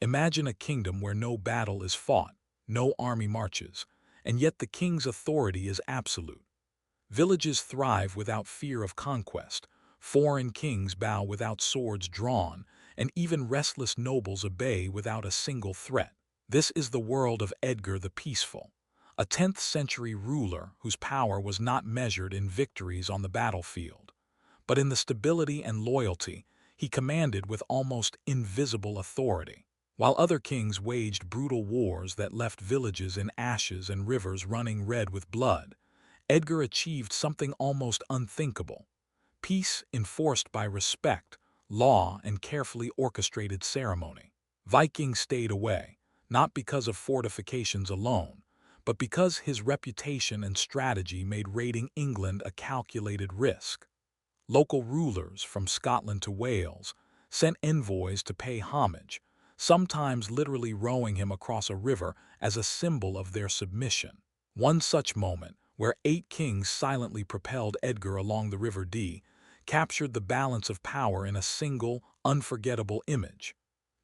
Imagine a kingdom where no battle is fought, no army marches, and yet the king's authority is absolute. Villages thrive without fear of conquest, foreign kings bow without swords drawn, and even restless nobles obey without a single threat. This is the world of Edgar the Peaceful, a 10th-century ruler whose power was not measured in victories on the battlefield, but in the stability and loyalty he commanded with almost invisible authority. While other kings waged brutal wars that left villages in ashes and rivers running red with blood, Edgar achieved something almost unthinkable: peace enforced by respect, law, and carefully orchestrated ceremony. Vikings stayed away, not because of fortifications alone, but because his reputation and strategy made raiding England a calculated risk. Local rulers, from Scotland to Wales, sent envoys to pay homage, sometimes literally rowing him across a river as a symbol of their submission. One such moment, where 8 kings silently propelled Edgar along the River Dee, captured the balance of power in a single, unforgettable image.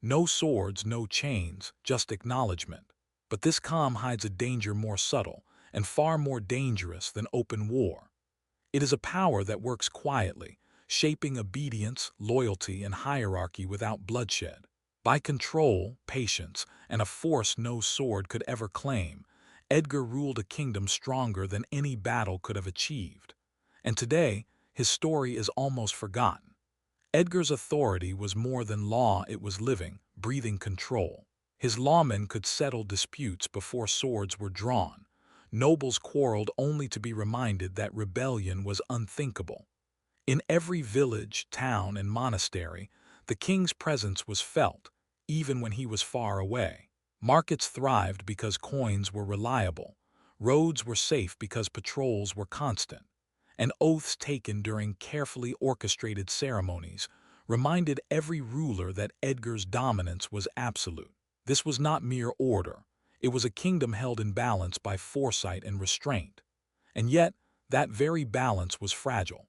No swords, no chains, just acknowledgement. But this calm hides a danger more subtle and far more dangerous than open war. It is a power that works quietly, shaping obedience, loyalty, and hierarchy without bloodshed. By control, patience, and a force no sword could ever claim, Edgar ruled a kingdom stronger than any battle could have achieved. And today, his story is almost forgotten. Edgar's authority was more than law, it was living, breathing control. His lawmen could settle disputes before swords were drawn. Nobles quarreled only to be reminded that rebellion was unthinkable. In every village, town, and monastery, the king's presence was felt, even when he was far away. Markets thrived because coins were reliable. Roads were safe because patrols were constant. And oaths taken during carefully orchestrated ceremonies reminded every ruler that Edgar's dominance was absolute. This was not mere order. It was a kingdom held in balance by foresight and restraint. And yet, that very balance was fragile.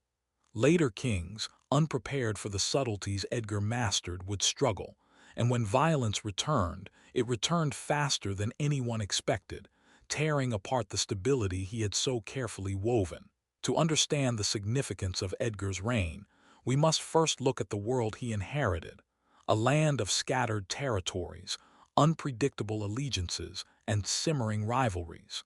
Later kings, unprepared for the subtleties Edgar mastered, would struggle, and when violence returned, it returned faster than anyone expected, tearing apart the stability he had so carefully woven. To understand the significance of Edgar's reign, we must first look at the world he inherited: a land of scattered territories, unpredictable allegiances, and simmering rivalries.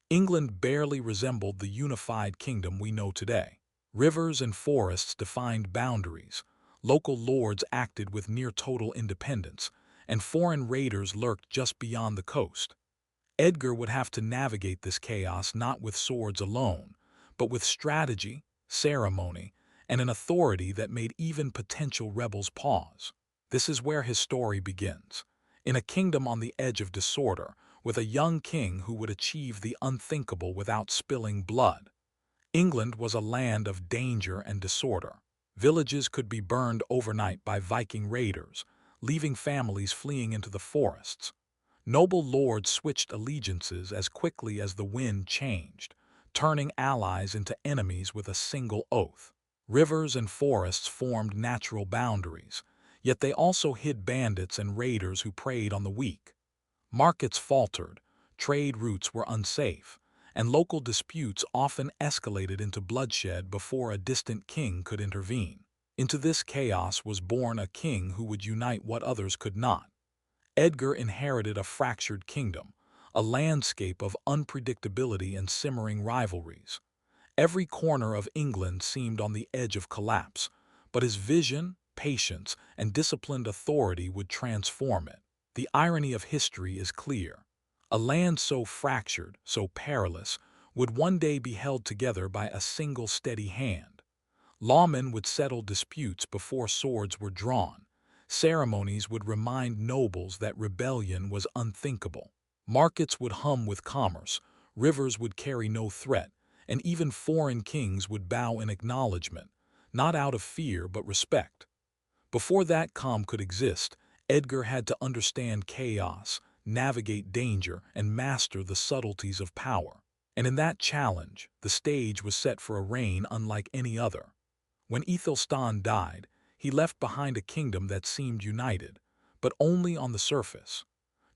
England barely resembled the unified kingdom we know today. Rivers and forests defined boundaries, local lords acted with near-total independence, and foreign raiders lurked just beyond the coast. Edgar would have to navigate this chaos not with swords alone, but with strategy, ceremony, and an authority that made even potential rebels pause. This is where his story begins. In a kingdom on the edge of disorder, with a young king who would achieve the unthinkable without spilling blood. England was a land of danger and disorder. Villages could be burned overnight by Viking raiders, leaving families fleeing into the forests. Noble lords switched allegiances as quickly as the wind changed, turning allies into enemies with a single oath. Rivers and forests formed natural boundaries, yet they also hid bandits and raiders who preyed on the weak. Markets faltered, trade routes were unsafe, and local disputes often escalated into bloodshed before a distant king could intervene. Into this chaos was born a king who would unite what others could not. Edgar inherited a fractured kingdom, a landscape of unpredictability and simmering rivalries. Every corner of England seemed on the edge of collapse, but his vision, patience, and disciplined authority would transform it. The irony of history is clear. A land so fractured, so perilous, would one day be held together by a single steady hand. Lawmen would settle disputes before swords were drawn. Ceremonies would remind nobles that rebellion was unthinkable. Markets would hum with commerce, rivers would carry no threat, and even foreign kings would bow in acknowledgement, not out of fear but respect. Before that calm could exist, Edgar had to understand chaos, navigate danger, and master the subtleties of power. And in that challenge, the stage was set for a reign unlike any other. When Ethelstan died, he left behind a kingdom that seemed united, but only on the surface.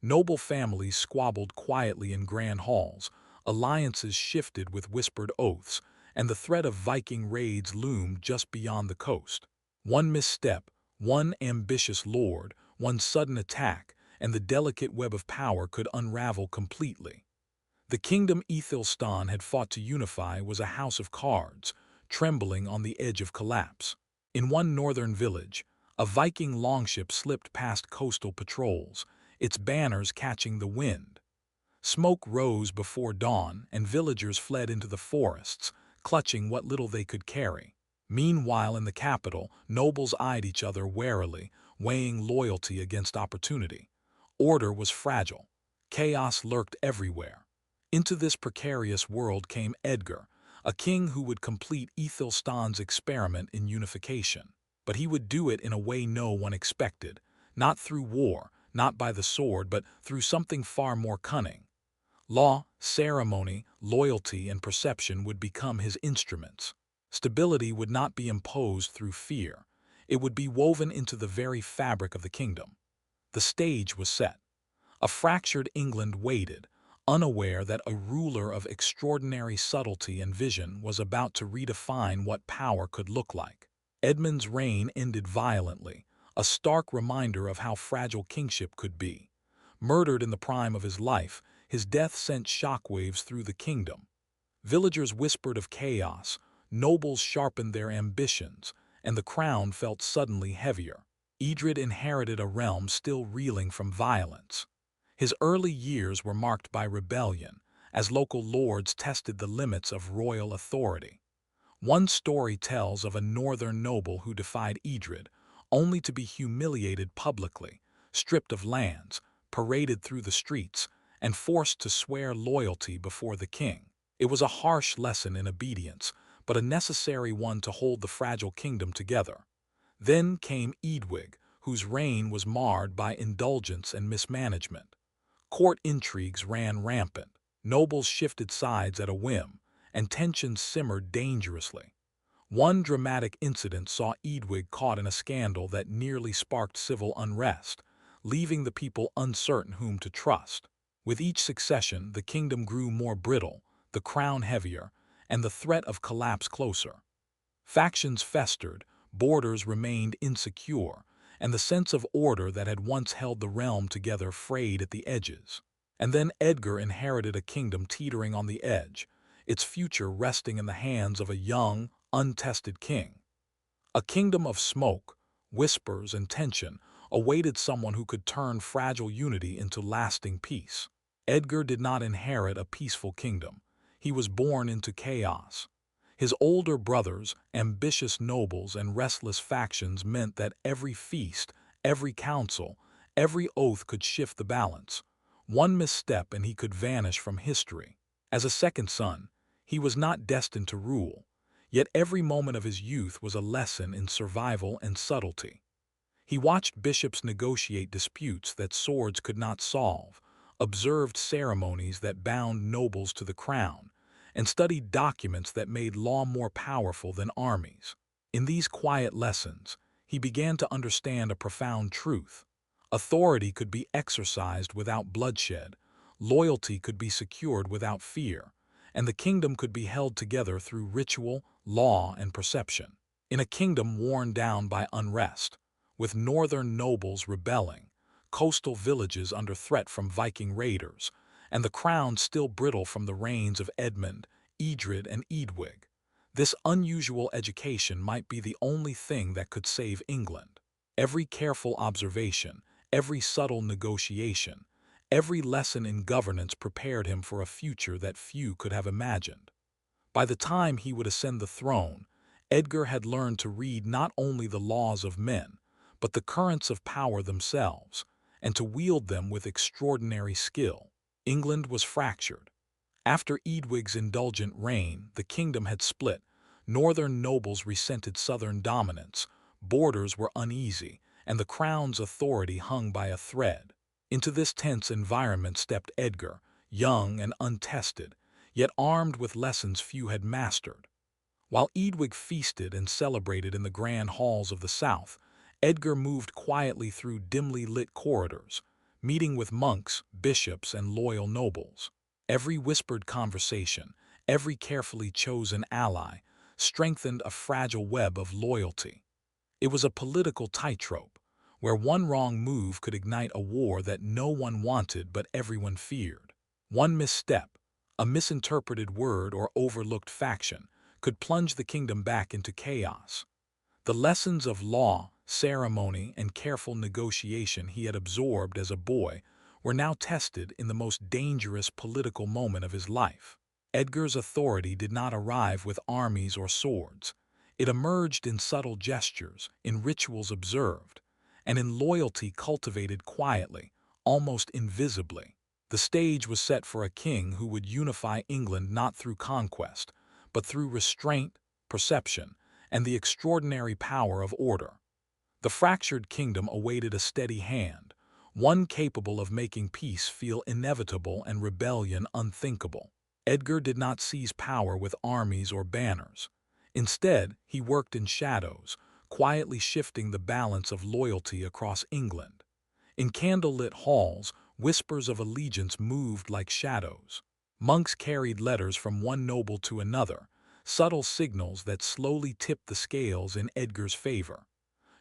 Noble families squabbled quietly in grand halls, alliances shifted with whispered oaths, and the threat of Viking raids loomed just beyond the coast. One misstep, one ambitious lord, one sudden attack, and the delicate web of power could unravel completely. The kingdom Ethelstan had fought to unify was a house of cards, trembling on the edge of collapse. In one northern village, a Viking longship slipped past coastal patrols, its banners catching the wind. Smoke rose before dawn, and villagers fled into the forests, clutching what little they could carry. Meanwhile, in the capital, nobles eyed each other warily, weighing loyalty against opportunity. Order was fragile. Chaos lurked everywhere. Into this precarious world came Edgar, a king who would complete Ethelstan's experiment in unification. But he would do it in a way no one expected, not through war, not by the sword, but through something far more cunning. Law, ceremony, loyalty, and perception would become his instruments. Stability would not be imposed through fear. It would be woven into the very fabric of the kingdom. The stage was set. A fractured England waited, unaware that a ruler of extraordinary subtlety and vision was about to redefine what power could look like. Edmund's reign ended violently, a stark reminder of how fragile kingship could be. Murdered in the prime of his life, his death sent shockwaves through the kingdom. Villagers whispered of chaos, nobles sharpened their ambitions, and the crown felt suddenly heavier. Edred inherited a realm still reeling from violence. His early years were marked by rebellion, as local lords tested the limits of royal authority. One story tells of a northern noble who defied Edred, only to be humiliated publicly, stripped of lands, paraded through the streets, and forced to swear loyalty before the king. It was a harsh lesson in obedience, but a necessary one to hold the fragile kingdom together. Then came Eadwig, whose reign was marred by indulgence and mismanagement. Court intrigues ran rampant, nobles shifted sides at a whim, and tensions simmered dangerously. One dramatic incident saw Eadwig caught in a scandal that nearly sparked civil unrest, leaving the people uncertain whom to trust. With each succession, the kingdom grew more brittle, the crown heavier, and the threat of collapse closer. Factions festered, borders remained insecure, and the sense of order that had once held the realm together frayed at the edges. And then Edgar inherited a kingdom teetering on the edge, its future resting in the hands of a young, untested king. A kingdom of smoke, whispers, and tension awaited someone who could turn fragile unity into lasting peace. Edgar did not inherit a peaceful kingdom. He was born into chaos. His older brothers, ambitious nobles, and restless factions meant that every feast, every council, every oath could shift the balance. One misstep and he could vanish from history. As a second son, he was not destined to rule, yet every moment of his youth was a lesson in survival and subtlety. He watched bishops negotiate disputes that swords could not solve, observed ceremonies that bound nobles to the crown, and studied documents that made law more powerful than armies. In these quiet lessons, he began to understand a profound truth. Authority could be exercised without bloodshed, loyalty could be secured without fear, and the kingdom could be held together through ritual, law, and perception. In a kingdom worn down by unrest, with northern nobles rebelling, coastal villages under threat from Viking raiders, and the crown still brittle from the reigns of Edmund, Edred, and Eadwig, this unusual education might be the only thing that could save England. Every careful observation, every subtle negotiation, every lesson in governance prepared him for a future that few could have imagined. By the time he would ascend the throne, Edgar had learned to read not only the laws of men, but the currents of power themselves, and to wield them with extraordinary skill. England was fractured. After Eadwig's indulgent reign, the kingdom had split. Northern nobles resented southern dominance, borders were uneasy, and the crown's authority hung by a thread. Into this tense environment stepped Edgar, young and untested, yet armed with lessons few had mastered. While Eadwig feasted and celebrated in the grand halls of the South, Edgar moved quietly through dimly lit corridors, meeting with monks, bishops, and loyal nobles. Every whispered conversation, every carefully chosen ally, strengthened a fragile web of loyalty. It was a political tightrope, where one wrong move could ignite a war that no one wanted but everyone feared. One misstep, a misinterpreted word or overlooked faction, could plunge the kingdom back into chaos. The lessons of law, ceremony, and careful negotiation he had absorbed as a boy were now tested in the most dangerous political moment of his life. Edgar's authority did not arrive with armies or swords. It emerged in subtle gestures, in rituals observed, and in loyalty cultivated quietly, almost invisibly. The stage was set for a king who would unify England not through conquest, but through restraint, perception, and the extraordinary power of order. The fractured kingdom awaited a steady hand, one capable of making peace feel inevitable and rebellion unthinkable. Edgar did not seize power with armies or banners. Instead, he worked in shadows, quietly shifting the balance of loyalty across England. In candlelit halls, whispers of allegiance moved like shadows. Monks carried letters from one noble to another, subtle signals that slowly tipped the scales in Edgar's favor.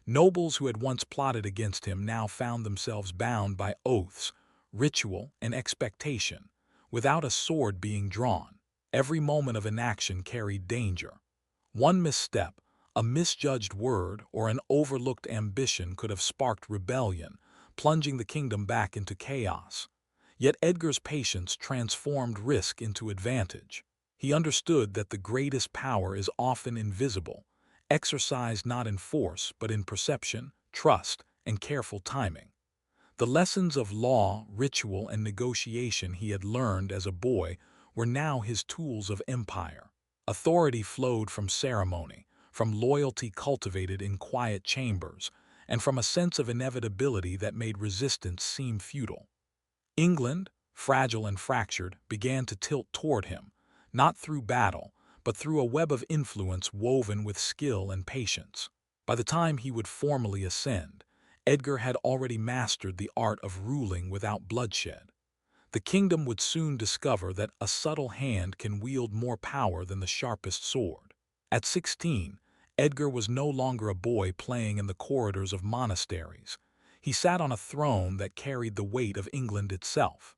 Nobles who had once plotted against him now found themselves bound by oaths, ritual, and expectation, without a sword being drawn. Every moment of inaction carried danger. One misstep, a misjudged word, or an overlooked ambition could have sparked rebellion, plunging the kingdom back into chaos. Yet Edgar's patience transformed risk into advantage. He understood that the greatest power is often invisible, exercised not in force but in perception, trust, and careful timing. The lessons of law, ritual, and negotiation he had learned as a boy were now his tools of empire. Authority flowed from ceremony, from loyalty cultivated in quiet chambers, and from a sense of inevitability that made resistance seem futile. England, fragile and fractured, began to tilt toward him, not through battle, but through a web of influence woven with skill and patience. By the time he would formally ascend, Edgar had already mastered the art of ruling without bloodshed. The kingdom would soon discover that a subtle hand can wield more power than the sharpest sword. At 16, Edgar was no longer a boy playing in the corridors of monasteries. He sat on a throne that carried the weight of England itself.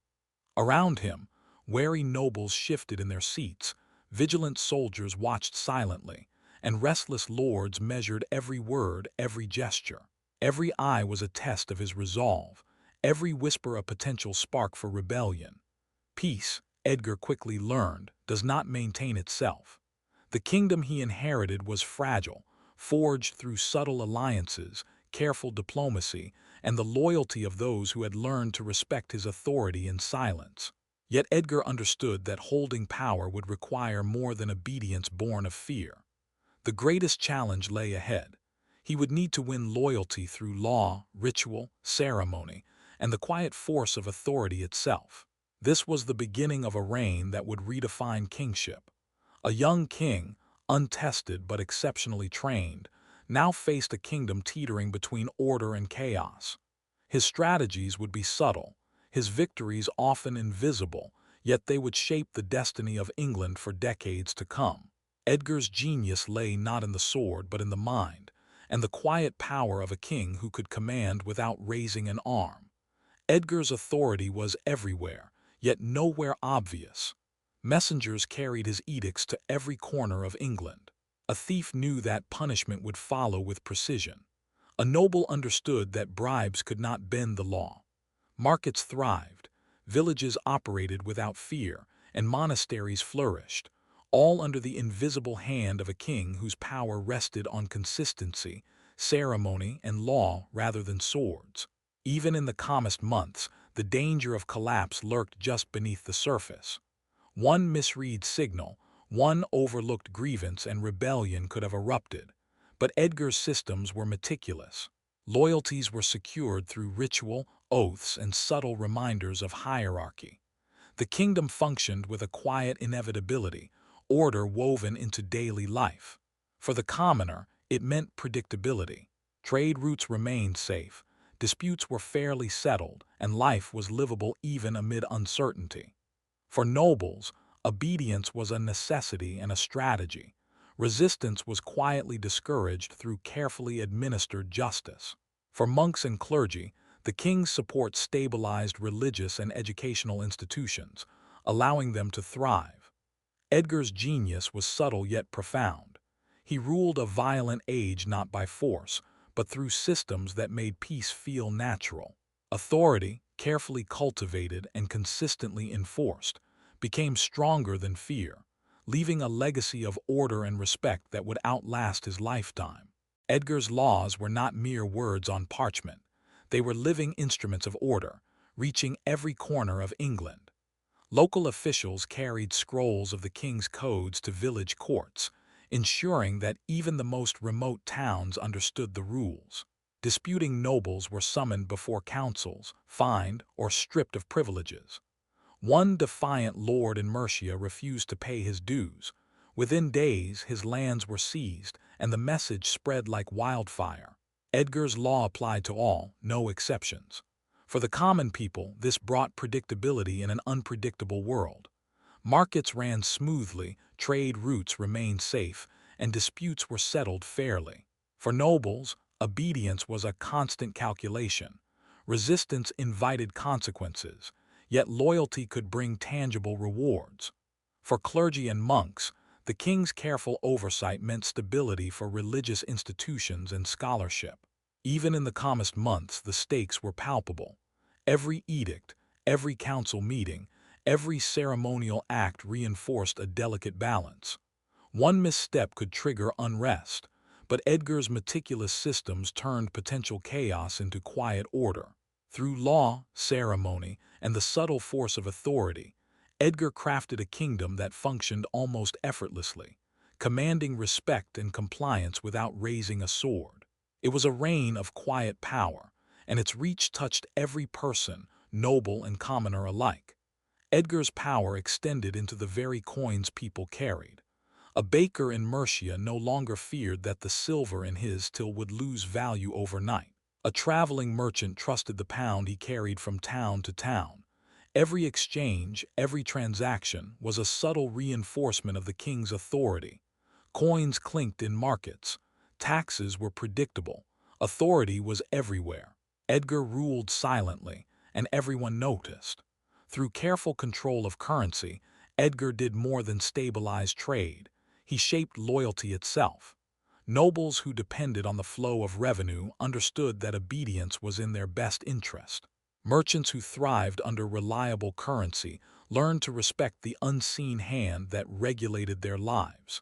Around him, wary nobles shifted in their seats, vigilant soldiers watched silently, and restless lords measured every word, every gesture. Every eye was a test of his resolve, every whisper a potential spark for rebellion. Peace, Edgar quickly learned, does not maintain itself. The kingdom he inherited was fragile, forged through subtle alliances, careful diplomacy, and the loyalty of those who had learned to respect his authority in silence. Yet Edgar understood that holding power would require more than obedience born of fear. The greatest challenge lay ahead. He would need to win loyalty through law, ritual, ceremony, and the quiet force of authority itself. This was the beginning of a reign that would redefine kingship. A young king, untested but exceptionally trained, now faced a kingdom teetering between order and chaos. His strategies would be subtle, his victories often invisible, yet they would shape the destiny of England for decades to come. Edgar's genius lay not in the sword but in the mind, and the quiet power of a king who could command without raising an arm. Edgar's authority was everywhere, yet nowhere obvious. Messengers carried his edicts to every corner of England. A thief knew that punishment would follow with precision. A noble understood that bribes could not bend the law. Markets thrived, villages operated without fear, and monasteries flourished, all under the invisible hand of a king whose power rested on consistency, ceremony, and law rather than swords. Even in the calmest months, the danger of collapse lurked just beneath the surface. One misread signal, one overlooked grievance, and rebellion could have erupted. But Edgar's systems were meticulous. Loyalties were secured through ritual, oaths, and subtle reminders of hierarchy. The kingdom functioned with a quiet inevitability, order woven into daily life. For the commoner, it meant predictability. Trade routes remained safe, disputes were fairly settled, and life was livable even amid uncertainty. For nobles, obedience was a necessity and a strategy. Resistance was quietly discouraged through carefully administered justice. For monks and clergy, the king's support stabilized religious and educational institutions, allowing them to thrive. Edgar's genius was subtle yet profound. He ruled a violent age not by force, but through systems that made peace feel natural. Authority, carefully cultivated and consistently enforced, became stronger than fear, leaving a legacy of order and respect that would outlast his lifetime. Edgar's laws were not mere words on parchment. They were living instruments of order, reaching every corner of England. Local officials carried scrolls of the king's codes to village courts, ensuring that even the most remote towns understood the rules. Disputing nobles were summoned before councils, fined, or stripped of privileges. One defiant lord in Mercia refused to pay his dues. Within days, his lands were seized, and the message spread like wildfire. Edgar's law applied to all, no exceptions. For the common people, this brought predictability in an unpredictable world. Markets ran smoothly, trade routes remained safe, and disputes were settled fairly. For nobles, obedience was a constant calculation. Resistance invited consequences, yet loyalty could bring tangible rewards. For clergy and monks, the king's careful oversight meant stability for religious institutions and scholarship. Even in the calmest months, the stakes were palpable. Every edict, every council meeting, every ceremonial act reinforced a delicate balance. One misstep could trigger unrest, but Edgar's meticulous systems turned potential chaos into quiet order. Through law, ceremony, and the subtle force of authority, Edgar crafted a kingdom that functioned almost effortlessly, commanding respect and compliance without raising a sword. It was a reign of quiet power, and its reach touched every person, noble and commoner alike. Edgar's power extended into the very coins people carried. A baker in Mercia no longer feared that the silver in his till would lose value overnight. A traveling merchant trusted the pound he carried from town to town. Every exchange, every transaction was a subtle reinforcement of the king's authority. Coins clinked in markets. Taxes were predictable. Authority was everywhere. Edgar ruled silently, and everyone noticed. Through careful control of currency, Edgar did more than stabilize trade. He shaped loyalty itself. Nobles who depended on the flow of revenue understood that obedience was in their best interest. Merchants who thrived under reliable currency learned to respect the unseen hand that regulated their lives.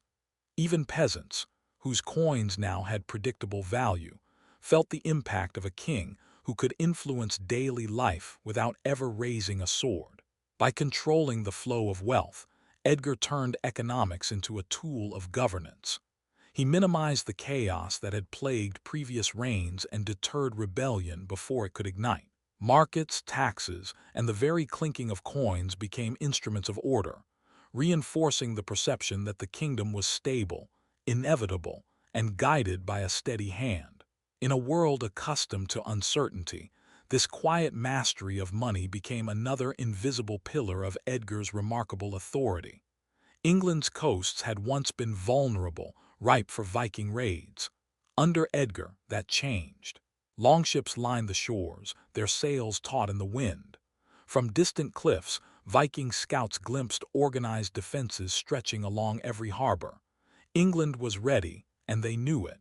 Even peasants, whose coins now had predictable value, felt the impact of a king who could influence daily life without ever raising a sword. By controlling the flow of wealth, Edgar turned economics into a tool of governance. He minimized the chaos that had plagued previous reigns and deterred rebellion before it could ignite. Markets, taxes, and the very clinking of coins became instruments of order, reinforcing the perception that the kingdom was stable, inevitable, and guided by a steady hand. In a world accustomed to uncertainty, this quiet mastery of money became another invisible pillar of Edgar's remarkable authority. England's coasts had once been vulnerable, ripe for Viking raids. Under Edgar, that changed. Longships lined the shores, their sails taut in the wind. From distant cliffs, Viking scouts glimpsed organized defenses stretching along every harbor. England was ready, and they knew it.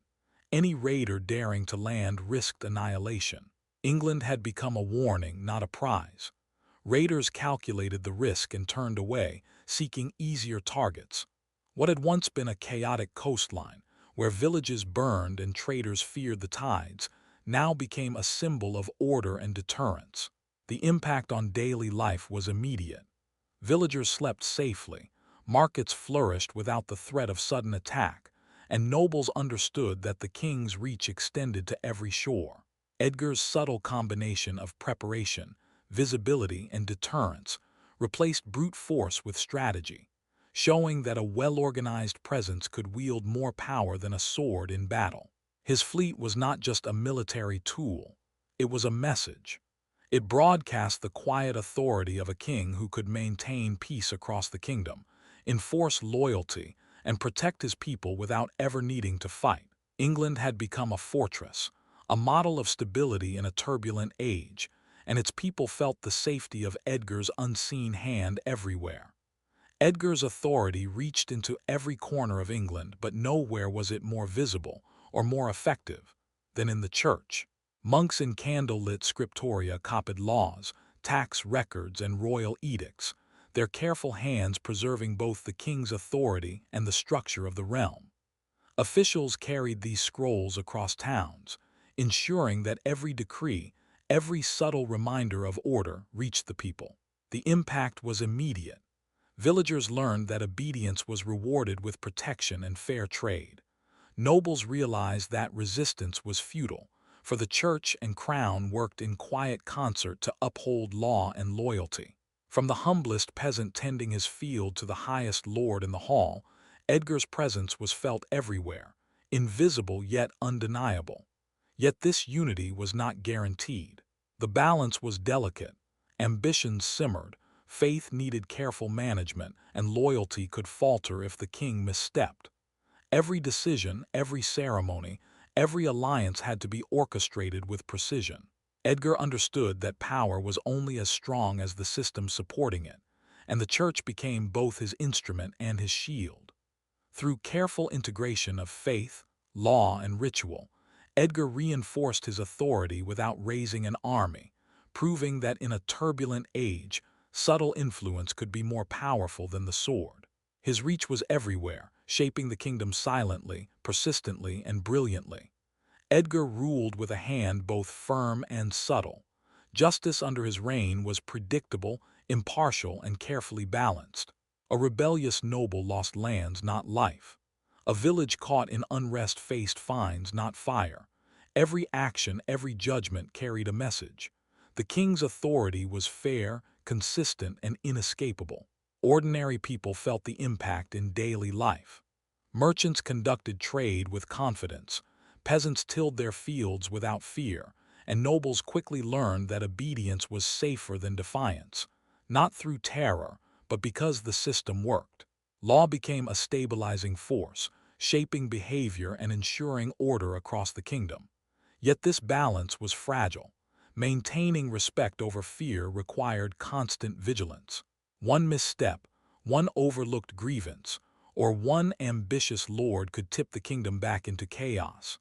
Any raider daring to land risked annihilation. England had become a warning, not a prize. Raiders calculated the risk and turned away, seeking easier targets. What had once been a chaotic coastline, where villages burned and traders feared the tides, now became a symbol of order and deterrence. The impact on daily life was immediate. Villagers slept safely, markets flourished without the threat of sudden attack, and nobles understood that the king's reach extended to every shore. Edgar's subtle combination of preparation, visibility, and deterrence replaced brute force with strategy, showing that a well-organized presence could wield more power than a sword in battle. His fleet was not just a military tool, it was a message. It broadcast the quiet authority of a king who could maintain peace across the kingdom, enforce loyalty, and protect his people without ever needing to fight. England had become a fortress, a model of stability in a turbulent age, and its people felt the safety of Edgar's unseen hand everywhere. Edgar's authority reached into every corner of England, but nowhere was it more visible or more effective than in the church. Monks in candle-lit scriptoria copied laws, tax records, and royal edicts, their careful hands preserving both the king's authority and the structure of the realm. Officials carried these scrolls across towns, ensuring that every decree, every subtle reminder of order reached the people. The impact was immediate. Villagers learned that obedience was rewarded with protection and fair trade. Nobles realized that resistance was futile, for the church and crown worked in quiet concert to uphold law and loyalty. From the humblest peasant tending his field to the highest lord in the hall, Edgar's presence was felt everywhere, invisible yet undeniable. Yet this unity was not guaranteed. The balance was delicate. Ambitions simmered, faith needed careful management, and loyalty could falter if the king misstepped. Every decision, every ceremony, every alliance had to be orchestrated with precision. Edgar understood that power was only as strong as the system supporting it, and the church became both his instrument and his shield. Through careful integration of faith, law, and ritual, Edgar reinforced his authority without raising an army, proving that in a turbulent age, subtle influence could be more powerful than the sword. His reach was everywhere, shaping the kingdom silently, persistently, and brilliantly. Edgar ruled with a hand both firm and subtle. Justice under his reign was predictable, impartial, and carefully balanced. A rebellious noble lost lands, not life. A village caught in unrest faced fines, not fire. Every action, every judgment carried a message. The king's authority was fair, consistent, and inescapable. Ordinary people felt the impact in daily life. Merchants conducted trade with confidence, peasants tilled their fields without fear, and nobles quickly learned that obedience was safer than defiance, not through terror, but because the system worked. Law became a stabilizing force, shaping behavior and ensuring order across the kingdom. Yet this balance was fragile. Maintaining respect over fear required constant vigilance. One misstep, one overlooked grievance, or one ambitious lord could tip the kingdom back into chaos.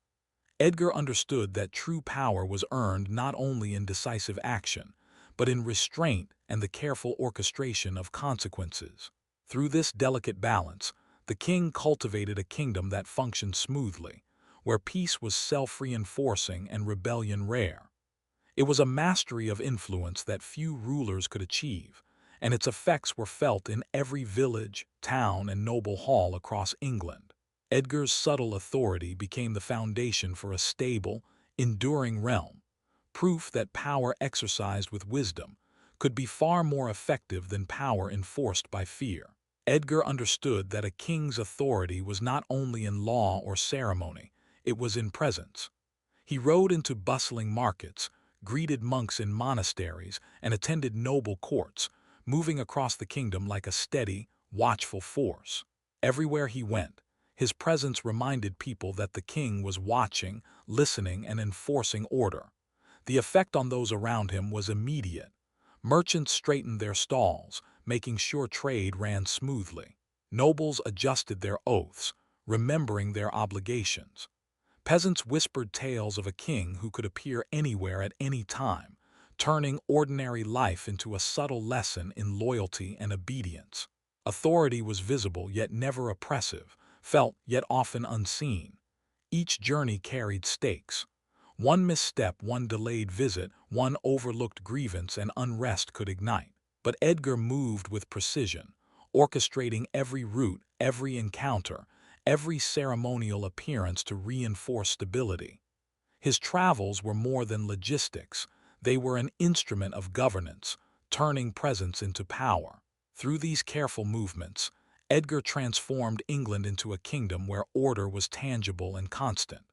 Edgar understood that true power was earned not only in decisive action, but in restraint and the careful orchestration of consequences. Through this delicate balance, the king cultivated a kingdom that functioned smoothly, where peace was self-reinforcing and rebellion rare. It was a mastery of influence that few rulers could achieve, and its effects were felt in every village, town, and noble hall across England. Edgar's subtle authority became the foundation for a stable, enduring realm, proof that power exercised with wisdom could be far more effective than power enforced by fear. Edgar understood that a king's authority was not only in law or ceremony, it was in presence. He rode into bustling markets, greeted monks in monasteries, and attended noble courts, moving across the kingdom like a steady, watchful force. Everywhere he went, his presence reminded people that the king was watching, listening, and enforcing order. The effect on those around him was immediate. Merchants straightened their stalls, making sure trade ran smoothly. Nobles adjusted their oaths, remembering their obligations. Peasants whispered tales of a king who could appear anywhere at any time, turning ordinary life into a subtle lesson in loyalty and obedience. Authority was visible yet never oppressive, felt yet often unseen. Each journey carried stakes. One misstep, one delayed visit, one overlooked grievance, and unrest could ignite. But Edgar moved with precision, orchestrating every route, every encounter, every ceremonial appearance to reinforce stability. His travels were more than logistics. They were an instrument of governance, turning presence into power. Through these careful movements, Edgar transformed England into a kingdom where order was tangible and constant.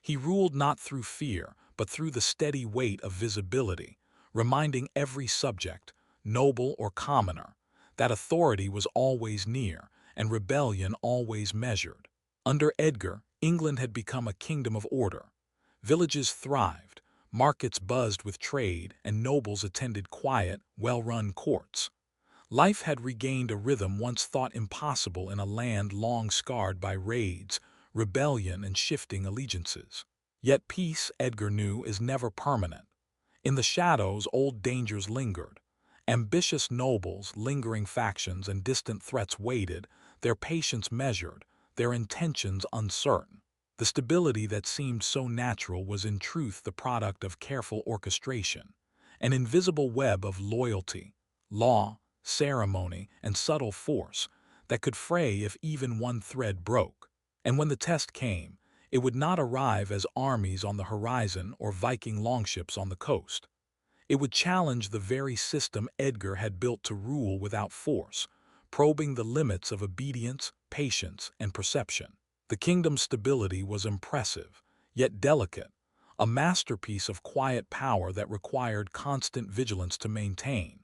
He ruled not through fear, but through the steady weight of visibility, reminding every subject, noble or commoner, that authority was always near and rebellion always measured. Under Edgar, England had become a kingdom of order. Villages thrived, markets buzzed with trade, and nobles attended quiet, well-run courts. Life had regained a rhythm once thought impossible in a land long scarred by raids, rebellion, and shifting allegiances. Yet peace, Edgar knew, is never permanent. In the shadows, old dangers lingered. Ambitious nobles, lingering factions, and distant threats waited, their patience measured, their intentions uncertain. The stability that seemed so natural was in truth the product of careful orchestration, an invisible web of loyalty, law, ceremony, and subtle force that could fray if even one thread broke. And when the test came, it would not arrive as armies on the horizon or Viking longships on the coast. It would challenge the very system Edgar had built to rule without force, probing the limits of obedience, patience, and perception. The kingdom's stability was impressive, yet delicate, a masterpiece of quiet power that required constant vigilance to maintain.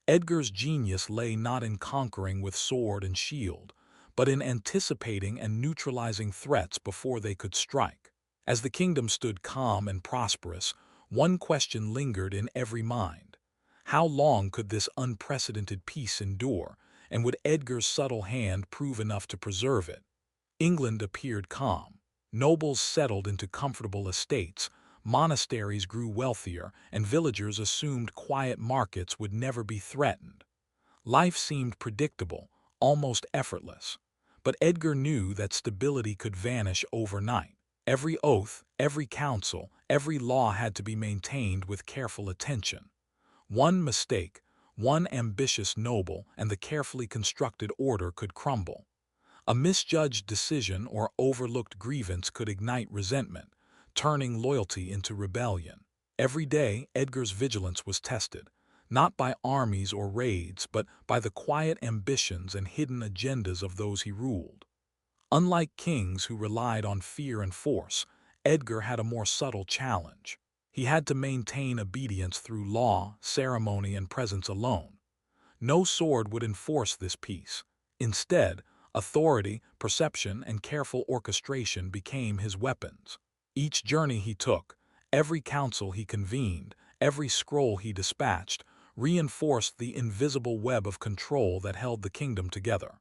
Edgar's genius lay not in conquering with sword and shield, but in anticipating and neutralizing threats before they could strike. As the kingdom stood calm and prosperous, one question lingered in every mind. How long could this unprecedented peace endure, and would Edgar's subtle hand prove enough to preserve it? England appeared calm. Nobles settled into comfortable estates, monasteries grew wealthier, and villagers assumed quiet markets would never be threatened. Life seemed predictable, almost effortless. But Edgar knew that stability could vanish overnight. Every oath, every counsel, every law had to be maintained with careful attention. One mistake, one ambitious noble, and the carefully constructed order could crumble. A misjudged decision or overlooked grievance could ignite resentment, turning loyalty into rebellion. Every day, Edgar's vigilance was tested, not by armies or raids, but by the quiet ambitions and hidden agendas of those he ruled. Unlike kings who relied on fear and force, Edgar had a more subtle challenge. He had to maintain obedience through law, ceremony, and presence alone. No sword would enforce this peace. Instead, authority, perception, and careful orchestration became his weapons. Each journey he took, every council he convened, every scroll he dispatched, reinforced the invisible web of control that held the kingdom together.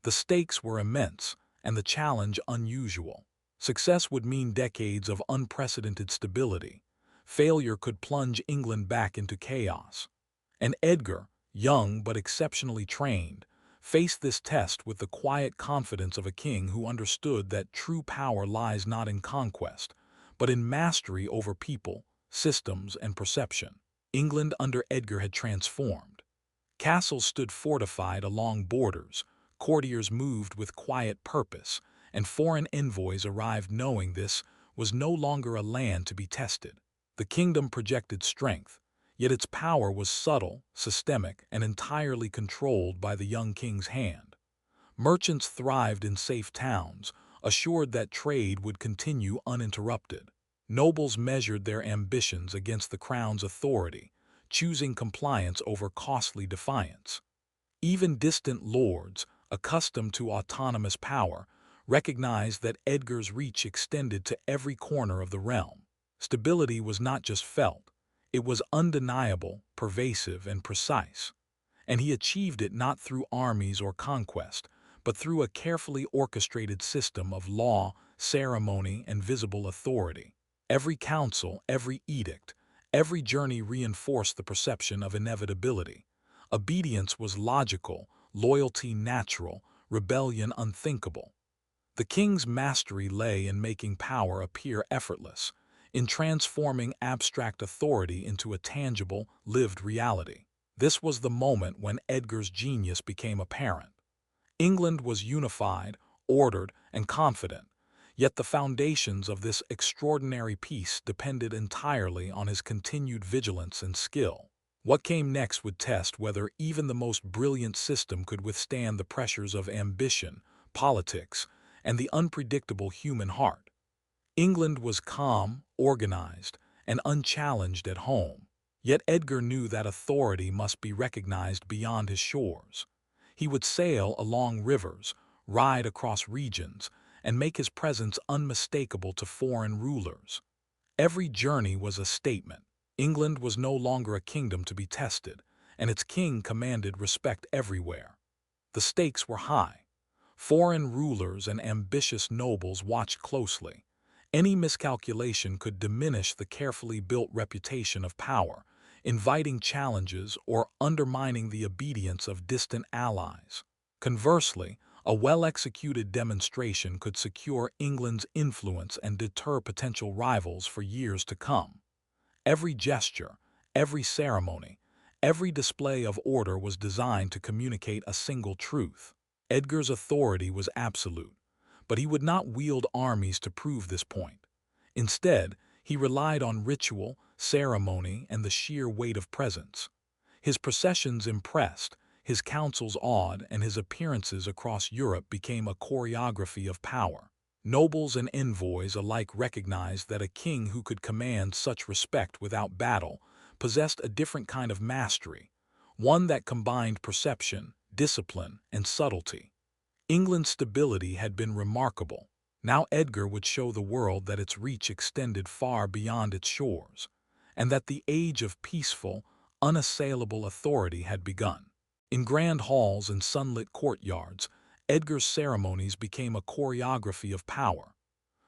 The stakes were immense, and the challenge unusual. Success would mean decades of unprecedented stability. Failure could plunge England back into chaos. And Edgar, young but exceptionally trained, faced this test with the quiet confidence of a king who understood that true power lies not in conquest, but in mastery over people, systems, and perception. England under Edgar had transformed. Castles stood fortified along borders, courtiers moved with quiet purpose, and foreign envoys arrived knowing this was no longer a land to be tested. The kingdom projected strength, yet its power was subtle, systemic, and entirely controlled by the young king's hand. Merchants thrived in safe towns, assured that trade would continue uninterrupted. Nobles measured their ambitions against the crown's authority, choosing compliance over costly defiance. Even distant lords, accustomed to autonomous power, recognized that Edgar's reach extended to every corner of the realm. Stability was not just felt, it was undeniable, pervasive, and precise. And he achieved it not through armies or conquest, but through a carefully orchestrated system of law, ceremony, and visible authority. Every council, every edict, every journey reinforced the perception of inevitability. Obedience was logical, loyalty natural, rebellion unthinkable. The king's mastery lay in making power appear effortless, in transforming abstract authority into a tangible, lived reality. This was the moment when Edgar's genius became apparent. England was unified, ordered, and confident, yet the foundations of this extraordinary peace depended entirely on his continued vigilance and skill. What came next would test whether even the most brilliant system could withstand the pressures of ambition, politics, and the unpredictable human heart. England was calm, organized, and unchallenged at home. Yet Edgar knew that authority must be recognized beyond his shores. He would sail along rivers, ride across regions, and make his presence unmistakable to foreign rulers. Every journey was a statement. England was no longer a kingdom to be tested, and its king commanded respect everywhere. The stakes were high. Foreign rulers and ambitious nobles watched closely. Any miscalculation could diminish the carefully built reputation of power, inviting challenges or undermining the obedience of distant allies. Conversely, a well-executed demonstration could secure England's influence and deter potential rivals for years to come. Every gesture, every ceremony, every display of order was designed to communicate a single truth. Edgar's authority was absolute, but he would not wield armies to prove this point. Instead, he relied on ritual, ceremony, and the sheer weight of presence. His processions impressed, his councils awed, and his appearances across Europe became a choreography of power. Nobles and envoys alike recognized that a king who could command such respect without battle possessed a different kind of mastery, one that combined perception, discipline, and subtlety. England's stability had been remarkable. Now Edgar would show the world that its reach extended far beyond its shores, and that the age of peaceful, unassailable authority had begun. In grand halls and sunlit courtyards, Edgar's ceremonies became a choreography of power.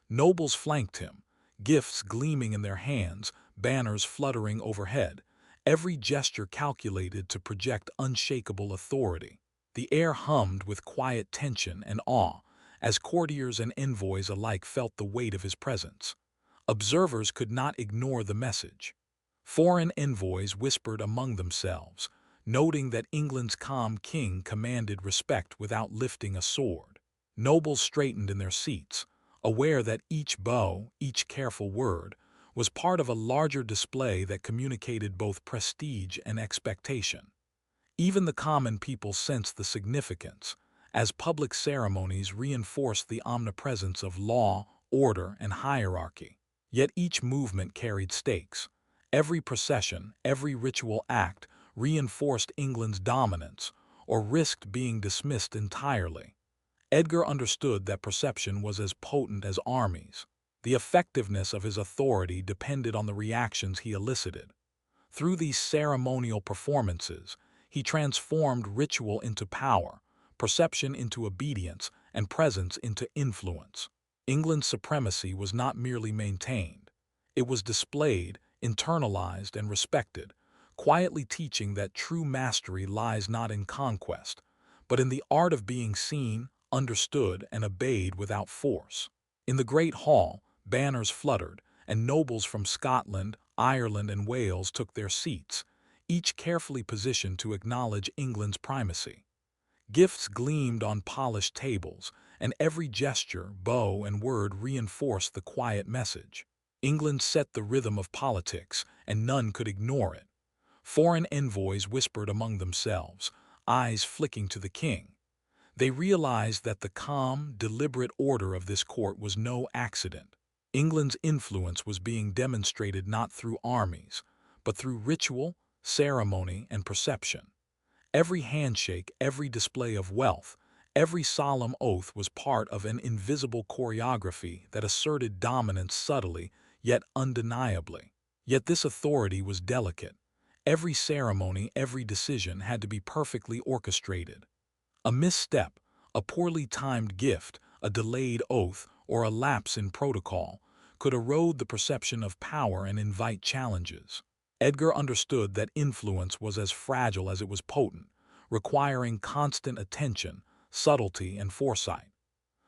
Nobles flanked him, gifts gleaming in their hands, banners fluttering overhead, every gesture calculated to project unshakable authority. The air hummed with quiet tension and awe, as courtiers and envoys alike felt the weight of his presence. Observers could not ignore the message. Foreign envoys whispered among themselves, noting that England's calm king commanded respect without lifting a sword. Nobles straightened in their seats, aware that each bow, each careful word, was part of a larger display that communicated both prestige and expectation. Even the common people sensed the significance, as public ceremonies reinforced the omnipresence of law, order, and hierarchy. Yet each movement carried stakes. Every procession, every ritual act reinforced England's dominance, or risked being dismissed entirely. Edgar understood that perception was as potent as armies. The effectiveness of his authority depended on the reactions he elicited. Through these ceremonial performances, he transformed ritual into power, perception into obedience, and presence into influence. England's supremacy was not merely maintained. It was displayed, internalized, and respected, quietly teaching that true mastery lies not in conquest, but in the art of being seen, understood, and obeyed without force. In the Great Hall, banners fluttered, and nobles from Scotland, Ireland, and Wales took their seats, each carefully positioned to acknowledge England's primacy. Gifts gleamed on polished tables, and every gesture, bow, and word reinforced the quiet message. England set the rhythm of politics, and none could ignore it. Foreign envoys whispered among themselves, eyes flicking to the king. They realized that the calm, deliberate order of this court was no accident. England's influence was being demonstrated not through armies, but through ritual, ceremony, and perception. Every handshake, every display of wealth, every solemn oath was part of an invisible choreography that asserted dominance subtly, yet undeniably. Yet this authority was delicate. Every ceremony, every decision had to be perfectly orchestrated. A misstep, a poorly timed gift, a delayed oath, or a lapse in protocol could erode the perception of power and invite challenges. Edgar understood that influence was as fragile as it was potent, requiring constant attention, subtlety, and foresight.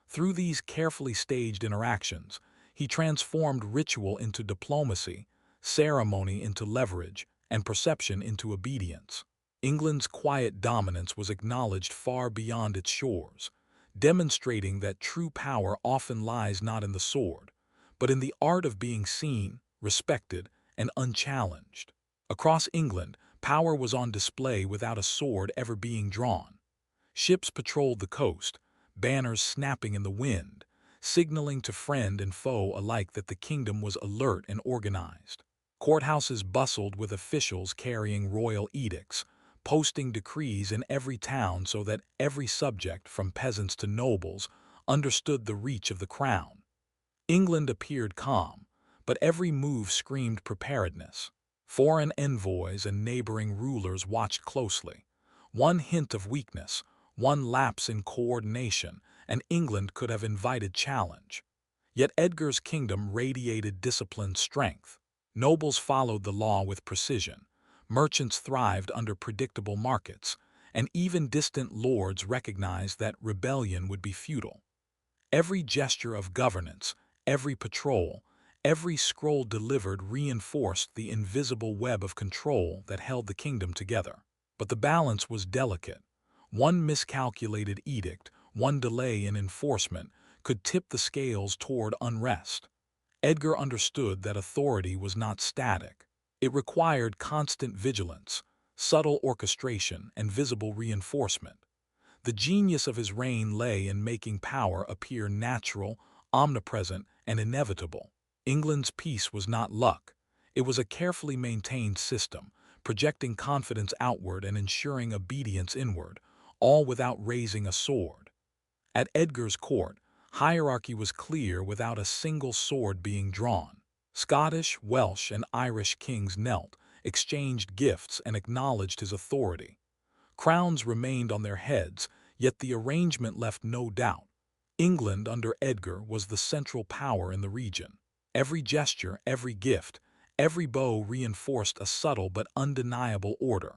Through these carefully staged interactions, he transformed ritual into diplomacy, ceremony into leverage, and perception into obedience. England's quiet dominance was acknowledged far beyond its shores, demonstrating that true power often lies not in the sword, but in the art of being seen, respected, and unchallenged. Across England, power was on display without a sword ever being drawn. Ships patrolled the coast, banners snapping in the wind, signaling to friend and foe alike that the kingdom was alert and organized. Courthouses bustled with officials carrying royal edicts, posting decrees in every town so that every subject, from peasants to nobles, understood the reach of the crown. England appeared calm, but every move screamed preparedness. Foreign envoys and neighboring rulers watched closely. One hint of weakness, one lapse in coordination, and England could have invited challenge. Yet Edgar's kingdom radiated disciplined strength. Nobles followed the law with precision, merchants thrived under predictable markets, and even distant lords recognized that rebellion would be futile. Every gesture of governance, every patrol, every scroll delivered reinforced the invisible web of control that held the kingdom together. But the balance was delicate. One miscalculated edict, one delay in enforcement, could tip the scales toward unrest. Edgar understood that authority was not static. It required constant vigilance, subtle orchestration, and visible reinforcement. The genius of his reign lay in making power appear natural, omnipresent, and inevitable. England's peace was not luck. It was a carefully maintained system, projecting confidence outward and ensuring obedience inward, all without raising a sword. At Edgar's court, hierarchy was clear without a single sword being drawn. Scottish, Welsh, and Irish kings knelt, exchanged gifts, and acknowledged his authority. Crowns remained on their heads, yet the arrangement left no doubt. England under Edgar was the central power in the region. Every gesture, every gift, every bow reinforced a subtle but undeniable order.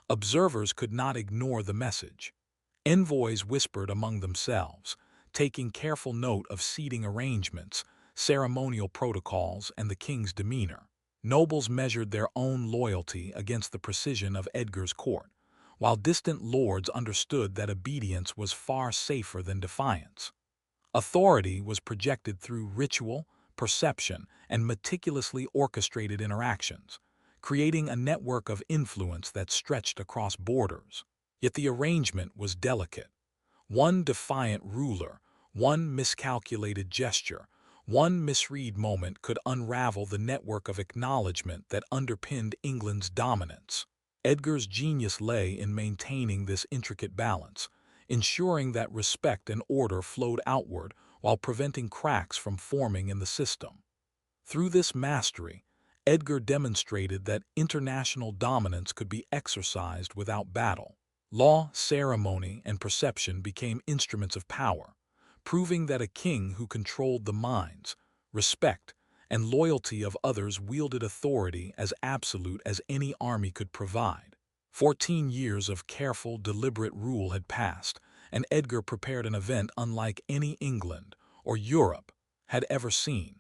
Observers could not ignore the message. Envoys whispered among themselves, taking careful note of seating arrangements, ceremonial protocols, and the king's demeanor. Nobles measured their own loyalty against the precision of Edgar's court, while distant lords understood that obedience was far safer than defiance. Authority was projected through ritual, perception, and meticulously orchestrated interactions, creating a network of influence that stretched across borders. Yet the arrangement was delicate. One defiant ruler, one miscalculated gesture, one misread moment could unravel the network of acknowledgement that underpinned England's dominance. Edgar's genius lay in maintaining this intricate balance, ensuring that respect and order flowed outward while preventing cracks from forming in the system. Through this mastery, Edgar demonstrated that international dominance could be exercised without battle. Law, ceremony, and perception became instruments of power, proving that a king who controlled the minds, respect, and loyalty of others wielded authority as absolute as any army could provide. 14 years of careful, deliberate rule had passed, and Edgar prepared an event unlike any England or Europe had ever seen.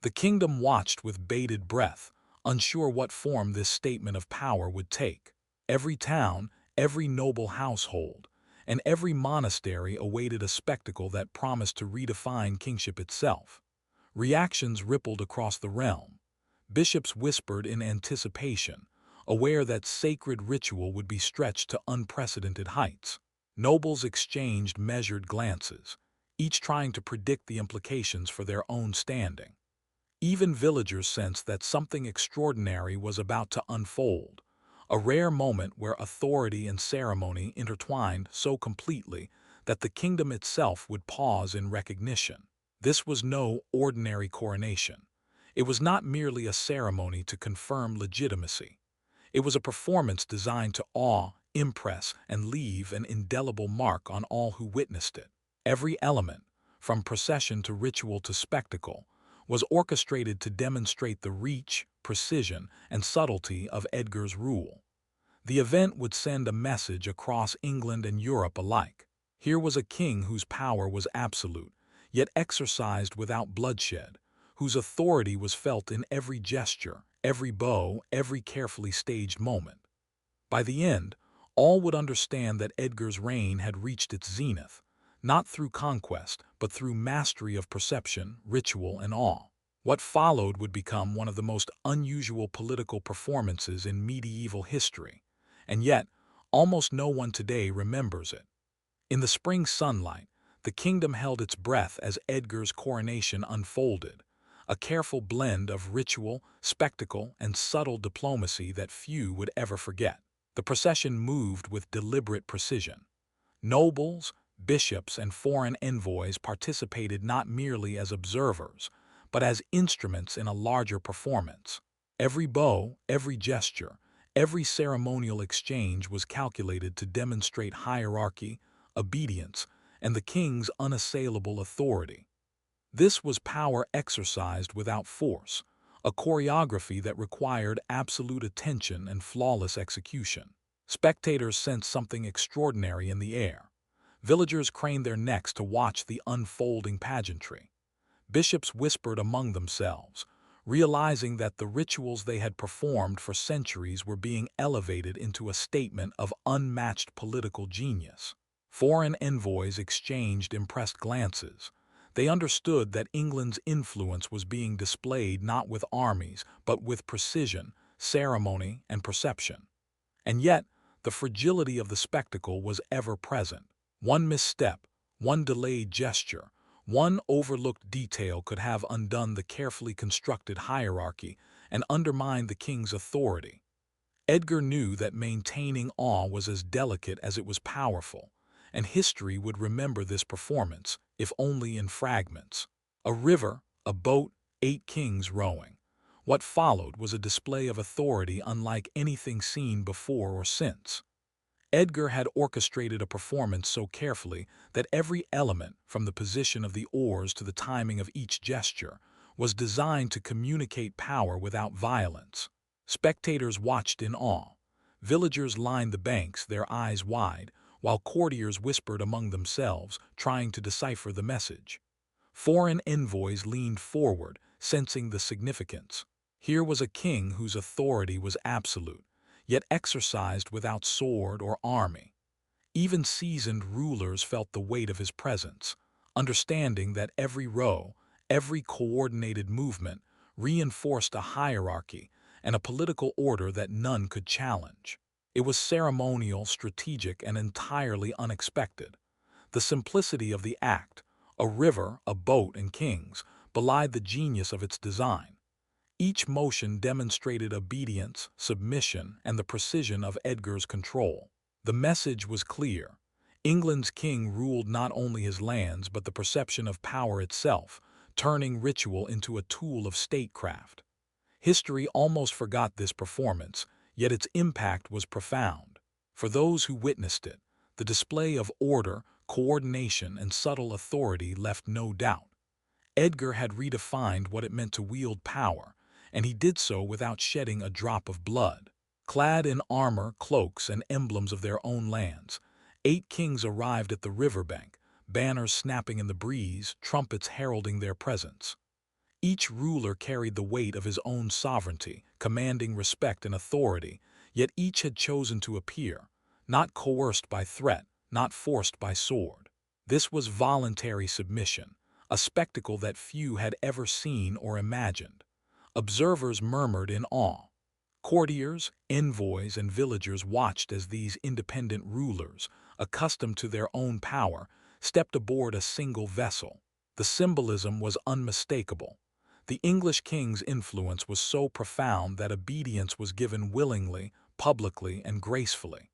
The kingdom watched with bated breath, unsure what form this statement of power would take. Every town, every noble household, and every monastery awaited a spectacle that promised to redefine kingship itself. Reactions rippled across the realm. Bishops whispered in anticipation, aware that sacred ritual would be stretched to unprecedented heights. Nobles exchanged measured glances, each trying to predict the implications for their own standing. Even villagers sensed that something extraordinary was about to unfold, a rare moment where authority and ceremony intertwined so completely that the kingdom itself would pause in recognition. This was no ordinary coronation. It was not merely a ceremony to confirm legitimacy. It was a performance designed to awe, impress, and leave an indelible mark on all who witnessed it. Every element, from procession to ritual to spectacle, was orchestrated to demonstrate the reach, precision, and subtlety of Edgar's rule. The event would send a message across England and Europe alike. Here was a king whose power was absolute, yet exercised without bloodshed, whose authority was felt in every gesture, every bow, every carefully staged moment. By the end, all would understand that Edgar's reign had reached its zenith, not through conquest, but through mastery of perception, ritual, and awe. What followed would become one of the most unusual political performances in medieval history, and yet almost no one today remembers it. In the spring sunlight, The kingdom held its breath as Edgar's coronation unfolded, a careful blend of ritual, spectacle, and subtle diplomacy that few would ever forget. The procession moved with deliberate precision. Nobles, bishops, and foreign envoys participated not merely as observers, but as instruments in a larger performance. Every bow, every gesture, every ceremonial exchange was calculated to demonstrate hierarchy, obedience, and the king's unassailable authority. This was power exercised without force, a choreography that required absolute attention and flawless execution. Spectators sensed something extraordinary in the air. Villagers craned their necks to watch the unfolding pageantry. Bishops whispered among themselves, realizing that the rituals they had performed for centuries were being elevated into a statement of unmatched political genius. Foreign envoys exchanged impressed glances. They understood that England's influence was being displayed not with armies, but with precision, ceremony, and perception. And yet, the fragility of the spectacle was ever present. One misstep, one delayed gesture, one overlooked detail could have undone the carefully constructed hierarchy and undermined the king's authority. Edgar knew that maintaining awe was as delicate as it was powerful, and history would remember this performance, if only in fragments. A river, a boat, 8 kings rowing. What followed was a display of authority unlike anything seen before or since. Edgar had orchestrated a performance so carefully that every element, from the position of the oars to the timing of each gesture, was designed to communicate power without violence. Spectators watched in awe. Villagers lined the banks, their eyes wide, while courtiers whispered among themselves, trying to decipher the message. Foreign envoys leaned forward, sensing the significance. Here was a king whose authority was absolute, yet exercised without sword or army. Even seasoned rulers felt the weight of his presence, understanding that every row, every coordinated movement, reinforced a hierarchy and a political order that none could challenge. It was ceremonial, strategic, and entirely unexpected. The simplicity of the act, a river, a boat, and kings, belied the genius of its design. Each motion demonstrated obedience, submission, and the precision of Edgar's control. The message was clear. England's king ruled not only his lands but the perception of power itself, turning ritual into a tool of statecraft. History almost forgot this performance, yet its impact was profound. For those who witnessed it, the display of order, coordination, and subtle authority left no doubt. Edgar had redefined what it meant to wield power, and he did so without shedding a drop of blood. Clad in armor, cloaks, and emblems of their own lands, 8 kings arrived at the riverbank, banners snapping in the breeze, trumpets heralding their presence. Each ruler carried the weight of his own sovereignty, commanding respect and authority, yet each had chosen to appear, not coerced by threat, not forced by sword. This was voluntary submission, a spectacle that few had ever seen or imagined. Observers murmured in awe. Courtiers, envoys, and villagers watched as these independent rulers, accustomed to their own power, stepped aboard a single vessel. The symbolism was unmistakable. The English king's influence was so profound that obedience was given willingly, publicly, and gracefully.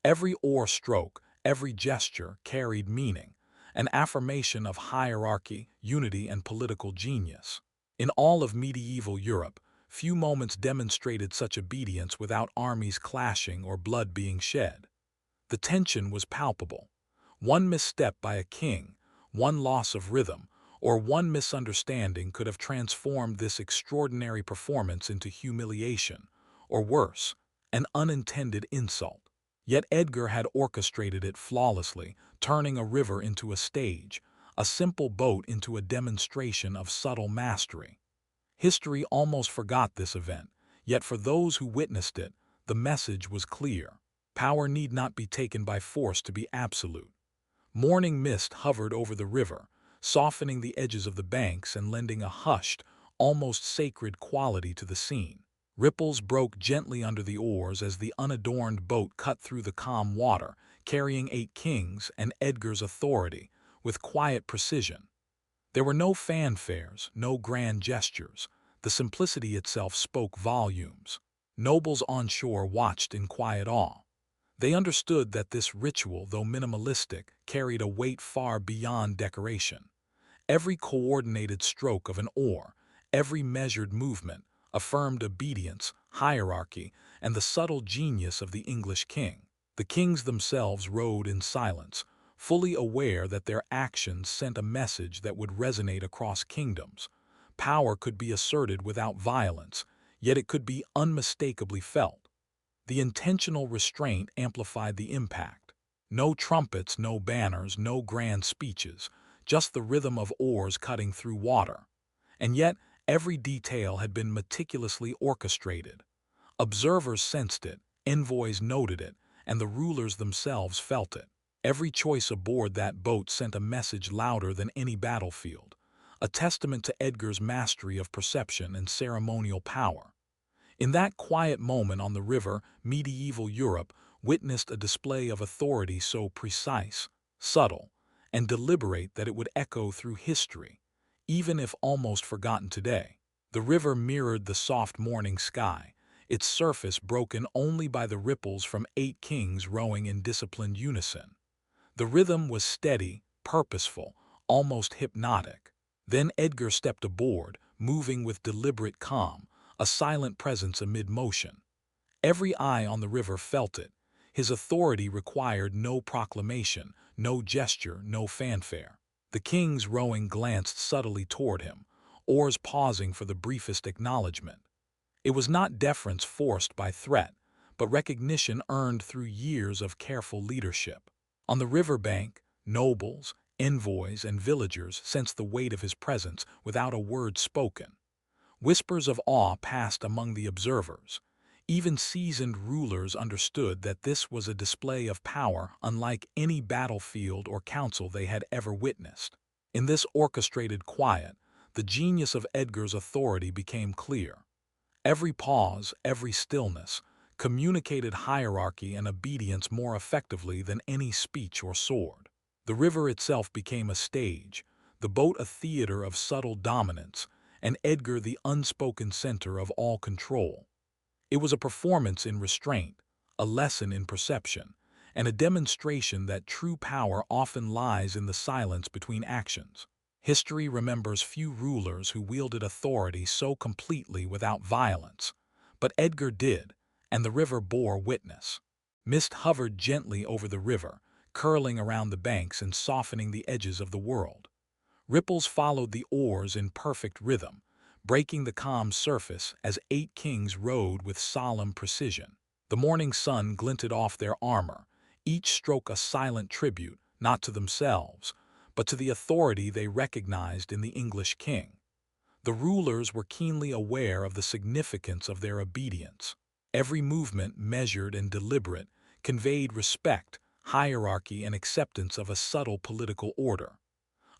Every oar stroke, every gesture carried meaning, an affirmation of hierarchy, unity, and political genius. In all of medieval Europe, few moments demonstrated such obedience without armies clashing or blood being shed. The tension was palpable. One misstep by a king, one loss of rhythm, or one misunderstanding could have transformed this extraordinary performance into humiliation, or worse, an unintended insult. Yet Edgar had orchestrated it flawlessly, turning a river into a stage, a simple boat into a demonstration of subtle mastery. History almost forgot this event, yet for those who witnessed it, the message was clear. Power need not be taken by force to be absolute. Morning mist hovered over the river, softening the edges of the banks and lending a hushed, almost sacred quality to the scene. Ripples broke gently under the oars as the unadorned boat cut through the calm water, carrying 8 kings and Edgar's authority, with quiet precision. There were no fanfares, no grand gestures. The simplicity itself spoke volumes. Nobles on shore watched in quiet awe. They understood that this ritual, though minimalistic, carried a weight far beyond decoration. Every coordinated stroke of an oar, every measured movement, affirmed obedience, hierarchy, and the subtle genius of the English king. The kings themselves rode in silence, fully aware that their actions sent a message that would resonate across kingdoms. Power could be asserted without violence, yet it could be unmistakably felt. The intentional restraint amplified the impact. No trumpets, no banners, no grand speeches, just the rhythm of oars cutting through water. And yet, every detail had been meticulously orchestrated. Observers sensed it, envoys noted it, and the rulers themselves felt it. Every choice aboard that boat sent a message louder than any battlefield, a testament to Edgar's mastery of perception and ceremonial power. In that quiet moment on the river, medieval Europe witnessed a display of authority so precise, subtle, and deliberate that it would echo through history, even if almost forgotten today. The river mirrored the soft morning sky, its surface broken only by the ripples from 8 kings rowing in disciplined unison. The rhythm was steady, purposeful, almost hypnotic. Then Edgar stepped aboard, moving with deliberate calm, a silent presence amid motion. Every eye on the river felt it. His authority required no proclamation, no gesture, no fanfare. The kings rowing glanced subtly toward him, oars pausing for the briefest acknowledgement. It was not deference forced by threat, but recognition earned through years of careful leadership. On the riverbank, nobles, envoys, and villagers sensed the weight of his presence without a word spoken. Whispers of awe passed among the observers. Even seasoned rulers understood that this was a display of power unlike any battlefield or council they had ever witnessed. In this orchestrated quiet, the genius of Edgar's authority became clear. Every pause, every stillness, communicated hierarchy and obedience more effectively than any speech or sword. The river itself became a stage, the boat a theater of subtle dominance, and Edgar the unspoken center of all control. It was a performance in restraint, a lesson in perception, and a demonstration that true power often lies in the silence between actions. History remembers few rulers who wielded authority so completely without violence, but Edgar did, and the river bore witness. Mist hovered gently over the river, curling around the banks and softening the edges of the world. Ripples followed the oars in perfect rhythm, breaking the calm surface as 8 kings rowed with solemn precision. The morning sun glinted off their armor, each stroke a silent tribute, not to themselves, but to the authority they recognized in the English king. The rulers were keenly aware of the significance of their obedience. Every movement, measured and deliberate, conveyed respect, hierarchy, and acceptance of a subtle political order.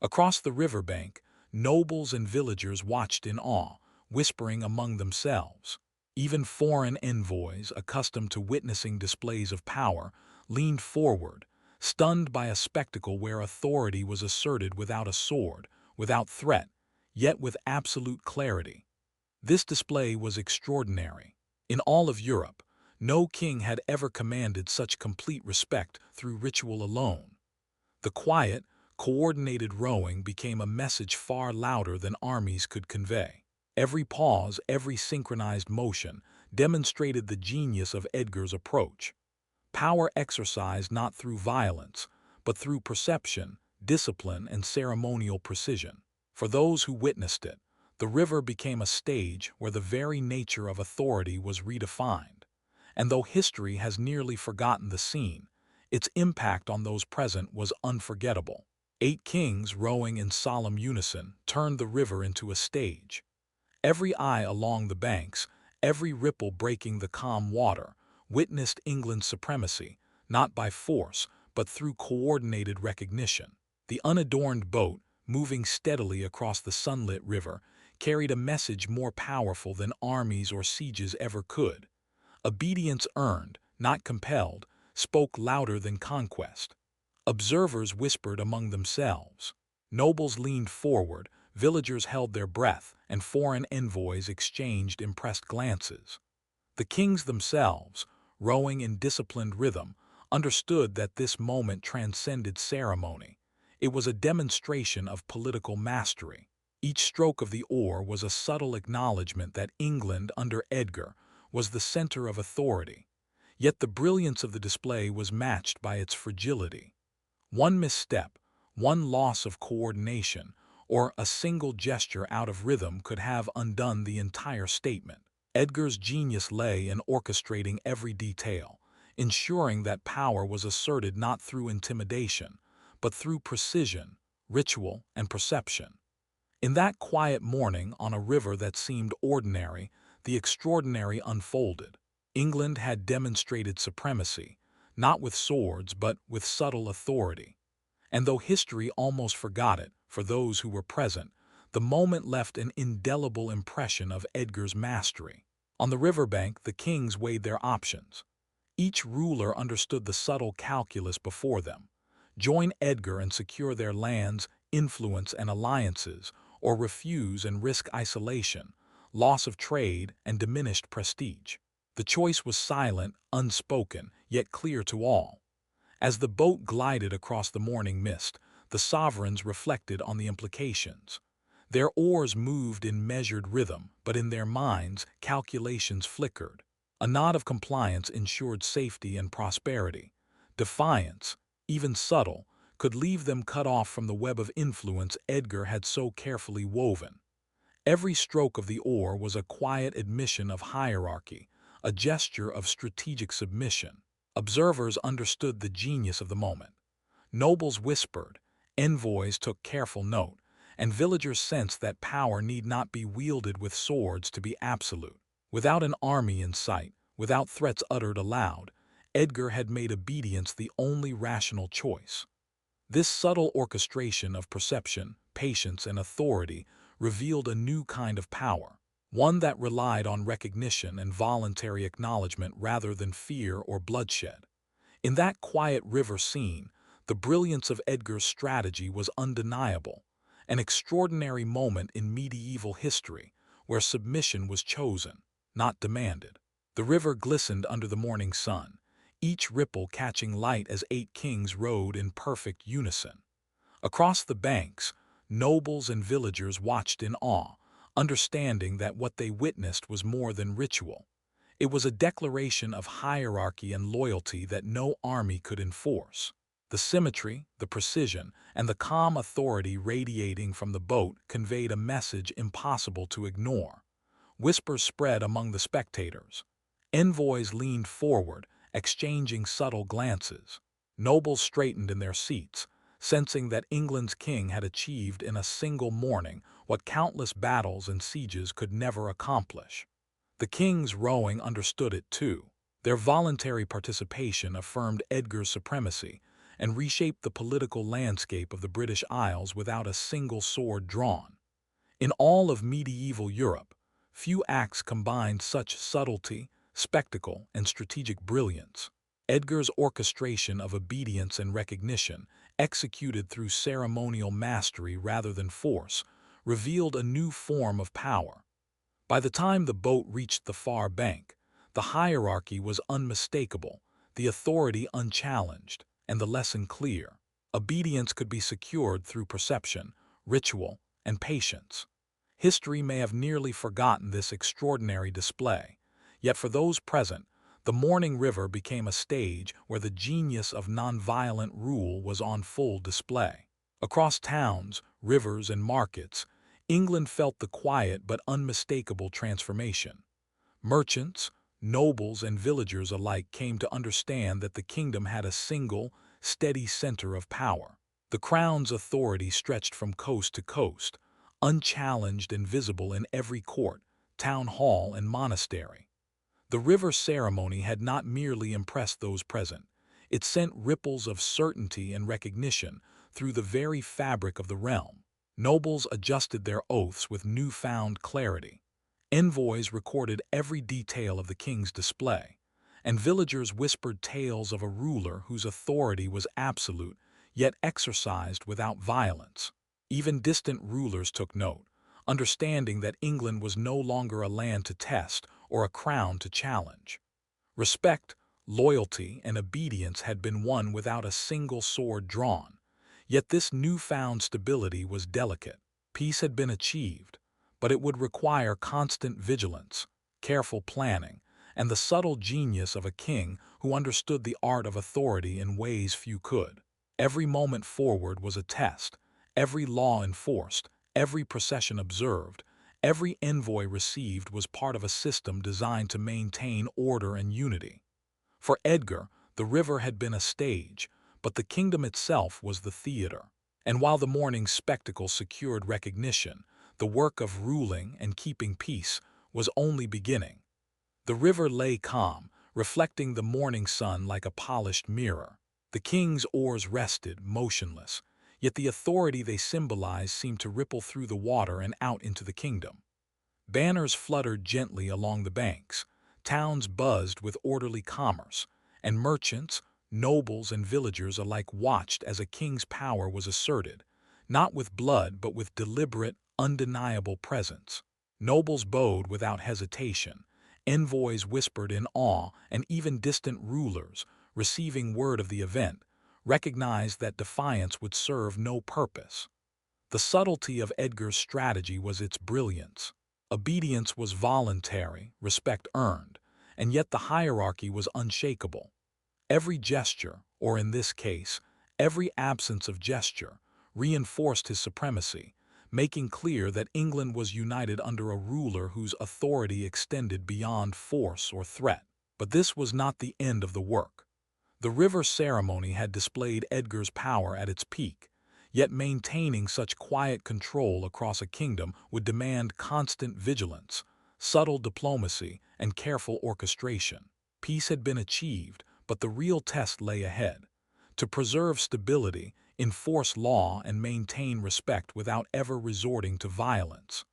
Across the riverbank, nobles and villagers watched in awe, whispering among themselves. Even foreign envoys, accustomed to witnessing displays of power, leaned forward, stunned by a spectacle where authority was asserted without a sword, without threat, yet with absolute clarity. This display was extraordinary. In all of Europe, no king had ever commanded such complete respect through ritual alone. The quiet, coordinated rowing became a message far louder than armies could convey. Every pause, every synchronized motion, demonstrated the genius of Edgar's approach. Power exercised not through violence, but through perception, discipline, and ceremonial precision. For those who witnessed it, the river became a stage where the very nature of authority was redefined. And though history has nearly forgotten the scene, its impact on those present was unforgettable. 8 kings rowing in solemn unison turned the river into a stage. Every eye along the banks, every ripple breaking the calm water, witnessed England's supremacy, not by force, but through coordinated recognition. The unadorned boat, moving steadily across the sunlit river, carried a message more powerful than armies or sieges ever could. Obedience earned, not compelled, spoke louder than conquest. Observers whispered among themselves. Nobles leaned forward, villagers held their breath, and foreign envoys exchanged impressed glances. The kings themselves, rowing in disciplined rhythm, understood that this moment transcended ceremony. It was a demonstration of political mastery. Each stroke of the oar was a subtle acknowledgement that England, under Edgar, was the center of authority. Yet the brilliance of the display was matched by its fragility. One misstep, one loss of coordination, or a single gesture out of rhythm could have undone the entire statement. Edgar's genius lay in orchestrating every detail, ensuring that power was asserted not through intimidation, but through precision, ritual, and perception. In that quiet morning on a river that seemed ordinary, the extraordinary unfolded. England had demonstrated supremacy, not with swords but with subtle authority. And though history almost forgot it, for those who were present, the moment left an indelible impression of Edgar's mastery. On the riverbank, the kings weighed their options. Each ruler understood the subtle calculus before them: join Edgar and secure their lands, influence and alliances, or refuse and risk isolation, loss of trade, and diminished prestige. The choice was silent, unspoken, yet clear to all. As the boat glided across the morning mist, the sovereigns reflected on the implications. Their oars moved in measured rhythm, but in their minds, calculations flickered. A nod of compliance ensured safety and prosperity. Defiance, even subtle, could leave them cut off from the web of influence Edgar had so carefully woven. Every stroke of the oar was a quiet admission of hierarchy, a gesture of strategic submission. Observers understood the genius of the moment. Nobles whispered, envoys took careful note, and villagers sensed that power need not be wielded with swords to be absolute. Without an army in sight, without threats uttered aloud, Edgar had made obedience the only rational choice. This subtle orchestration of perception, patience, and authority revealed a new kind of power, one that relied on recognition and voluntary acknowledgement rather than fear or bloodshed. In that quiet river scene, the brilliance of Edgar's strategy was undeniable, an extraordinary moment in medieval history where submission was chosen, not demanded. The river glistened under the morning sun, each ripple catching light as 8 kings rowed in perfect unison. Across the banks, nobles and villagers watched in awe, understanding that what they witnessed was more than ritual. It was a declaration of hierarchy and loyalty that no army could enforce. The symmetry, the precision, and the calm authority radiating from the boat conveyed a message impossible to ignore. Whispers spread among the spectators. Envoys leaned forward, exchanging subtle glances. Nobles straightened in their seats, sensing that England's king had achieved in a single morning what countless battles and sieges could never accomplish. The kings rowing understood it too. Their voluntary participation affirmed Edgar's supremacy and reshaped the political landscape of the British Isles without a single sword drawn. In all of medieval Europe, few acts combined such subtlety, spectacle, and strategic brilliance. Edgar's orchestration of obedience and recognition, executed through ceremonial mastery rather than force, revealed a new form of power. By the time the boat reached the far bank, the hierarchy was unmistakable, the authority unchallenged, and the lesson clear. Obedience could be secured through perception, ritual, and patience. History may have nearly forgotten this extraordinary display, yet for those present, the morning river became a stage where the genius of nonviolent rule was on full display. Across towns, rivers, and markets, England felt the quiet but unmistakable transformation. Merchants, nobles, and villagers alike came to understand that the kingdom had a single, steady center of power. The crown's authority stretched from coast to coast, unchallenged and visible in every court, town hall, and monastery. The river ceremony had not merely impressed those present, it sent ripples of certainty and recognition through the very fabric of the realm. Nobles adjusted their oaths with newfound clarity. Envoys recorded every detail of the king's display, and villagers whispered tales of a ruler whose authority was absolute, yet exercised without violence. Even distant rulers took note, understanding that England was no longer a land to test or a crown to challenge. Respect, loyalty, and obedience had been won without a single sword drawn, yet this newfound stability was delicate. Peace had been achieved, but it would require constant vigilance, careful planning, and the subtle genius of a king who understood the art of authority in ways few could. Every moment forward was a test, every law enforced, every procession observed, every envoy received was part of a system designed to maintain order and unity. For Edgar, the river had been a stage, but the kingdom itself was the theater. And while the morning's spectacle secured recognition, the work of ruling and keeping peace was only beginning. The river lay calm, reflecting the morning sun like a polished mirror. The king's oars rested, motionless, yet the authority they symbolized seemed to ripple through the water and out into the kingdom. Banners fluttered gently along the banks, towns buzzed with orderly commerce, and merchants, nobles, and villagers alike watched as a king's power was asserted, not with blood but with deliberate, undeniable presence. Nobles bowed without hesitation, envoys whispered in awe, and even distant rulers, receiving word of the event, recognized that defiance would serve no purpose. The subtlety of Edgar's strategy was its brilliance. Obedience was voluntary, respect earned, and yet the hierarchy was unshakable. Every gesture, or in this case, every absence of gesture, reinforced his supremacy, making clear that England was united under a ruler whose authority extended beyond force or threat. But this was not the end of the work. The river ceremony had displayed Edgar's power at its peak, yet maintaining such quiet control across a kingdom would demand constant vigilance, subtle diplomacy, and careful orchestration. Peace had been achieved, but the real test lay ahead. To preserve stability, enforce law, and maintain respect without ever resorting to violence.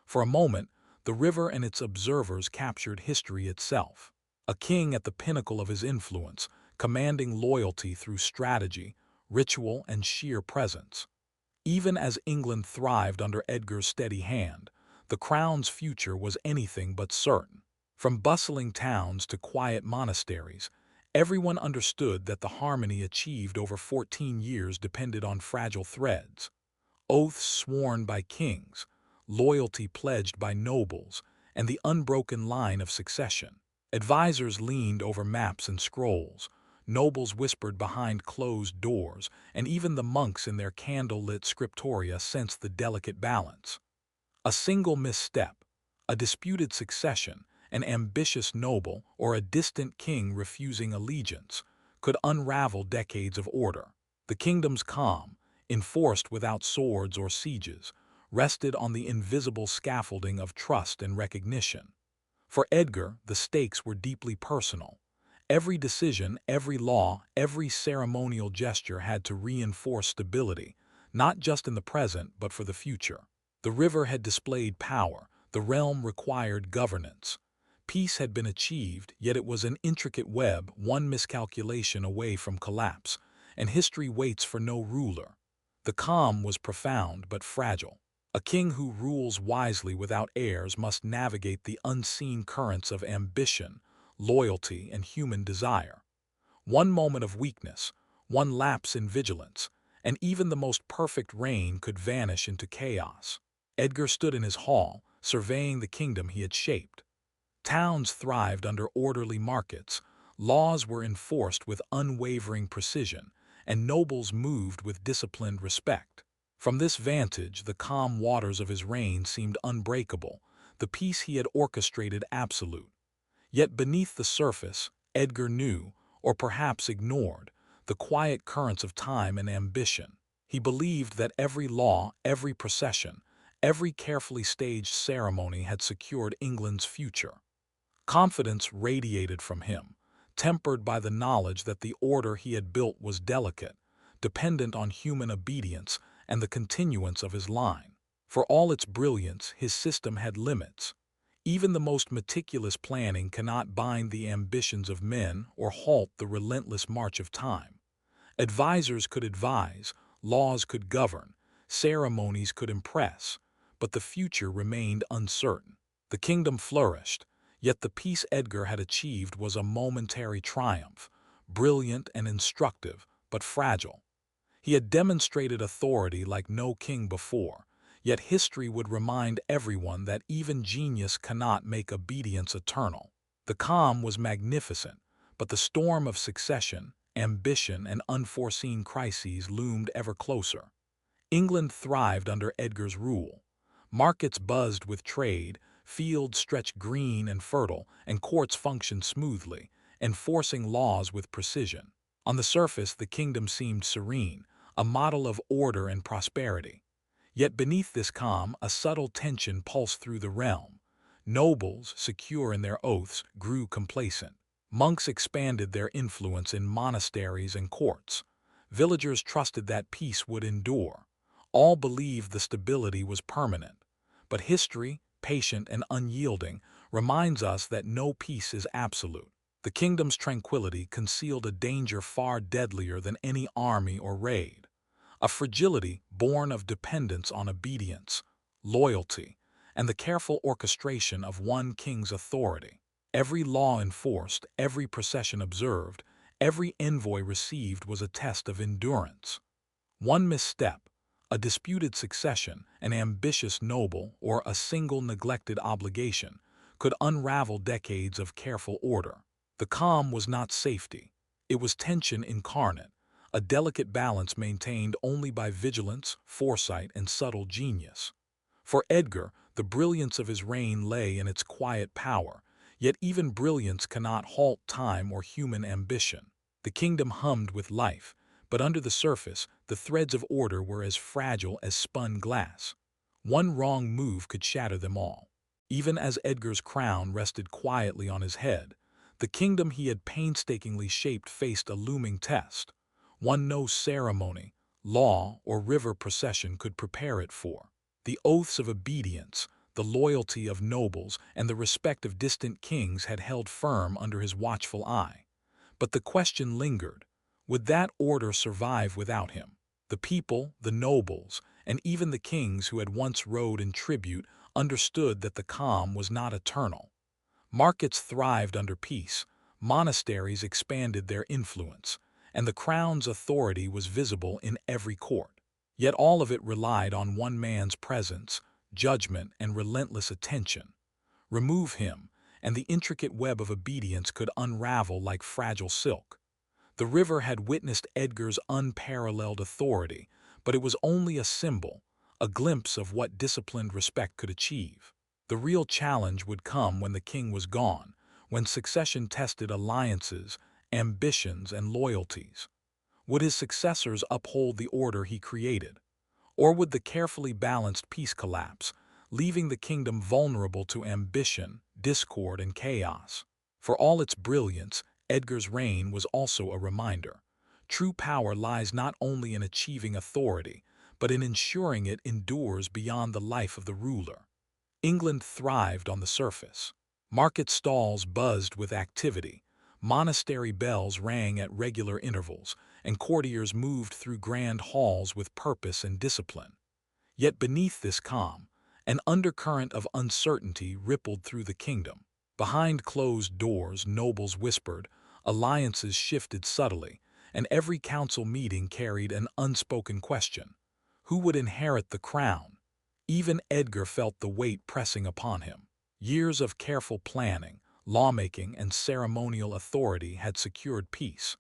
For a moment, the river and its observers captured history itself. A king at the pinnacle of his influence, commanding loyalty through strategy, ritual, and sheer presence. Even as England thrived under Edgar's steady hand, the crown's future was anything but certain. From bustling towns to quiet monasteries, everyone understood that the harmony achieved over 14 years depended on fragile threads. Oaths sworn by kings, loyalty pledged by nobles, and the unbroken line of succession. Advisors leaned over maps and scrolls, nobles whispered behind closed doors, and even the monks in their candle-lit scriptoria sensed the delicate balance. A single misstep, a disputed succession, an ambitious noble, or a distant king refusing allegiance, could unravel decades of order. The kingdom's calm, enforced without swords or sieges, rested on the invisible scaffolding of trust and recognition. For Edgar, the stakes were deeply personal. Every decision, every law, every ceremonial gesture had to reinforce stability, not just in the present but for the future. The river had displayed power, the realm required governance. Peace had been achieved, yet it was an intricate web, one miscalculation away from collapse, and history waits for no ruler. The calm was profound but fragile. A king who rules wisely without heirs must navigate the unseen currents of ambition, loyalty, and human desire. One moment of weakness, one lapse in vigilance, and even the most perfect reign could vanish into chaos. Edgar stood in his hall, surveying the kingdom he had shaped. Towns thrived under orderly markets, laws were enforced with unwavering precision, and nobles moved with disciplined respect. From this vantage, the calm waters of his reign seemed unbreakable, the peace he had orchestrated absolute. Yet beneath the surface, Edgar knew, or perhaps ignored, the quiet currents of time and ambition. He believed that every law, every procession, every carefully staged ceremony had secured England's future. Confidence radiated from him, tempered by the knowledge that the order he had built was delicate, dependent on human obedience and the continuance of his line. For all its brilliance, his system had limits. Even the most meticulous planning cannot bind the ambitions of men or halt the relentless march of time. Advisors could advise, laws could govern, ceremonies could impress, but the future remained uncertain. The kingdom flourished, yet the peace Edgar had achieved was a momentary triumph, brilliant and instructive, but fragile. He had demonstrated authority like no king before, yet history would remind everyone that even genius cannot make obedience eternal. The calm was magnificent, but the storm of succession, ambition, and unforeseen crises loomed ever closer. England thrived under Edgar's rule. Markets buzzed with trade, fields stretched green and fertile, and courts functioned smoothly, enforcing laws with precision. On the surface, the kingdom seemed serene, a model of order and prosperity. Yet beneath this calm, a subtle tension pulsed through the realm. Nobles, secure in their oaths, grew complacent. Monks expanded their influence in monasteries and courts. Villagers trusted that peace would endure. All believed the stability was permanent. But history, patient and unyielding, reminds us that no peace is absolute. The kingdom's tranquility concealed a danger far deadlier than any army or raid. A fragility born of dependence on obedience, loyalty, and the careful orchestration of one king's authority. Every law enforced, every procession observed, every envoy received was a test of endurance. One misstep, a disputed succession, an ambitious noble, or a single neglected obligation, could unravel decades of careful order. The calm was not safety. It was tension incarnate, a delicate balance maintained only by vigilance, foresight, and subtle genius. For Edgar, the brilliance of his reign lay in its quiet power, yet even brilliance cannot halt time or human ambition. The kingdom hummed with life, but under the surface, the threads of order were as fragile as spun glass. One wrong move could shatter them all. Even as Edgar's crown rested quietly on his head, the kingdom he had painstakingly shaped faced a looming test, one no ceremony, law, or river procession could prepare it for. The oaths of obedience, the loyalty of nobles, and the respect of distant kings had held firm under his watchful eye. But the question lingered: would that order survive without him? The people, the nobles, and even the kings who had once rode in tribute understood that the calm was not eternal. Markets thrived under peace, monasteries expanded their influence, and the crown's authority was visible in every court. Yet all of it relied on one man's presence, judgment, and relentless attention. Remove him, and the intricate web of obedience could unravel like fragile silk. The river had witnessed Edgar's unparalleled authority, but it was only a symbol, a glimpse of what disciplined respect could achieve. The real challenge would come when the king was gone, when succession tested alliances, ambitions, and loyalties. Would his successors uphold the order he created? Or would the carefully balanced peace collapse, leaving the kingdom vulnerable to ambition, discord, and chaos? For all its brilliance, Edgar's reign was also a reminder. True power lies not only in achieving authority, but in ensuring it endures beyond the life of the ruler. England thrived on the surface. Market stalls buzzed with activity, monastery bells rang at regular intervals, and courtiers moved through grand halls with purpose and discipline. Yet beneath this calm, an undercurrent of uncertainty rippled through the kingdom. Behind closed doors, nobles whispered, alliances shifted subtly, and every council meeting carried an unspoken question: who would inherit the crown? Even Edgar felt the weight pressing upon him. Years of careful planning, lawmaking, and ceremonial authority had secured peace.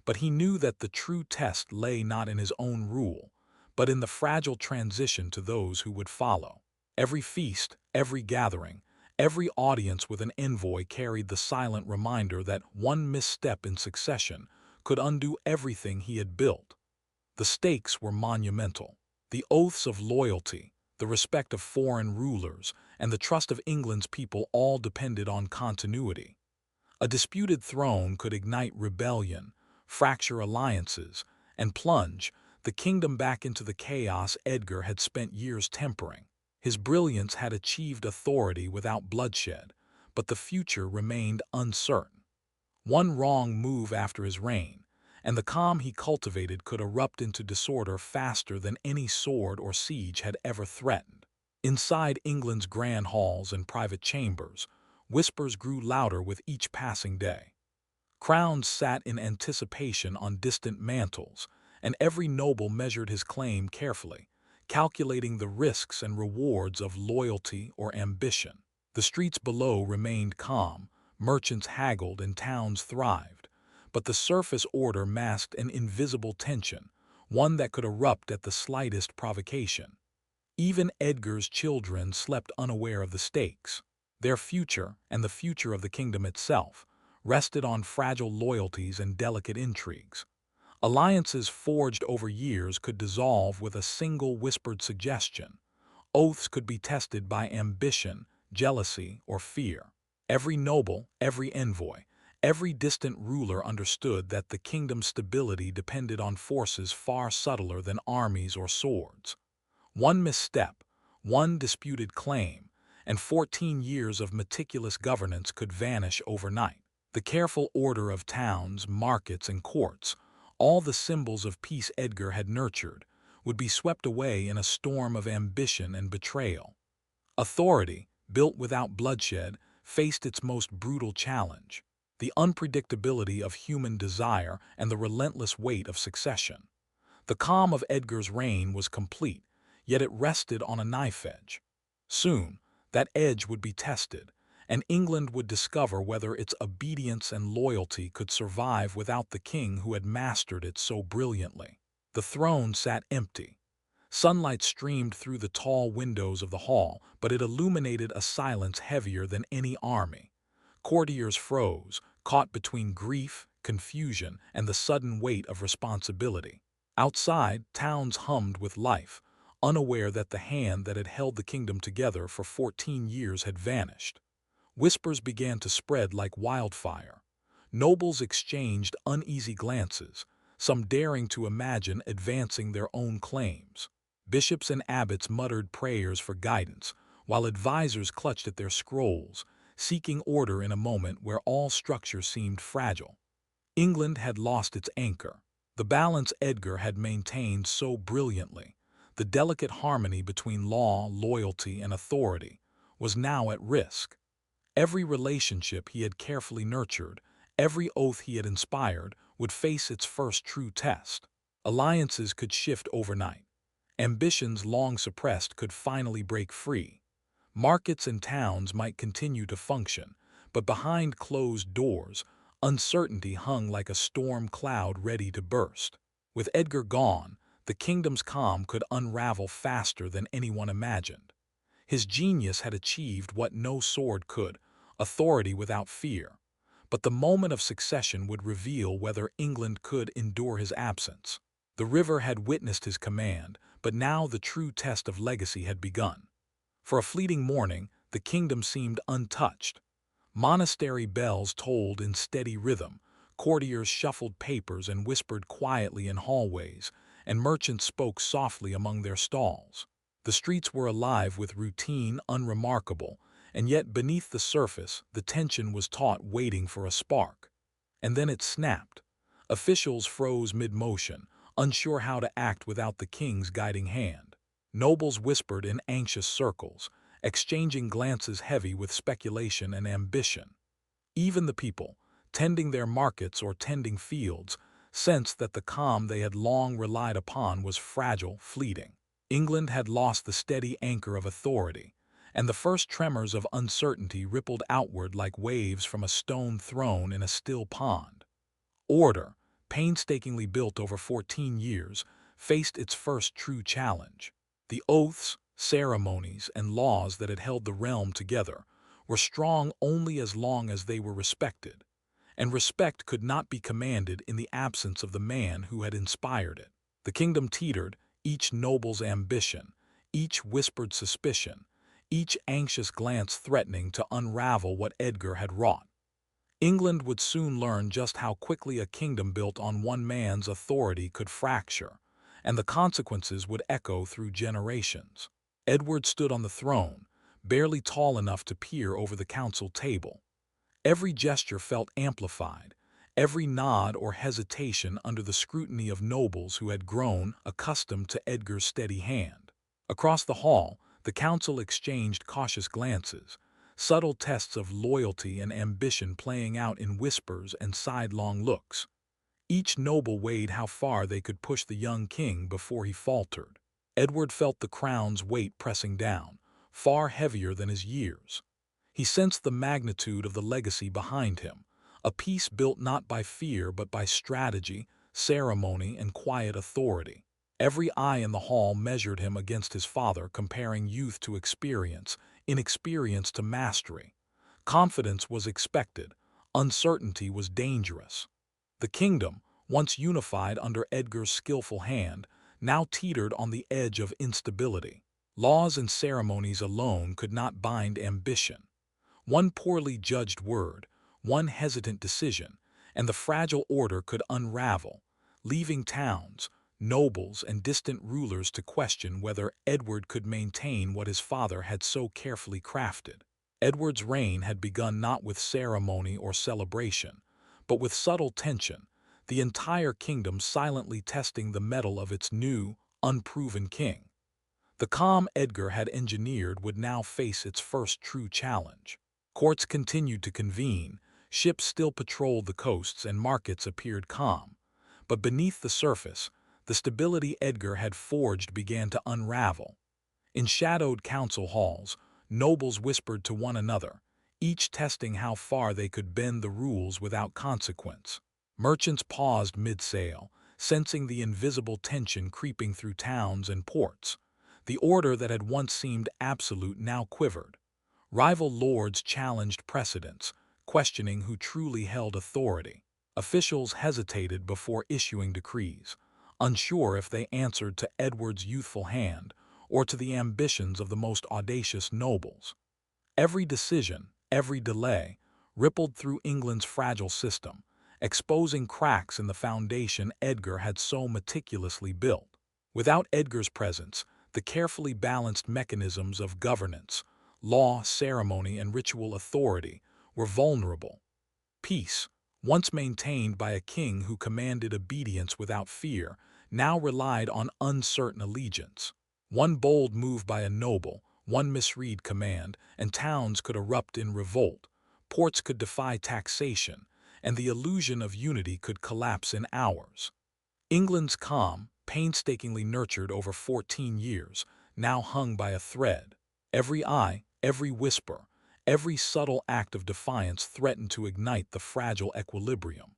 But he knew that the true test lay not in his own rule, but in the fragile transition to those who would follow. Every feast, every gathering, every audience with an envoy carried the silent reminder that one misstep in succession could undo everything he had built. The stakes were monumental. The oaths of loyalty, the respect of foreign rulers, and the trust of England's people all depended on continuity. A disputed throne could ignite rebellion, fracture alliances, and plunge the kingdom back into the chaos Edgar had spent years tempering. His brilliance had achieved authority without bloodshed, but the future remained uncertain. One wrong move after his reign, and the calm he cultivated could erupt into disorder faster than any sword or siege had ever threatened. Inside England's grand halls and private chambers, whispers grew louder with each passing day. Crowns sat in anticipation on distant mantles, and every noble measured his claim carefully, calculating the risks and rewards of loyalty or ambition. The streets below remained calm, merchants haggled and towns thrived, but the surface order masked an invisible tension, one that could erupt at the slightest provocation. Even Edgar's children slept unaware of the stakes. Their future, and the future of the kingdom itself, rested on fragile loyalties and delicate intrigues. Alliances forged over years could dissolve with a single whispered suggestion. Oaths could be tested by ambition, jealousy, or fear. Every noble, every envoy, every distant ruler understood that the kingdom's stability depended on forces far subtler than armies or swords. One misstep, one disputed claim, and 14 years of meticulous governance could vanish overnight. The careful order of towns, markets, and courts, all the symbols of peace Edgar had nurtured, would be swept away in a storm of ambition and betrayal. Authority, built without bloodshed, faced its most brutal challenge: the unpredictability of human desire and the relentless weight of succession. The calm of Edgar's reign was complete, yet it rested on a knife edge. Soon, that edge would be tested, and England would discover whether its obedience and loyalty could survive without the king who had mastered it so brilliantly. The throne sat empty. Sunlight streamed through the tall windows of the hall, but it illuminated a silence heavier than any army. Courtiers froze, caught between grief, confusion, and the sudden weight of responsibility. Outside, towns hummed with life, unaware that the hand that had held the kingdom together for 14 years had vanished. Whispers began to spread like wildfire. Nobles exchanged uneasy glances, some daring to imagine advancing their own claims. Bishops and abbots muttered prayers for guidance, while advisors clutched at their scrolls, seeking order in a moment where all structure seemed fragile. England had lost its anchor. The balance Edgar had maintained so brilliantly, the delicate harmony between law, loyalty, and authority, was now at risk. Every relationship he had carefully nurtured, every oath he had inspired, would face its first true test. Alliances could shift overnight. Ambitions long suppressed could finally break free. Markets and towns might continue to function, but behind closed doors, uncertainty hung like a storm cloud ready to burst. With Edgar gone, the kingdom's calm could unravel faster than anyone imagined. His genius had achieved what no sword could: authority without fear. But the moment of succession would reveal whether England could endure his absence. The river had witnessed his command, but now the true test of legacy had begun. For a fleeting morning, the kingdom seemed untouched. Monastery bells tolled in steady rhythm, courtiers shuffled papers and whispered quietly in hallways, and merchants spoke softly among their stalls. The streets were alive with routine unremarkable, and yet beneath the surface the tension was taut, waiting for a spark. And then it snapped. Officials froze mid-motion, unsure how to act without the king's guiding hand. Nobles whispered in anxious circles, exchanging glances heavy with speculation and ambition. Even the people, tending their markets or tending fields, sensed that the calm they had long relied upon was fragile, fleeting. England had lost the steady anchor of authority, and the first tremors of uncertainty rippled outward like waves from a stone thrown in a still pond. Order, painstakingly built over 14 years, faced its first true challenge. The oaths, ceremonies, and laws that had held the realm together were strong only as long as they were respected, and respect could not be commanded in the absence of the man who had inspired it. The kingdom teetered, each noble's ambition, each whispered suspicion, each anxious glance threatening to unravel what Edgar had wrought. England would soon learn just how quickly a kingdom built on one man's authority could fracture, and the consequences would echo through generations. Edward stood on the throne, barely tall enough to peer over the council table. Every gesture felt amplified, every nod or hesitation under the scrutiny of nobles who had grown accustomed to Edgar's steady hand. Across the hall, the council exchanged cautious glances, subtle tests of loyalty and ambition playing out in whispers and sidelong looks. Each noble weighed how far they could push the young king before he faltered. Edward felt the crown's weight pressing down, far heavier than his years. He sensed the magnitude of the legacy behind him, a peace built not by fear but by strategy, ceremony, and quiet authority. Every eye in the hall measured him against his father, comparing youth to experience, inexperience to mastery. Confidence was expected, uncertainty was dangerous. The kingdom, once unified under Edgar's skillful hand, now teetered on the edge of instability. Laws and ceremonies alone could not bind ambition. One poorly judged word, one hesitant decision, and the fragile order could unravel, leaving towns, nobles, and distant rulers to question whether Edward could maintain what his father had so carefully crafted. Edward's reign had begun not with ceremony or celebration, but with subtle tension, the entire kingdom silently testing the mettle of its new, unproven king. The calm Edgar had engineered would now face its first true challenge. Courts continued to convene, ships still patrolled the coasts, and markets appeared calm. But beneath the surface, the stability Edgar had forged began to unravel. In shadowed council halls, nobles whispered to one another, each testing how far they could bend the rules without consequence. Merchants paused mid-sail, sensing the invisible tension creeping through towns and ports. The order that had once seemed absolute now quivered. Rival lords challenged precedents, questioning who truly held authority. Officials hesitated before issuing decrees, unsure if they answered to Edward's youthful hand or to the ambitions of the most audacious nobles. Every decision, every delay, rippled through England's fragile system, exposing cracks in the foundation Edgar had so meticulously built. Without Edgar's presence, the carefully balanced mechanisms of governance, law, ceremony, and ritual authority were vulnerable. Peace, once maintained by a king who commanded obedience without fear, now relied on uncertain allegiance. One bold move by a noble, one misread command, and towns could erupt in revolt, ports could defy taxation, and the illusion of unity could collapse in hours. England's calm, painstakingly nurtured over 14 years, now hung by a thread. Every eye, every whisper, every subtle act of defiance threatened to ignite the fragile equilibrium.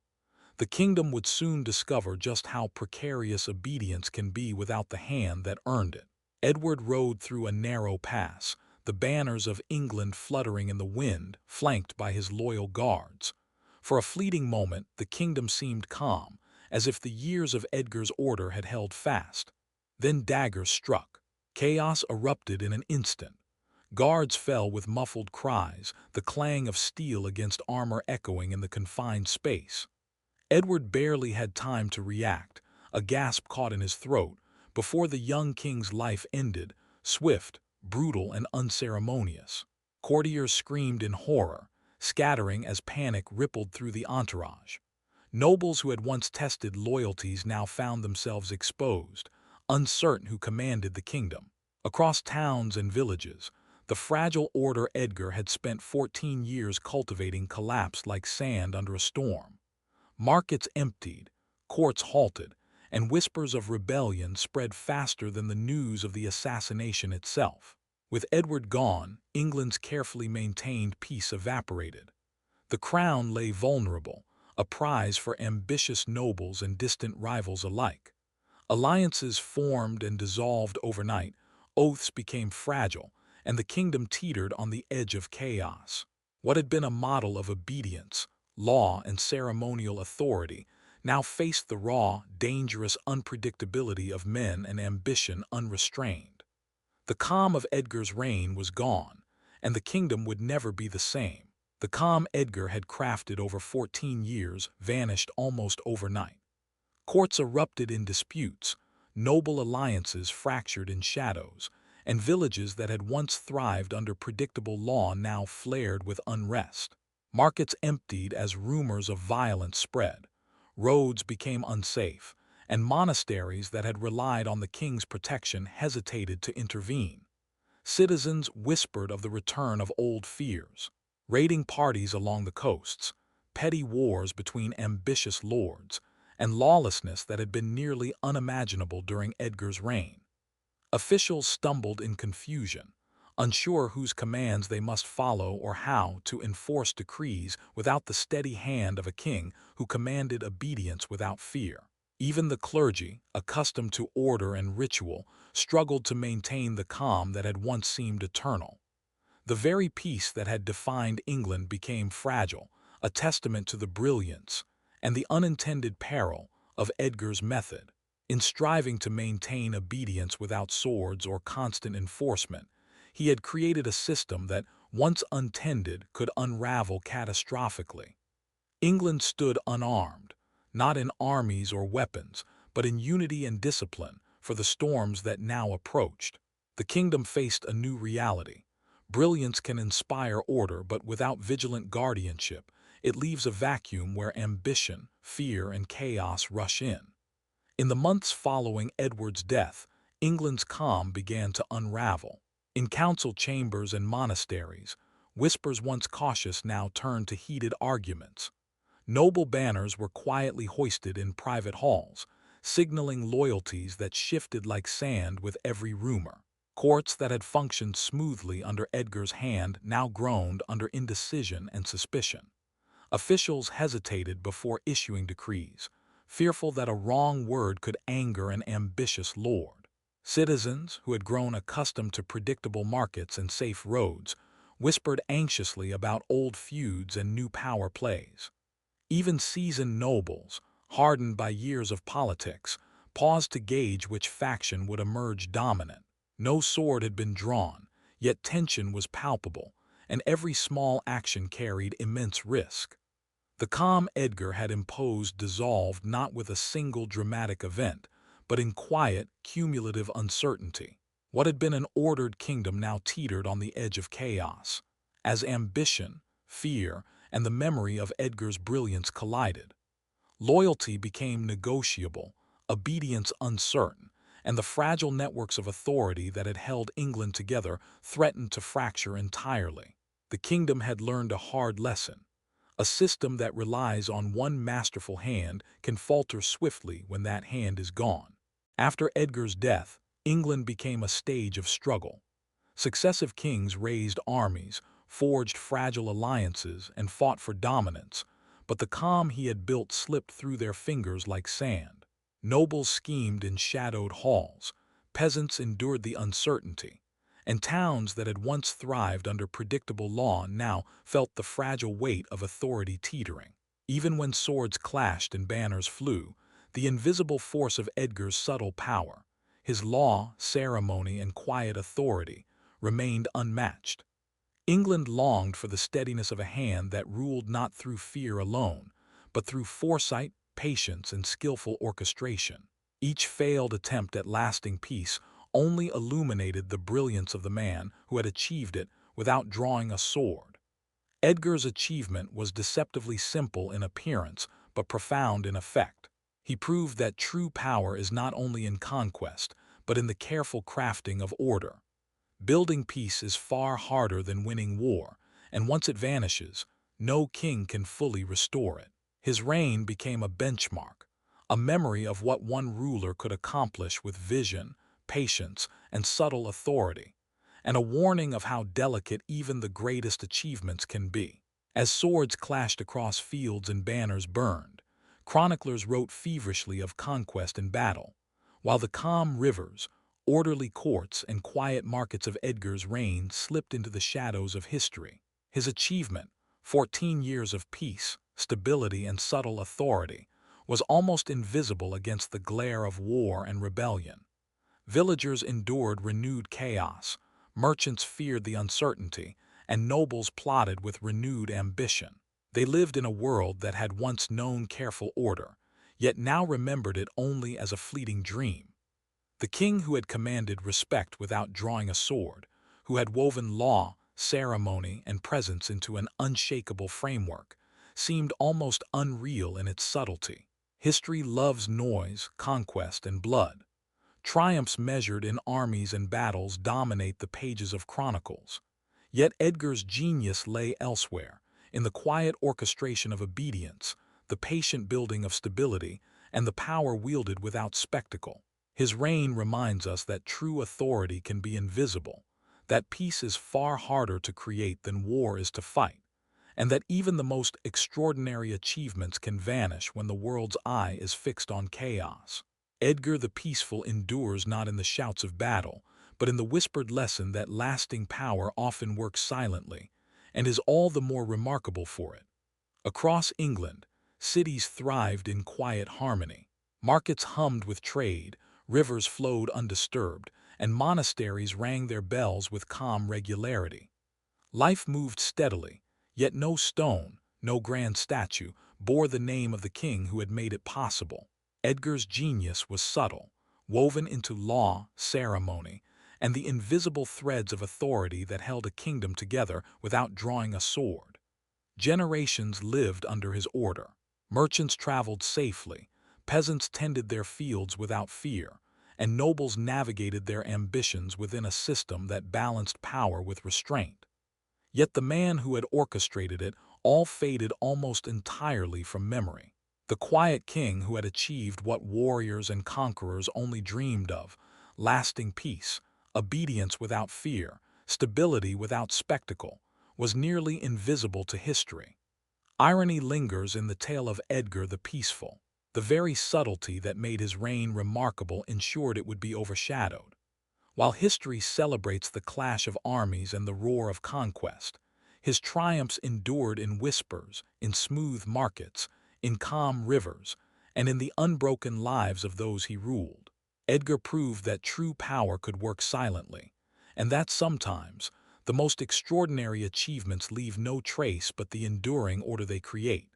The kingdom would soon discover just how precarious obedience can be without the hand that earned it. Edward rode through a narrow pass, the banners of England fluttering in the wind, flanked by his loyal guards. For a fleeting moment, the kingdom seemed calm, as if the years of Edgar's order had held fast. Then daggers struck. Chaos erupted in an instant. Guards fell with muffled cries, the clang of steel against armor echoing in the confined space. Edward barely had time to react, a gasp caught in his throat, before the young king's life ended, swift, brutal, and unceremonious. Courtiers screamed in horror, scattering as panic rippled through the entourage. Nobles who had once tested loyalties now found themselves exposed, uncertain who commanded the kingdom. Across towns and villages, the fragile order Edgar had spent 14 years cultivating collapsed like sand under a storm. Markets emptied, courts halted, and whispers of rebellion spread faster than the news of the assassination itself. With Edward gone, England's carefully maintained peace evaporated. The crown lay vulnerable, a prize for ambitious nobles and distant rivals alike. Alliances formed and dissolved overnight, oaths became fragile, and the kingdom teetered on the edge of chaos. What had been a model of obedience, law, and ceremonial authority now faced the raw, dangerous unpredictability of men and ambition unrestrained. The calm of Edgar's reign was gone, and the kingdom would never be the same. The calm Edgar had crafted over 14 years vanished almost overnight. Courts erupted in disputes, noble alliances fractured in shadows, and villages that had once thrived under predictable law now flared with unrest. Markets emptied as rumors of violence spread. Roads became unsafe, and monasteries that had relied on the king's protection hesitated to intervene. Citizens whispered of the return of old fears. Raiding parties along the coasts, petty wars between ambitious lords, and lawlessness that had been nearly unimaginable during Edgar's reign. Officials stumbled in confusion, unsure whose commands they must follow or how to enforce decrees without the steady hand of a king who commanded obedience without fear. Even the clergy, accustomed to order and ritual, struggled to maintain the calm that had once seemed eternal. The very peace that had defined England became fragile, a testament to the brilliance and the unintended peril of Edgar's method. In striving to maintain obedience without swords or constant enforcement, he had created a system that, once untended, could unravel catastrophically. England stood unarmed, not in armies or weapons, but in unity and discipline for the storms that now approached. The kingdom faced a new reality. Brilliance can inspire order, but without vigilant guardianship, it leaves a vacuum where ambition, fear, and chaos rush in. In the months following Edward's death, England's calm began to unravel. In council chambers and monasteries, whispers once cautious now turned to heated arguments. Noble banners were quietly hoisted in private halls, signaling loyalties that shifted like sand with every rumor. Courts that had functioned smoothly under Edgar's hand now groaned under indecision and suspicion. Officials hesitated before issuing decrees, fearful that a wrong word could anger an ambitious lord. Citizens, who had grown accustomed to predictable markets and safe roads, whispered anxiously about old feuds and new power plays. Even seasoned nobles, hardened by years of politics, paused to gauge which faction would emerge dominant. No sword had been drawn, yet tension was palpable, and every small action carried immense risk. The calm Edgar had imposed dissolved not with a single dramatic event, but in quiet, cumulative uncertainty. What had been an ordered kingdom now teetered on the edge of chaos, as ambition, fear, and the memory of Edgar's brilliance collided. Loyalty became negotiable, obedience uncertain, and the fragile networks of authority that had held England together threatened to fracture entirely. The kingdom had learned a hard lesson. A system that relies on one masterful hand can falter swiftly when that hand is gone. After Edgar's death, England became a stage of struggle. Successive kings raised armies, forged fragile alliances, and fought for dominance, but the calm he had built slipped through their fingers like sand. Nobles schemed in shadowed halls, peasants endured the uncertainty, and towns that had once thrived under predictable law now felt the fragile weight of authority teetering. Even when swords clashed and banners flew, the invisible force of Edgar's subtle power, his law, ceremony, and quiet authority, remained unmatched. England longed for the steadiness of a hand that ruled not through fear alone, but through foresight, patience, and skillful orchestration. Each failed attempt at lasting peace only illuminated the brilliance of the man who had achieved it without drawing a sword. Edgar's achievement was deceptively simple in appearance, but profound in effect. He proved that true power is not only in conquest, but in the careful crafting of order. Building peace is far harder than winning war, and once it vanishes, no king can fully restore it. His reign became a benchmark, a memory of what one ruler could accomplish with vision, patience, and subtle authority, and a warning of how delicate even the greatest achievements can be. As swords clashed across fields and banners burned, chroniclers wrote feverishly of conquest and battle, while the calm rivers, orderly courts, and quiet markets of Edgar's reign slipped into the shadows of history. His achievement, 14 years of peace, stability, and subtle authority, was almost invisible against the glare of war and rebellion. Villagers endured renewed chaos, merchants feared the uncertainty, and nobles plotted with renewed ambition. They lived in a world that had once known careful order, yet now remembered it only as a fleeting dream. The king who had commanded respect without drawing a sword, who had woven law, ceremony, and presence into an unshakable framework, seemed almost unreal in its subtlety. History loves noise, conquest, and blood. Triumphs measured in armies and battles dominate the pages of chronicles. Yet Edgar's genius lay elsewhere, in the quiet orchestration of obedience, the patient building of stability, and the power wielded without spectacle. His reign reminds us that true authority can be invisible, that peace is far harder to create than war is to fight, and that even the most extraordinary achievements can vanish when the world's eye is fixed on chaos. Edgar the Peaceful endures not in the shouts of battle, but in the whispered lesson that lasting power often works silently, and is all the more remarkable for it. Across England, cities thrived in quiet harmony. Markets hummed with trade, rivers flowed undisturbed, and monasteries rang their bells with calm regularity. Life moved steadily, yet no stone, no grand statue, bore the name of the king who had made it possible. Edgar's genius was subtle, woven into law, ceremony, and the invisible threads of authority that held a kingdom together without drawing a sword. Generations lived under his order. Merchants traveled safely, peasants tended their fields without fear, and nobles navigated their ambitions within a system that balanced power with restraint. Yet the man who had orchestrated it all faded almost entirely from memory. The quiet king who had achieved what warriors and conquerors only dreamed of, lasting peace, obedience without fear, stability without spectacle, was nearly invisible to history. Irony lingers in the tale of Edgar the Peaceful. The very subtlety that made his reign remarkable ensured it would be overshadowed. While history celebrates the clash of armies and the roar of conquest, his triumphs endured in whispers, in smooth markets, in calm rivers, and in the unbroken lives of those he ruled. Edgar proved that true power could work silently, and that sometimes the most extraordinary achievements leave no trace but the enduring order they create.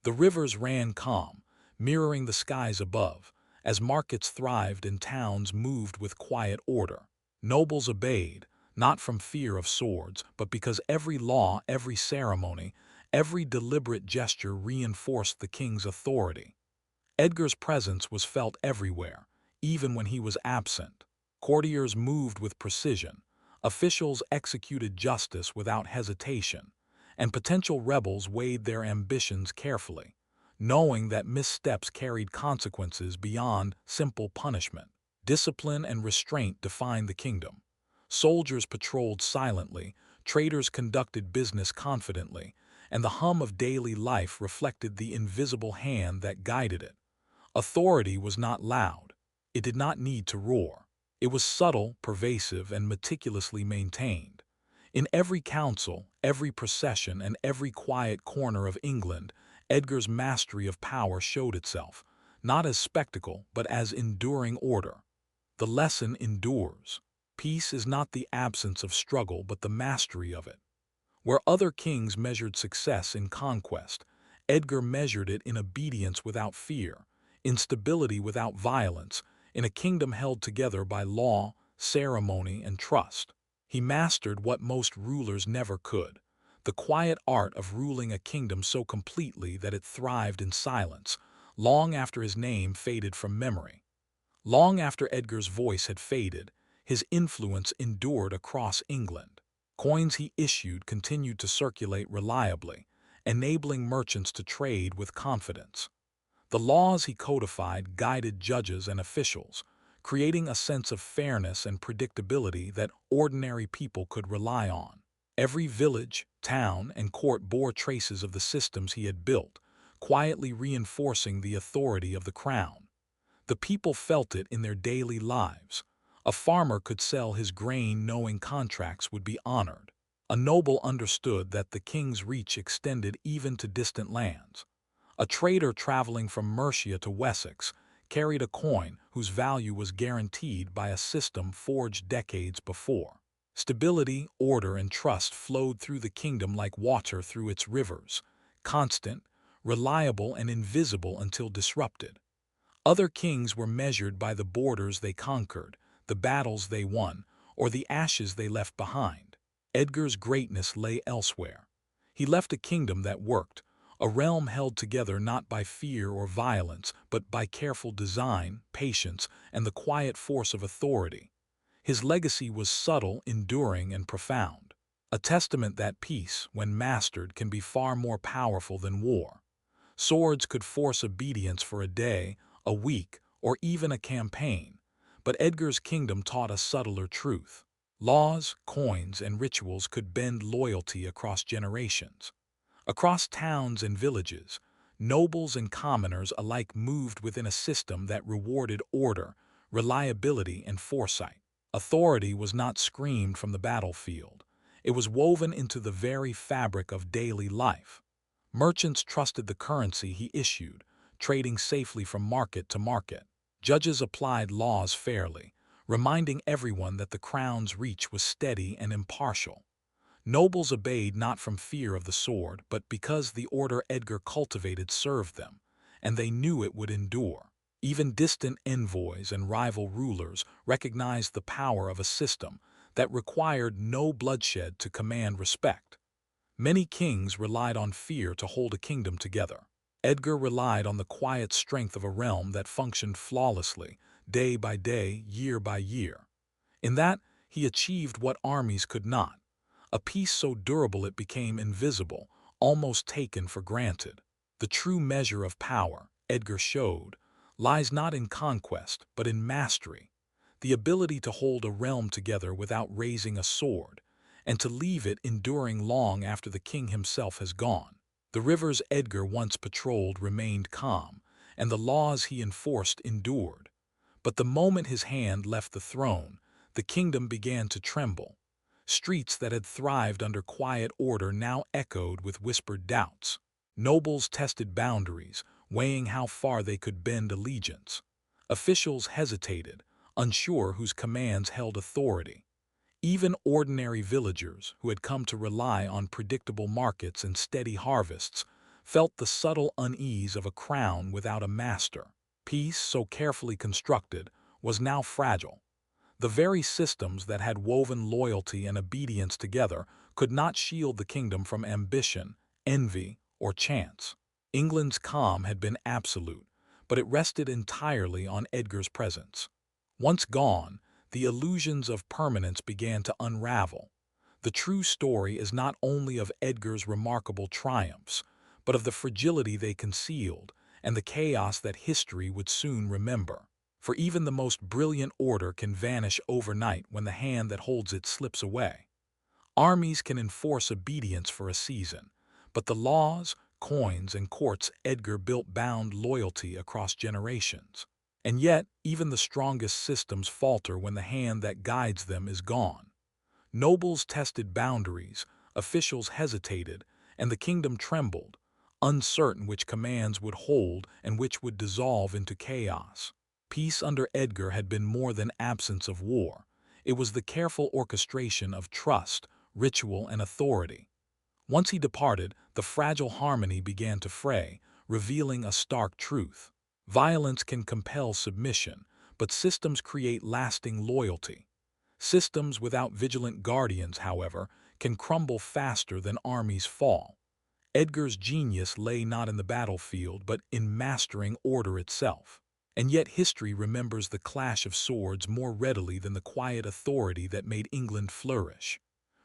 The rivers ran calm, mirroring the skies above, as markets thrived and towns moved with quiet order. Nobles obeyed, not from fear of swords, but because every law, every ceremony, every deliberate gesture reinforced the king's authority. Edgar's presence was felt everywhere, even when he was absent. Courtiers moved with precision, officials executed justice without hesitation, and potential rebels weighed their ambitions carefully, knowing that missteps carried consequences beyond simple punishment. Discipline and restraint defined the kingdom. Soldiers patrolled silently, traders conducted business confidently, and the hum of daily life reflected the invisible hand that guided it. Authority was not loud. It did not need to roar. It was subtle, pervasive, and meticulously maintained. In every council, every procession, and every quiet corner of England, Edgar's mastery of power showed itself, not as spectacle, but as enduring order. The lesson endures. Peace is not the absence of struggle, but the mastery of it. Where other kings measured success in conquest, Edgar measured it in obedience without fear, in stability without violence, in a kingdom held together by law, ceremony, and trust. He mastered what most rulers never could, the quiet art of ruling a kingdom so completely that it thrived in silence, long after his name faded from memory. Long after Edgar's voice had faded, his influence endured across England. Coins he issued continued to circulate reliably, enabling merchants to trade with confidence. The laws he codified guided judges and officials, creating a sense of fairness and predictability that ordinary people could rely on. Every village, town, and court bore traces of the systems he had built, quietly reinforcing the authority of the crown. The people felt it in their daily lives. A farmer could sell his grain knowing contracts would be honored. A noble understood that the king's reach extended even to distant lands. A trader traveling from Mercia to Wessex carried a coin whose value was guaranteed by a system forged decades before. Stability, order, and trust flowed through the kingdom like water through its rivers, constant, reliable, and invisible until disrupted. Other kings were measured by the borders they conquered, the battles they won, or the ashes they left behind. Edgar's greatness lay elsewhere. He left a kingdom that worked, a realm held together not by fear or violence, but by careful design, patience, and the quiet force of authority. His legacy was subtle, enduring, and profound, a testament that peace, when mastered, can be far more powerful than war. Swords could force obedience for a day, a week, or even a campaign, but Edgar's kingdom taught a subtler truth. Laws, coins, and rituals could bend loyalty across generations. Across towns and villages, nobles and commoners alike moved within a system that rewarded order, reliability, and foresight. Authority was not screamed from the battlefield. It was woven into the very fabric of daily life. Merchants trusted the currency he issued, trading safely from market to market. Judges applied laws fairly, reminding everyone that the crown's reach was steady and impartial. Nobles obeyed not from fear of the sword, but because the order Edgar cultivated served them, and they knew it would endure. Even distant envoys and rival rulers recognized the power of a system that required no bloodshed to command respect. Many kings relied on fear to hold a kingdom together. Edgar relied on the quiet strength of a realm that functioned flawlessly, day by day, year by year. In that, he achieved what armies could not, a peace so durable it became invisible, almost taken for granted. The true measure of power, Edgar showed, lies not in conquest, but in mastery, the ability to hold a realm together without raising a sword, and to leave it enduring long after the king himself has gone. The rivers Edgar once patrolled remained calm, and the laws he enforced endured. But the moment his hand left the throne, the kingdom began to tremble. Streets that had thrived under quiet order now echoed with whispered doubts. Nobles tested boundaries, weighing how far they could bend allegiance. Officials hesitated, unsure whose commands held authority. Even ordinary villagers, who had come to rely on predictable markets and steady harvests, felt the subtle unease of a crown without a master. Peace, so carefully constructed, was now fragile. The very systems that had woven loyalty and obedience together could not shield the kingdom from ambition, envy, or chance. England's calm had been absolute, but it rested entirely on Edgar's presence. Once gone, the illusions of permanence began to unravel. The true story is not only of Edgar's remarkable triumphs, but of the fragility they concealed and the chaos that history would soon remember. For even the most brilliant order can vanish overnight when the hand that holds it slips away. Armies can enforce obedience for a season, but the laws, coins, and courts Edgar built bound loyalty across generations. And yet, even the strongest systems falter when the hand that guides them is gone. Nobles tested boundaries, officials hesitated, and the kingdom trembled, uncertain which commands would hold and which would dissolve into chaos. Peace under Edgar had been more than absence of war. It was the careful orchestration of trust, ritual, and authority. Once he departed, the fragile harmony began to fray, revealing a stark truth. Violence can compel submission, but systems create lasting loyalty. Systems without vigilant guardians, however, can crumble faster than armies fall. Edgar's genius lay not in the battlefield, but in mastering order itself. And yet history remembers the clash of swords more readily than the quiet authority that made England flourish.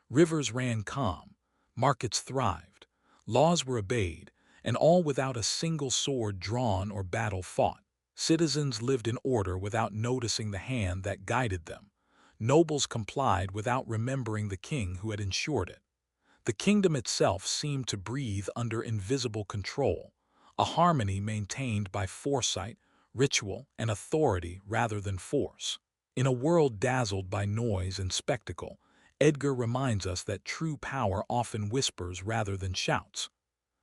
Rivers ran calm, markets thrived, laws were obeyed, and all without a single sword drawn or battle fought. Citizens lived in order without noticing the hand that guided them. Nobles complied without remembering the king who had ensured it. The kingdom itself seemed to breathe under invisible control, a harmony maintained by foresight, ritual, and authority rather than force. In a world dazzled by noise and spectacle, Edgar reminds us that true power often whispers rather than shouts.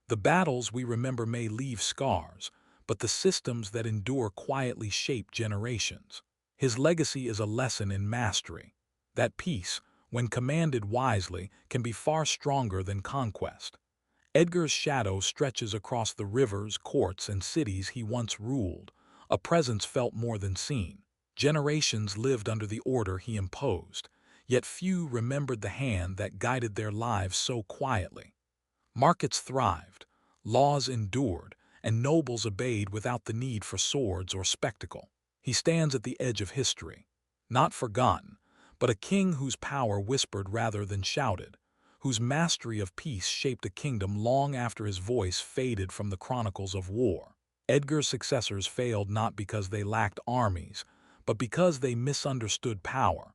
The battles we remember may leave scars, but the systems that endure quietly shape generations. His legacy is a lesson in mastery, that peace, when commanded wisely, can be far stronger than conquest. Edgar's shadow stretches across the rivers, courts, and cities he once ruled, a presence felt more than seen. Generations lived under the order he imposed, Yet few remembered the hand that guided their lives so quietly. Markets thrived, laws endured, and nobles obeyed without the need for swords or spectacle. He stands at the edge of history, not forgotten, but a king whose power whispered rather than shouted, whose mastery of peace shaped a kingdom long after his voice faded from the chronicles of war. Edgar's successors failed not because they lacked armies, but because they misunderstood power.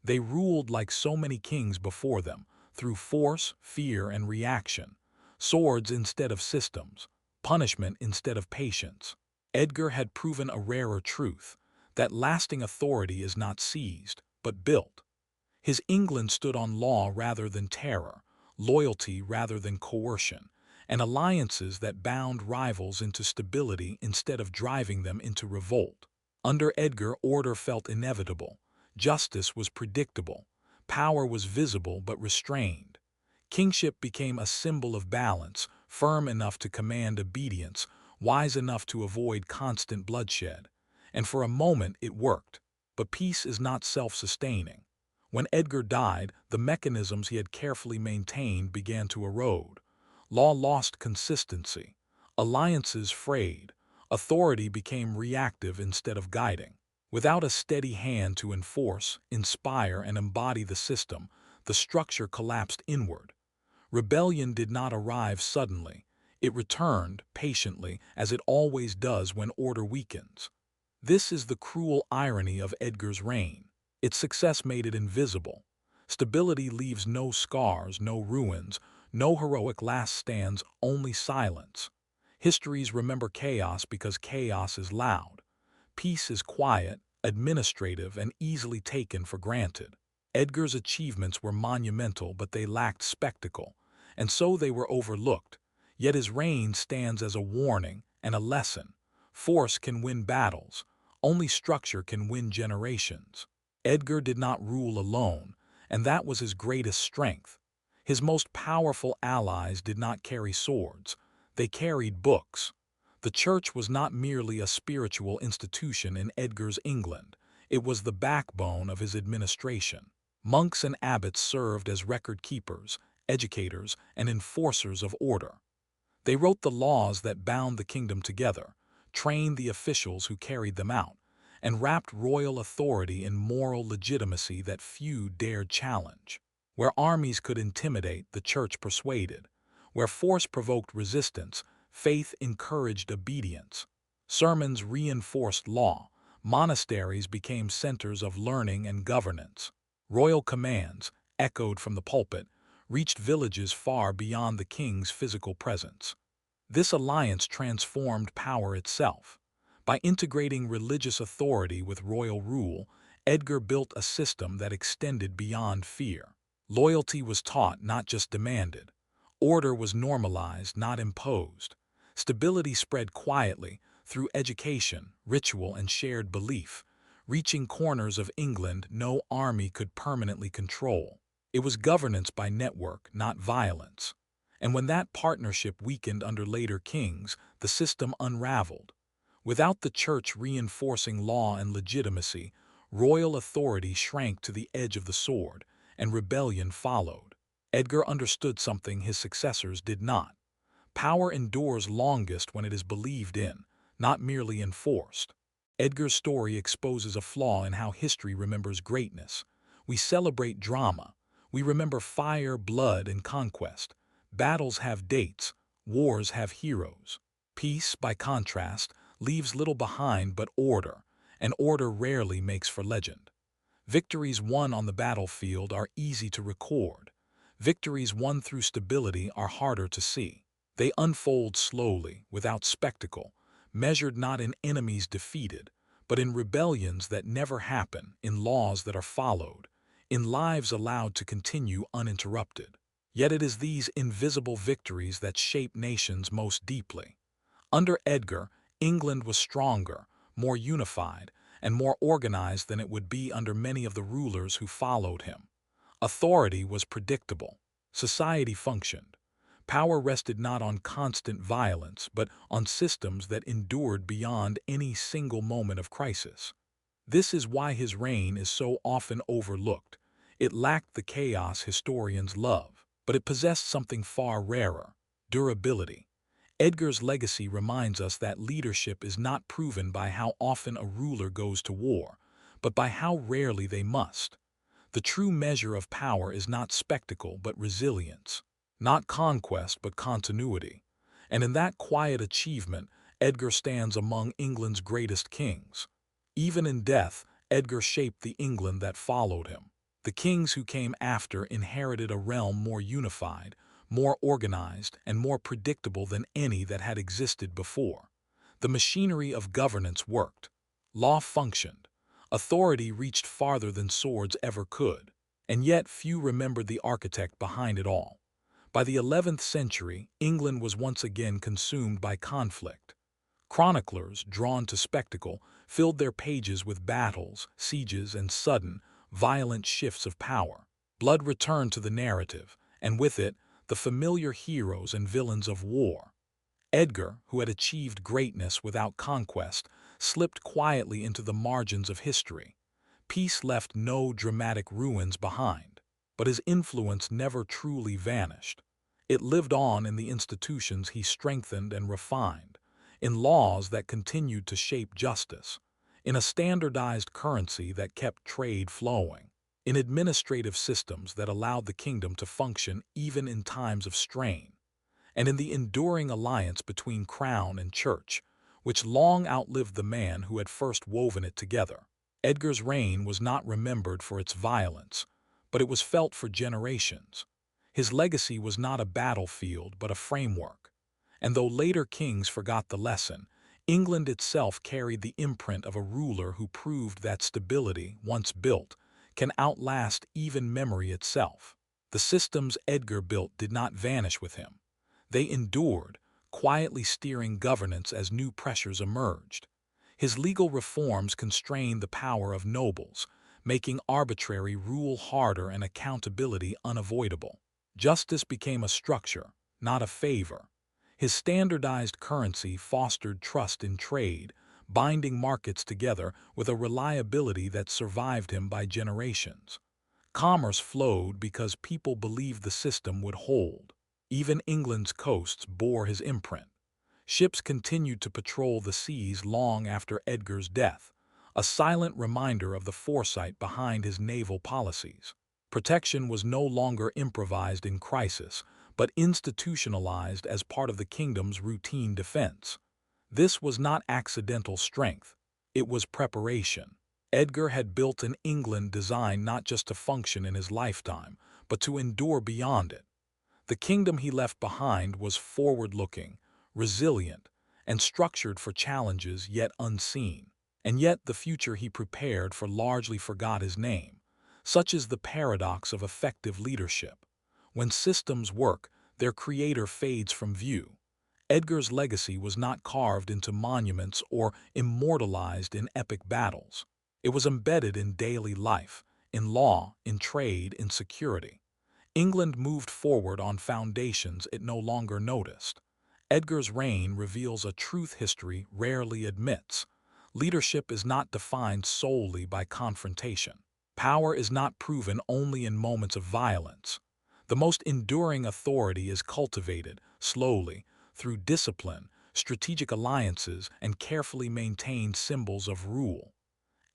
They ruled like so many kings before them, through force, fear, and reaction. Swords instead of systems, punishment instead of patience. Edgar had proven a rarer truth, that lasting authority is not seized, but built. His England stood on law rather than terror, loyalty rather than coercion, and alliances that bound rivals into stability instead of driving them into revolt. Under Edgar, order felt inevitable, justice was predictable, power was visible but restrained. Kingship became a symbol of balance, firm enough to command obedience, wise enough to avoid constant bloodshed. And for a moment it worked. But peace is not self-sustaining. When Edgar died, the mechanisms he had carefully maintained began to erode. Law lost consistency. Alliances frayed. Authority became reactive instead of guiding. Without a steady hand to enforce, inspire, and embody the system, the structure collapsed inward. Rebellion did not arrive suddenly. It returned, patiently, as it always does when order weakens. This is the cruel irony of Edgar's reign. Its success made it invisible. Stability leaves no scars, no ruins, no heroic last stands, only silence. Histories remember chaos because chaos is loud. Peace is quiet, administrative, and easily taken for granted. Edgar's achievements were monumental, but they lacked spectacle, and so they were overlooked. Yet his reign stands as a warning and a lesson. Force can win battles. Only structure can win generations. Edgar did not rule alone, and that was his greatest strength. His most powerful allies did not carry swords. They carried books. The church was not merely a spiritual institution in Edgar's England. It was the backbone of his administration. Monks and abbots served as record keepers, educators, and enforcers of order. They wrote the laws that bound the kingdom together, trained the officials who carried them out, and wrapped royal authority in moral legitimacy that few dared challenge. Where armies could intimidate, the church persuaded. Where force provoked resistance, faith encouraged obedience. Sermons reinforced law. Monasteries became centers of learning and governance. Royal commands, echoed from the pulpit, reached villages far beyond the king's physical presence. This alliance transformed power itself. By integrating religious authority with royal rule, Edgar built a system that extended beyond fear. Loyalty was taught, not just demanded. Order was normalized, not imposed. Stability spread quietly through education, ritual, and shared belief, reaching corners of England no army could permanently control. It was governance by network, not violence. And when that partnership weakened under later kings, the system unraveled. Without the church reinforcing law and legitimacy, royal authority shrank to the edge of the sword, and rebellion followed. Edgar understood something his successors did not. Power endures longest when it is believed in, not merely enforced. Edgar's story exposes a flaw in how history remembers greatness. We celebrate drama. We remember fire, blood, and conquest. Battles have dates. Wars have heroes. Peace, by contrast, leaves little behind but order, and order rarely makes for legend. Victories won on the battlefield are easy to record. Victories won through stability are harder to see. They unfold slowly, without spectacle, measured not in enemies defeated, but in rebellions that never happen, in laws that are followed, in lives allowed to continue uninterrupted. Yet it is these invisible victories that shape nations most deeply. Under Edgar, England was stronger, more unified, and more organized than it would be under many of the rulers who followed him. Authority was predictable. Society functioned. Power rested not on constant violence, but on systems that endured beyond any single moment of crisis. This is why his reign is so often overlooked. It lacked the chaos historians love, but it possessed something far rarer: durability. Edgar's legacy reminds us that leadership is not proven by how often a ruler goes to war, but by how rarely they must. The true measure of power is not spectacle but resilience, not conquest but continuity. And in that quiet achievement, Edgar stands among England's greatest kings. Even in death, Edgar shaped the England that followed him. The kings who came after inherited a realm more unified, more organized, and more predictable than any that had existed before. The machinery of governance worked. Law functioned. Authority reached farther than swords ever could. And yet few remembered the architect behind it all. By the 11th century, England was once again consumed by conflict. Chroniclers, drawn to spectacle, filled their pages with battles, sieges, and sudden, violent shifts of power. Blood returned to the narrative, and with it, the familiar heroes and villains of war. Edgar, who had achieved greatness without conquest, slipped quietly into the margins of history. Peace left no dramatic ruins behind, but his influence never truly vanished. It lived on in the institutions he strengthened and refined, in laws that continued to shape justice, in a standardized currency that kept trade flowing, in administrative systems that allowed the kingdom to function even in times of strain, and in the enduring alliance between crown and church, which long outlived the man who had first woven it together. Edgar's reign was not remembered for its violence, but it was felt for generations. His legacy was not a battlefield but a framework. And though later kings forgot the lesson, England itself carried the imprint of a ruler who proved that stability, once built, can outlast even memory itself. The systems Edgar built did not vanish with him. They endured, quietly steering governance as new pressures emerged. His legal reforms constrained the power of nobles, making arbitrary rule harder and accountability unavoidable. Justice became a structure, not a favor. His standardized currency fostered trust in trade, binding markets together with a reliability that survived him by generations. Commerce flowed because people believed the system would hold. Even England's coasts bore his imprint. Ships continued to patrol the seas long after Edgar's death, a silent reminder of the foresight behind his naval policies. Protection was no longer improvised in crisis, but institutionalized as part of the kingdom's routine defense. This was not accidental strength. It was preparation. Edgar had built an England designed not just to function in his lifetime, but to endure beyond it. The kingdom he left behind was forward-looking, resilient, and structured for challenges yet unseen. And yet the future he prepared for largely forgot his name. Such is the paradox of effective leadership. When systems work, their creator fades from view. Edgar's legacy was not carved into monuments or immortalized in epic battles. It was embedded in daily life, in law, in trade, in security. England moved forward on foundations it no longer noticed. Edgar's reign reveals a truth history rarely admits. Leadership is not defined solely by confrontation. Power is not proven only in moments of violence. The most enduring authority is cultivated, slowly, through discipline, strategic alliances, and carefully maintained symbols of rule.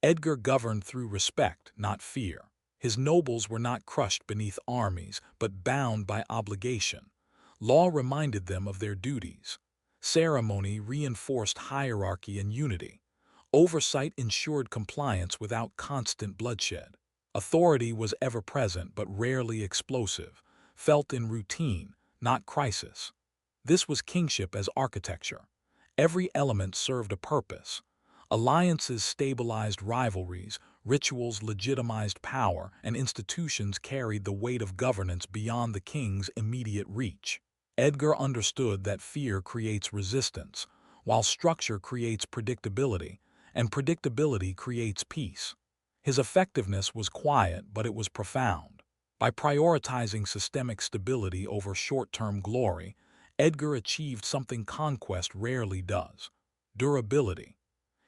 Edgar governed through respect, not fear. His nobles were not crushed beneath armies, but bound by obligation. Law reminded them of their duties. Ceremony reinforced hierarchy and unity. Oversight ensured compliance without constant bloodshed. Authority was ever present but rarely explosive, felt in routine, not crisis. This was kingship as architecture. Every element served a purpose. Alliances stabilized rivalries, rituals legitimized power, and institutions carried the weight of governance beyond the king's immediate reach. Edgar understood that fear creates resistance, while structure creates predictability, and predictability creates peace. His effectiveness was quiet, but it was profound. By prioritizing systemic stability over short-term glory, Edgar achieved something conquest rarely does: durability.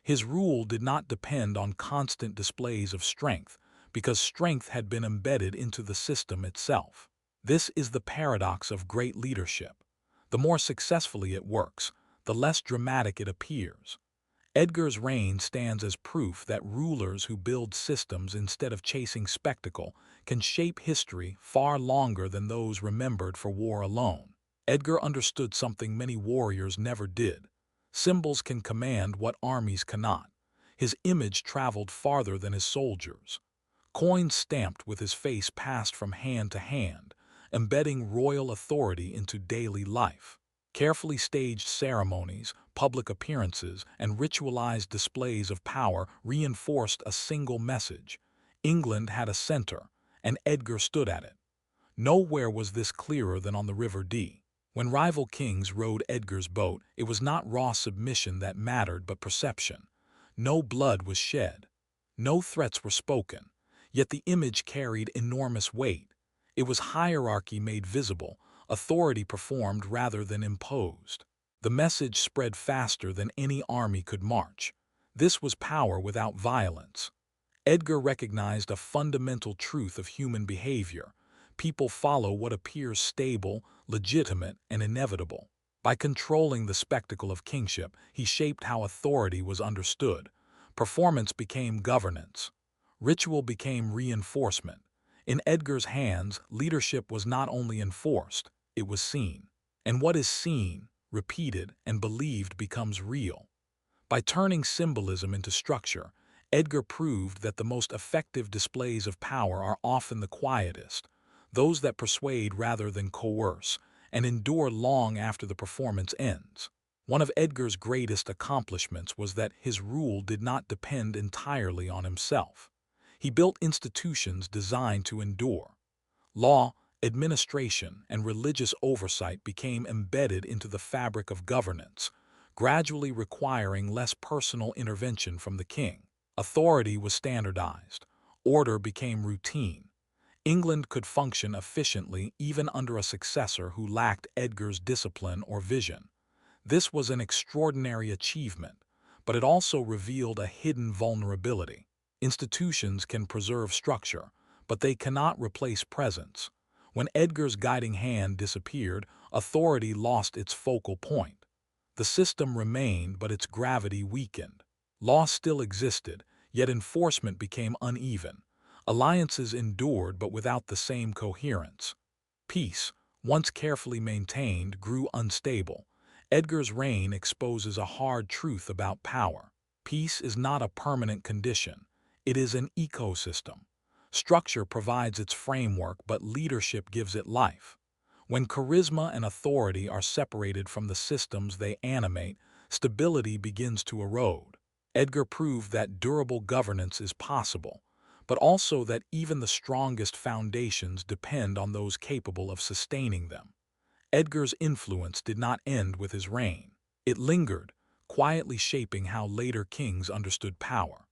His rule did not depend on constant displays of strength, because strength had been embedded into the system itself. This is the paradox of great leadership. The more successfully it works, the less dramatic it appears. Edgar's reign stands as proof that rulers who build systems instead of chasing spectacle can shape history far longer than those remembered for war alone. Edgar understood something many warriors never did. Symbols can command what armies cannot. His image traveled farther than his soldiers. Coins stamped with his face passed from hand to hand, embedding royal authority into daily life. Carefully staged ceremonies, public appearances, and ritualized displays of power reinforced a single message. England had a center, and Edgar stood at it. Nowhere was this clearer than on the River Dee. When rival kings rowed Edgar's boat, it was not raw submission that mattered but perception. No blood was shed. No threats were spoken. Yet the image carried enormous weight. It was hierarchy made visible, authority performed rather than imposed. The message spread faster than any army could march. This was power without violence. Edgar recognized a fundamental truth of human behavior. People follow what appears stable, legitimate, and inevitable. By controlling the spectacle of kingship, he shaped how authority was understood. Performance became governance. Ritual became reinforcement. In Edgar's hands, leadership was not only enforced, it was seen. And what is seen, repeated, and believed becomes real. By turning symbolism into structure, Edgar proved that the most effective displays of power are often the quietest, those that persuade rather than coerce, and endure long after the performance ends. One of Edgar's greatest accomplishments was that his rule did not depend entirely on himself. He built institutions designed to endure. Law, administration, and religious oversight became embedded into the fabric of governance, gradually requiring less personal intervention from the king. Authority was standardized. Order became routine. England could function efficiently even under a successor who lacked Edgar's discipline or vision. This was an extraordinary achievement, but it also revealed a hidden vulnerability. Institutions can preserve structure, but they cannot replace presence. When Edgar's guiding hand disappeared, authority lost its focal point. The system remained, but its gravity weakened. Law still existed, yet enforcement became uneven. Alliances endured, but without the same coherence. Peace, once carefully maintained, grew unstable. Edgar's reign exposes a hard truth about power. Peace is not a permanent condition. It is an ecosystem. Structure provides its framework, but leadership gives it life. When charisma and authority are separated from the systems they animate, stability begins to erode. Edgar proved that durable governance is possible, but also that even the strongest foundations depend on those capable of sustaining them. Edgar's influence did not end with his reign. It lingered, quietly shaping how later kings understood power.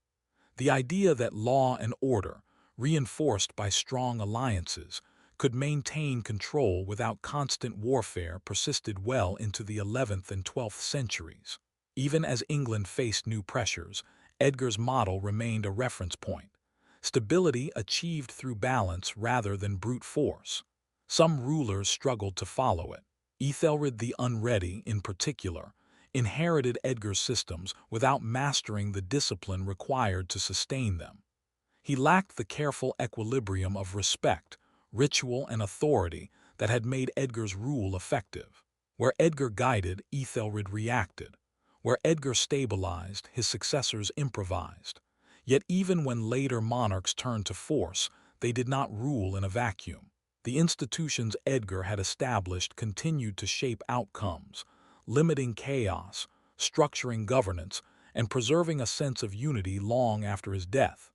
The idea that law and order, reinforced by strong alliances, could maintain control without constant warfare persisted well into the 11th and 12th centuries. Even as England faced new pressures, Edgar's model remained a reference point. Stability achieved through balance rather than brute force. Some rulers struggled to follow it. Ethelred the Unready, in particular, inherited Edgar's systems without mastering the discipline required to sustain them. He lacked the careful equilibrium of respect, ritual, and authority that had made Edgar's rule effective. Where Edgar guided, Ethelred reacted. Where Edgar stabilized, his successors improvised. Yet even when later monarchs turned to force, they did not rule in a vacuum. The institutions Edgar had established continued to shape outcomes, limiting chaos, structuring governance, and preserving a sense of unity long after his death.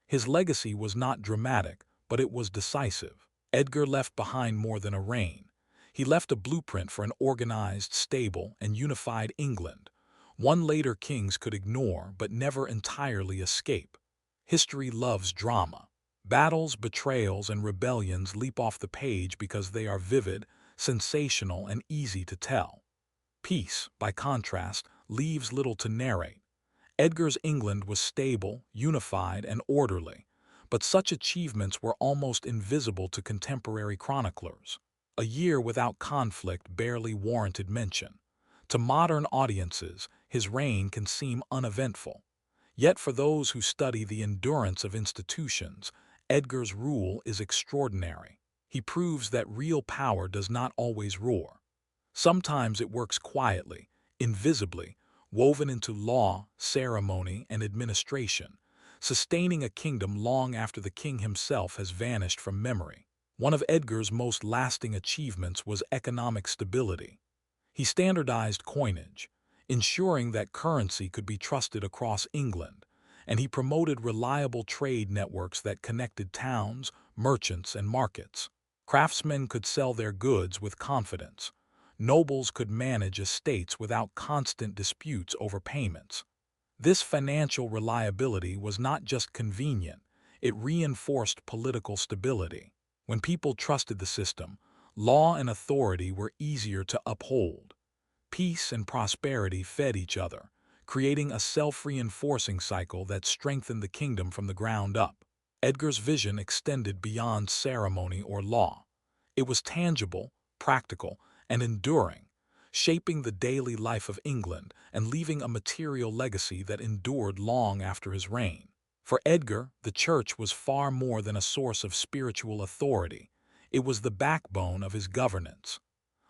His legacy was not dramatic, but it was decisive. Edgar left behind more than a reign. He left a blueprint for an organized, stable, and unified England, one later kings could ignore but never entirely escape. History loves drama. Battles, betrayals, and rebellions leap off the page because they are vivid, sensational, and easy to tell. Peace, by contrast, leaves little to narrate. Edgar's England was stable, unified, and orderly, but such achievements were almost invisible to contemporary chroniclers. A year without conflict barely warranted mention. To modern audiences, his reign can seem uneventful. Yet for those who study the endurance of institutions, Edgar's rule is extraordinary. He proves that real power does not always roar. Sometimes it works quietly, invisibly, woven into law, ceremony, and administration, sustaining a kingdom long after the king himself has vanished from memory. One of Edgar's most lasting achievements was economic stability. He standardized coinage, ensuring that currency could be trusted across England, and he promoted reliable trade networks that connected towns, merchants, and markets. Craftsmen could sell their goods with confidence. Nobles could manage estates without constant disputes over payments. This financial reliability was not just convenient, it reinforced political stability. When people trusted the system, law and authority were easier to uphold. Peace and prosperity fed each other, creating a self-reinforcing cycle that strengthened the kingdom from the ground up. Edgar's vision extended beyond ceremony or law. It was tangible, practical, and enduring, shaping the daily life of England and leaving a material legacy that endured long after his reign. For Edgar, the church was far more than a source of spiritual authority. It was the backbone of his governance.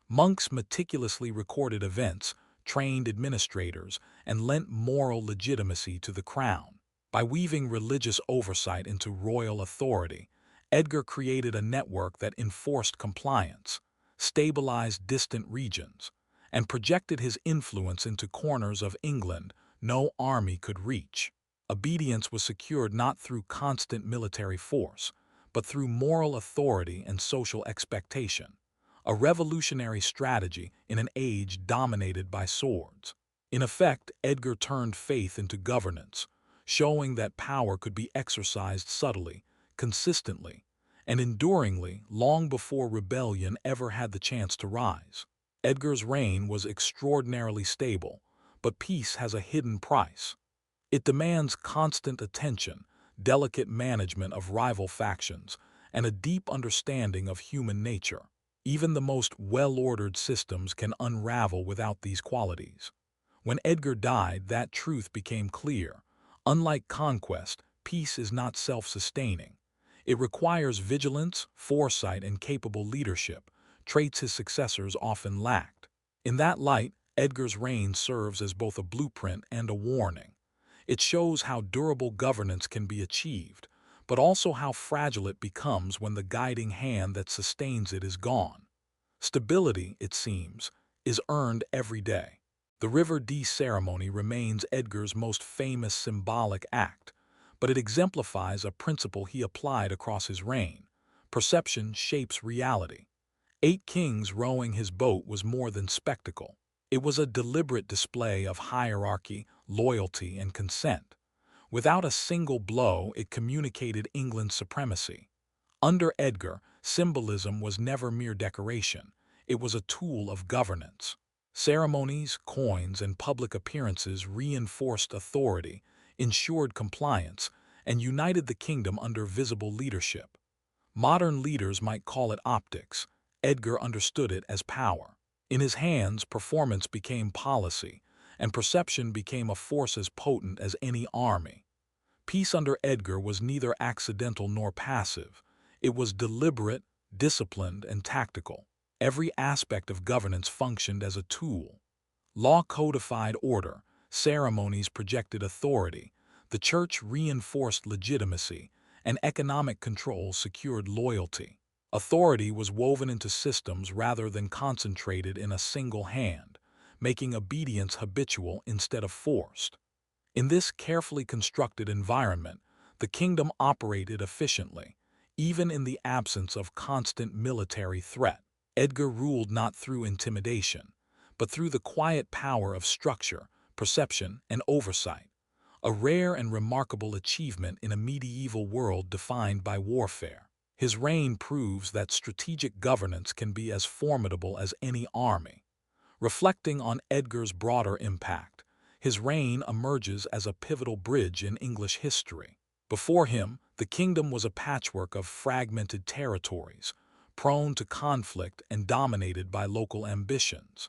Monks meticulously recorded events, trained administrators, and lent moral legitimacy to the crown. By weaving religious oversight into royal authority, Edgar created a network that enforced compliance, stabilized distant regions, and projected his influence into corners of England no army could reach. Obedience was secured not through constant military force, but through moral authority and social expectation, a revolutionary strategy in an age dominated by swords. In effect, Edgar turned faith into governance, showing that power could be exercised subtly, consistently, and enduringly long before rebellion ever had the chance to rise. Edgar's reign was extraordinarily stable, but peace has a hidden price. It demands constant attention, delicate management of rival factions, and a deep understanding of human nature. Even the most well-ordered systems can unravel without these qualities. When Edgar died, that truth became clear. Unlike conquest, peace is not self-sustaining. It requires vigilance, foresight, and capable leadership, traits his successors often lacked. In that light, Edgar's reign serves as both a blueprint and a warning. It shows how durable governance can be achieved, but also how fragile it becomes when the guiding hand that sustains it is gone. Stability, it seems, is earned every day. The River Dee ceremony remains Edgar's most famous symbolic act, but it exemplifies a principle he applied across his reign. Perception shapes reality. 8 kings rowing his boat was more than spectacle. It was a deliberate display of hierarchy, loyalty, and consent. Without a single blow, it communicated England's supremacy. Under Edgar, symbolism was never mere decoration. It was a tool of governance. Ceremonies, coins, and public appearances reinforced authority, ensured compliance, and united the kingdom under visible leadership. Modern leaders might call it optics. Edgar understood it as power. In his hands, performance became policy, and perception became a force as potent as any army. Peace under Edgar was neither accidental nor passive. It was deliberate, disciplined, and tactical. Every aspect of governance functioned as a tool. Law codified order, ceremonies projected authority, the church reinforced legitimacy, and economic control secured loyalty. Authority was woven into systems rather than concentrated in a single hand, making obedience habitual instead of forced. In this carefully constructed environment, the kingdom operated efficiently, even in the absence of constant military threat. Edgar ruled not through intimidation, but through the quiet power of structure, perception, and oversight, a rare and remarkable achievement in a medieval world defined by warfare. His reign proves that strategic governance can be as formidable as any army. Reflecting on Edgar's broader impact, his reign emerges as a pivotal bridge in English history. Before him, the kingdom was a patchwork of fragmented territories, prone to conflict and dominated by local ambitions.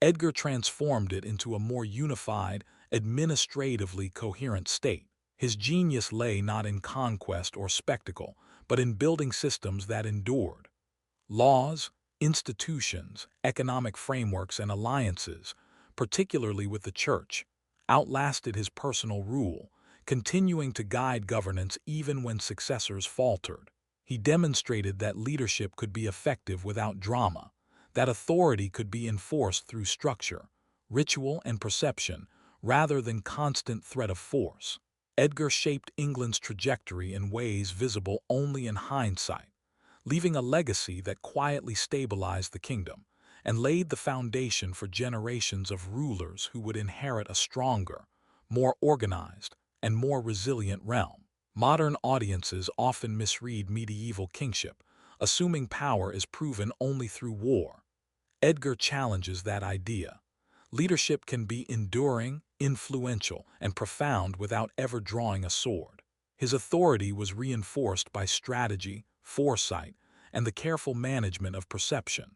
Edgar transformed it into a more unified, administratively coherent state. His genius lay not in conquest or spectacle, but in building systems that endured. Laws, institutions, economic frameworks, and alliances, particularly with the Church, outlasted his personal rule, continuing to guide governance even when successors faltered. He demonstrated that leadership could be effective without drama, that authority could be enforced through structure, ritual, and perception, rather than constant threat of force. Edgar shaped England's trajectory in ways visible only in hindsight, leaving a legacy that quietly stabilized the kingdom and laid the foundation for generations of rulers who would inherit a stronger, more organized, and more resilient realm. Modern audiences often misread medieval kingship, assuming power is proven only through war. Edgar challenges that idea. Leadership can be enduring, influential, and profound without ever drawing a sword. His authority was reinforced by strategy, foresight, and the careful management of perception.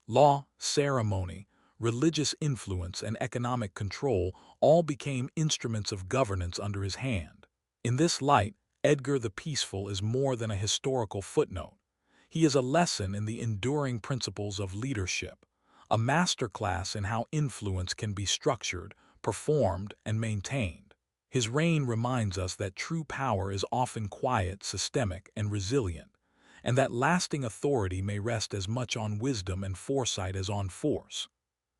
Law, ceremony, religious influence, and economic control all became instruments of governance under his hand. In this light, Edgar the Peaceful is more than a historical footnote. He is a lesson in the enduring principles of leadership, a masterclass in how influence can be structured, performed, and maintained. His reign reminds us that true power is often quiet, systemic, and resilient, and that lasting authority may rest as much on wisdom and foresight as on force.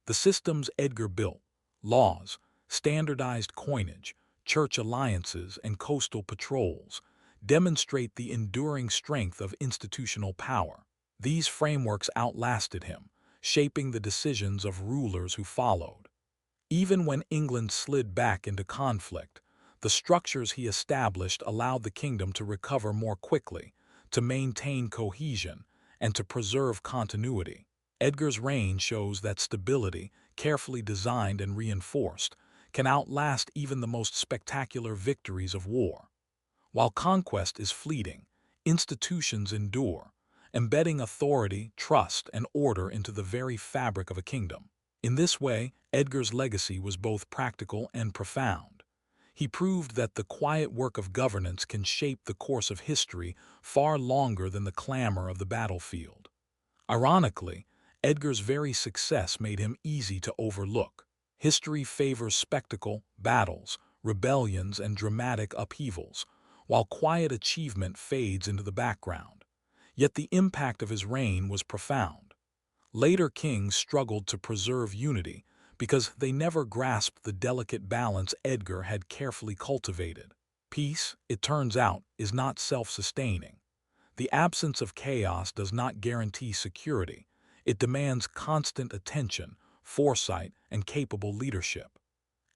The systems Edgar built, laws, standardized coinage, church alliances, and coastal patrols, demonstrate the enduring strength of institutional power. These frameworks outlasted him, shaping the decisions of rulers who followed. Even when England slid back into conflict, the structures he established allowed the kingdom to recover more quickly, to maintain cohesion, and to preserve continuity. Edgar's reign shows that stability, carefully designed and reinforced, can outlast even the most spectacular victories of war. While conquest is fleeting, institutions endure, embedding authority, trust, and order into the very fabric of a kingdom. In this way, Edgar's legacy was both practical and profound. He proved that the quiet work of governance can shape the course of history far longer than the clamor of the battlefield. Ironically, Edgar's very success made him easy to overlook. History favors spectacle, battles, rebellions, and dramatic upheavals, while quiet achievement fades into the background. Yet the impact of his reign was profound. Later kings struggled to preserve unity because they never grasped the delicate balance Edgar had carefully cultivated. Peace, it turns out, is not self-sustaining. The absence of chaos does not guarantee security. It demands constant attention, foresight, and capable leadership.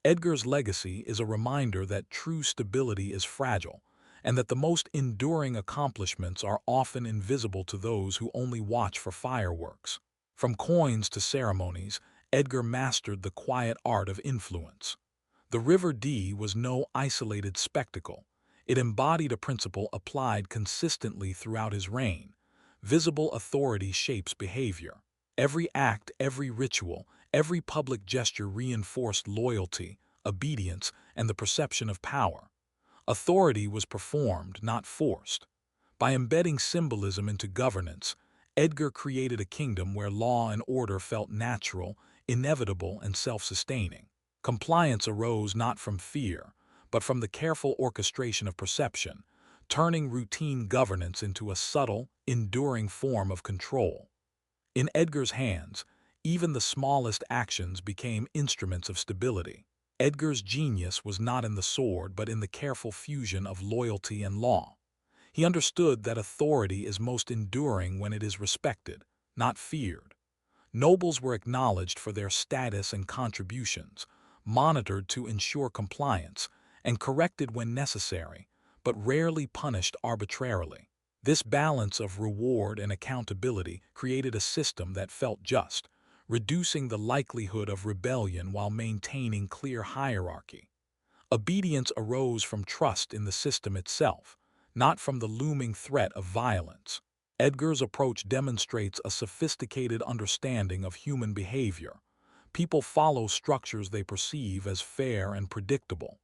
Edgar's legacy is a reminder that true stability is fragile, and that the most enduring accomplishments are often invisible to those who only watch for fireworks. From coins to ceremonies, Edgar mastered the quiet art of influence. The River Dee was no isolated spectacle. It embodied a principle applied consistently throughout his reign. Visible authority shapes behavior. Every act, every ritual, every public gesture reinforced loyalty, obedience, and the perception of power. Authority was performed, not forced. By embedding symbolism into governance, Edgar created a kingdom where law and order felt natural, inevitable, and self-sustaining. Compliance arose not from fear, but from the careful orchestration of perception, turning routine governance into a subtle, enduring form of control. In Edgar's hands, even the smallest actions became instruments of stability. Edgar's genius was not in the sword but in the careful fusion of loyalty and law. He understood that authority is most enduring when it is respected, not feared. Nobles were acknowledged for their status and contributions, monitored to ensure compliance, and corrected when necessary, but rarely punished arbitrarily. This balance of reward and accountability created a system that felt just, reducing the likelihood of rebellion while maintaining clear hierarchy. Obedience arose from trust in the system itself, not from the looming threat of violence. Edgar's approach demonstrates a sophisticated understanding of human behavior. People follow structures they perceive as fair and predictable.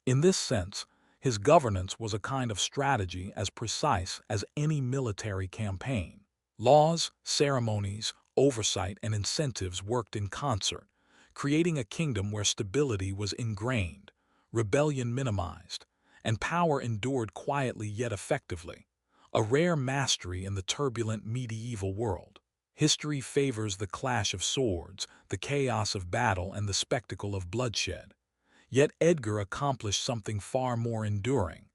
In this sense, his governance was a kind of strategy as precise as any military campaign. Laws, ceremonies, oversight, and incentives worked in concert, creating a kingdom where stability was ingrained, rebellion minimized, and power endured quietly yet effectively, a rare mastery in the turbulent medieval world. History favors the clash of swords, the chaos of battle, and the spectacle of bloodshed. Yet Edgar accomplished something far more enduring.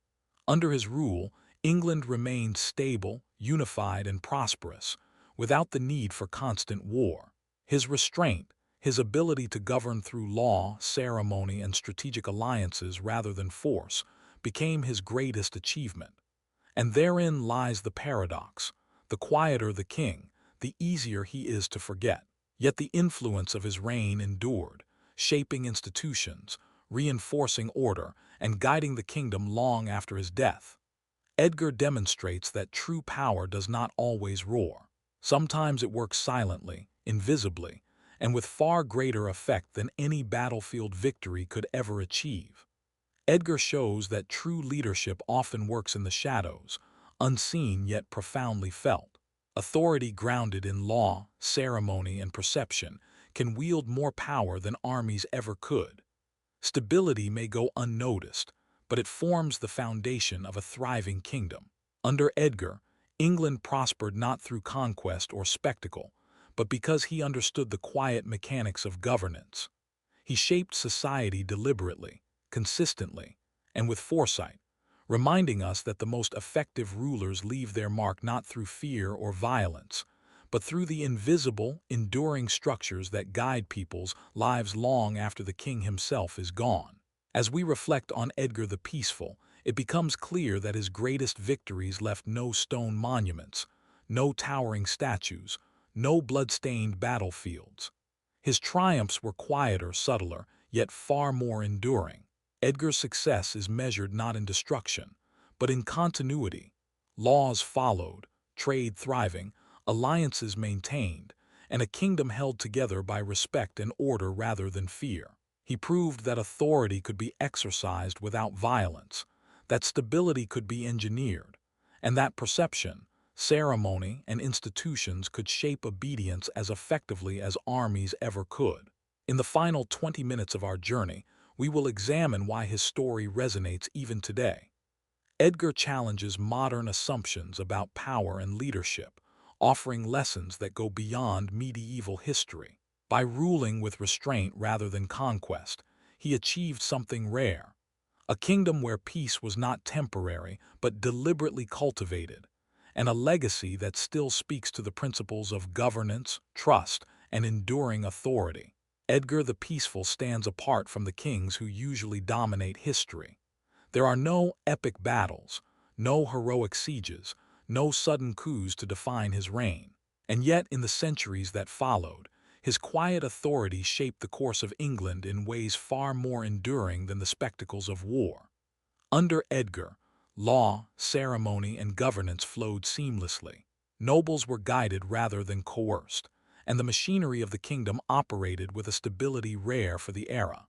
Under his rule, England remained stable, unified, and prosperous, without the need for constant war. His restraint, his ability to govern through law, ceremony, and strategic alliances rather than force, became his greatest achievement. And therein lies the paradox. The quieter the king, the easier he is to forget. Yet the influence of his reign endured, shaping institutions, reinforcing order, and guiding the kingdom long after his death. Edgar demonstrates that true power does not always roar. Sometimes it works silently, invisibly, and with far greater effect than any battlefield victory could ever achieve. Edgar shows that true leadership often works in the shadows, unseen yet profoundly felt. Authority grounded in law, ceremony, and perception can wield more power than armies ever could. Stability may go unnoticed, but it forms the foundation of a thriving kingdom. Under Edgar, England prospered not through conquest or spectacle, but because he understood the quiet mechanics of governance. He shaped society deliberately, consistently, and with foresight, reminding us that the most effective rulers leave their mark not through fear or violence, but through the invisible, enduring structures that guide people's lives long after the king himself is gone. As we reflect on Edgar the Peaceful, it becomes clear that his greatest victories left no stone monuments, no towering statues, no blood-stained battlefields. His triumphs were quieter, subtler, yet far more enduring. Edgar's success is measured not in destruction, but in continuity. Laws followed, trade thriving, alliances maintained, and a kingdom held together by respect and order rather than fear. He proved that authority could be exercised without violence, that stability could be engineered, and that perception, ceremony, and institutions could shape obedience as effectively as armies ever could. In the final 20 minutes of our journey, we will examine why his story resonates even today. Edgar challenges modern assumptions about power and leadership, offering lessons that go beyond medieval history. By ruling with restraint rather than conquest, he achieved something rare, a kingdom where peace was not temporary but deliberately cultivated, and a legacy that still speaks to the principles of governance, trust, and enduring authority. Edgar the Peaceful stands apart from the kings who usually dominate history. There are no epic battles, no heroic sieges, no sudden coups to define his reign. And yet, in the centuries that followed, his quiet authority shaped the course of England in ways far more enduring than the spectacles of war. Under Edgar, law, ceremony, and governance flowed seamlessly. Nobles were guided rather than coerced, and the machinery of the kingdom operated with a stability rare for the era.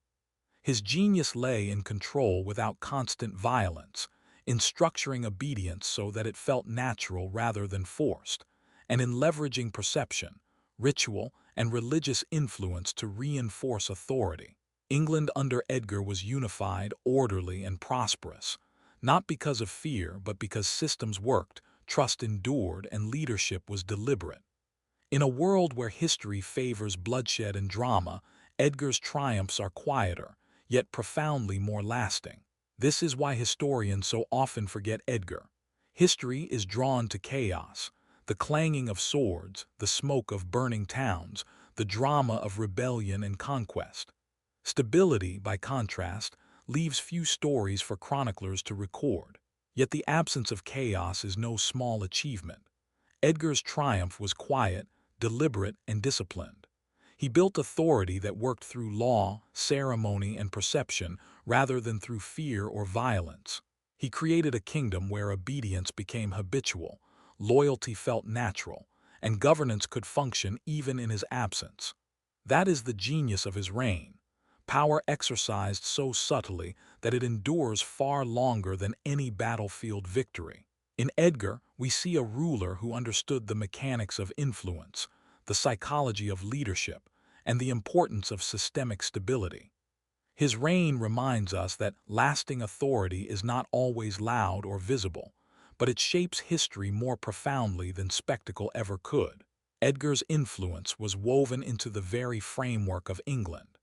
His genius lay in control without constant violence, in structuring obedience so that it felt natural rather than forced, and in leveraging perception, ritual, and religious influence to reinforce authority. England under Edgar was unified, orderly, and prosperous, not because of fear but because systems worked, trust endured, and leadership was deliberate. In a world where history favors bloodshed and drama, Edgar's triumphs are quieter, yet profoundly more lasting. This is why historians so often forget Edgar. History is drawn to chaos, the clanging of swords, the smoke of burning towns, the drama of rebellion and conquest. Stability, by contrast, leaves few stories for chroniclers to record. Yet the absence of chaos is no small achievement. Edgar's triumph was quiet, deliberate, and disciplined. He built authority that worked through law, ceremony, and perception rather than through fear or violence. He created a kingdom where obedience became habitual, loyalty felt natural, and governance could function even in his absence. That is the genius of his reign. Power exercised so subtly that it endures far longer than any battlefield victory. In Edgar, we see a ruler who understood the mechanics of influence, the psychology of leadership, and the importance of systemic stability. His reign reminds us that lasting authority is not always loud or visible, but it shapes history more profoundly than spectacle ever could. Edgar's influence was woven into the very framework of England.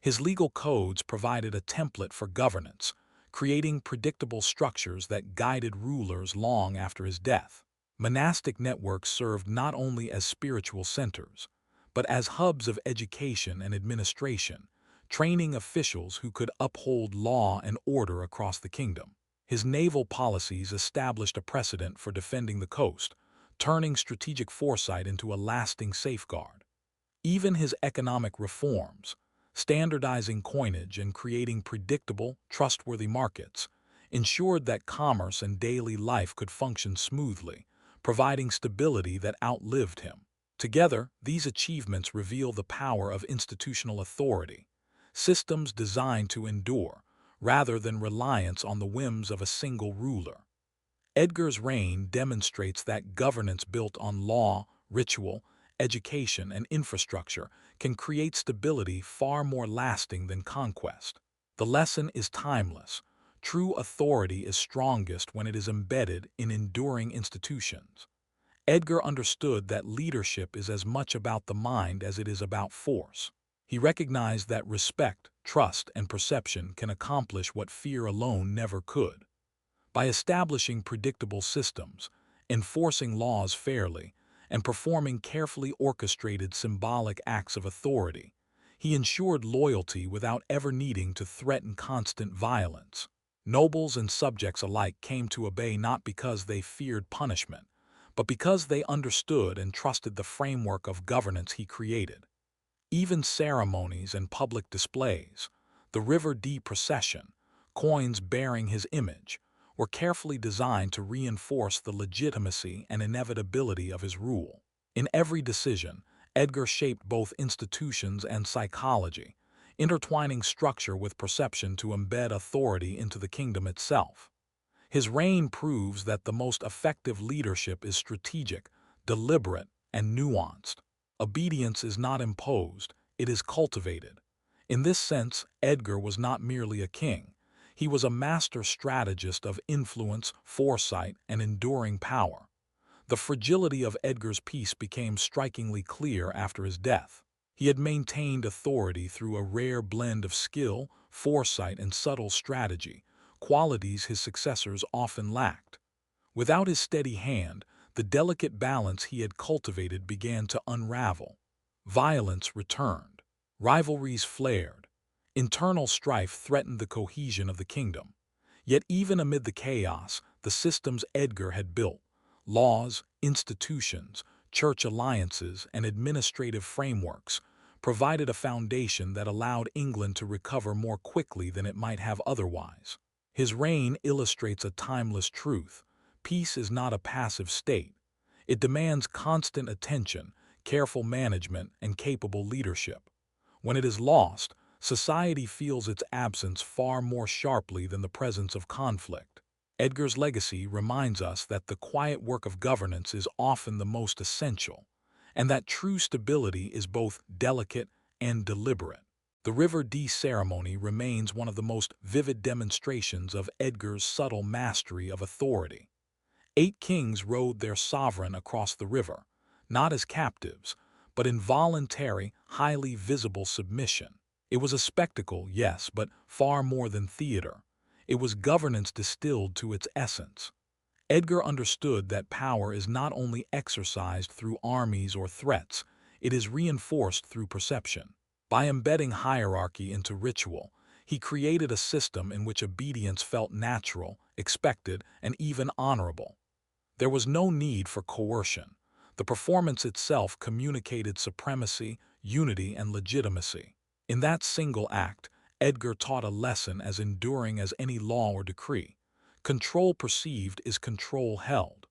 His legal codes provided a template for governance, creating predictable structures that guided rulers long after his death. Monastic networks served not only as spiritual centers, but as hubs of education and administration, training officials who could uphold law and order across the kingdom. His naval policies established a precedent for defending the coast, turning strategic foresight into a lasting safeguard. Even his economic reforms, standardizing coinage and creating predictable, trustworthy markets, ensured that commerce and daily life could function smoothly, providing stability that outlived him. Together, these achievements reveal the power of institutional authority, systems designed to endure, rather than reliance on the whims of a single ruler. Edgar's reign demonstrates that governance built on law, ritual, education, and infrastructure can create stability far more lasting than conquest. The lesson is timeless. True authority is strongest when it is embedded in enduring institutions. Edgar understood that leadership is as much about the mind as it is about force. He recognized that respect, trust, and perception can accomplish what fear alone never could. By establishing predictable systems, enforcing laws fairly, and performing carefully orchestrated symbolic acts of authority, he ensured loyalty without ever needing to threaten constant violence. Nobles and subjects alike came to obey not because they feared punishment, but because they understood and trusted the framework of governance he created. Even ceremonies and public displays, the River Dee procession, coins bearing his image, were carefully designed to reinforce the legitimacy and inevitability of his rule. In every decision, Edgar shaped both institutions and psychology, intertwining structure with perception to embed authority into the kingdom itself. His reign proves that the most effective leadership is strategic, deliberate, and nuanced. Obedience is not imposed, it is cultivated. In this sense, Edgar was not merely a king. He was a master strategist of influence, foresight, and enduring power. The fragility of Edgar's peace became strikingly clear after his death. He had maintained authority through a rare blend of skill, foresight, and subtle strategy, qualities his successors often lacked. Without his steady hand, the delicate balance he had cultivated began to unravel. Violence returned. Rivalries flared. Internal strife threatened the cohesion of the kingdom. Yet even amid the chaos, the systems Edgar had built, laws, institutions, church alliances, and administrative frameworks, provided a foundation that allowed England to recover more quickly than it might have otherwise. His reign illustrates a timeless truth. Peace is not a passive state. It demands constant attention, careful management, and capable leadership. When it is lost, society feels its absence far more sharply than the presence of conflict. Edgar's legacy reminds us that the quiet work of governance is often the most essential, and that true stability is both delicate and deliberate. The River Dee ceremony remains one of the most vivid demonstrations of Edgar's subtle mastery of authority. 8 kings rode their sovereign across the river, not as captives, but in voluntary, highly visible submission. It was a spectacle, yes, but far more than theater. It was governance distilled to its essence. Edgar understood that power is not only exercised through armies or threats, it is reinforced through perception. By embedding hierarchy into ritual, he created a system in which obedience felt natural, expected, and even honorable. There was no need for coercion. The performance itself communicated supremacy, unity, and legitimacy. In that single act, Edgar taught a lesson as enduring as any law or decree. Control perceived is control held.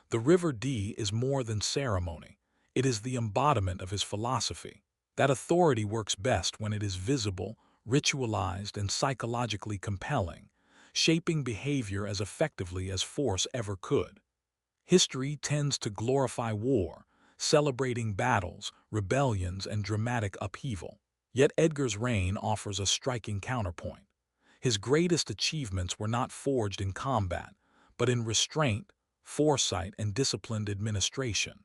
The River Dee is more than ceremony. It is the embodiment of his philosophy. That authority works best when it is visible, ritualized, and psychologically compelling, shaping behavior as effectively as force ever could. History tends to glorify war, celebrating battles, rebellions, and dramatic upheaval. Yet Edgar's reign offers a striking counterpoint. His greatest achievements were not forged in combat, but in restraint, foresight, and disciplined administration.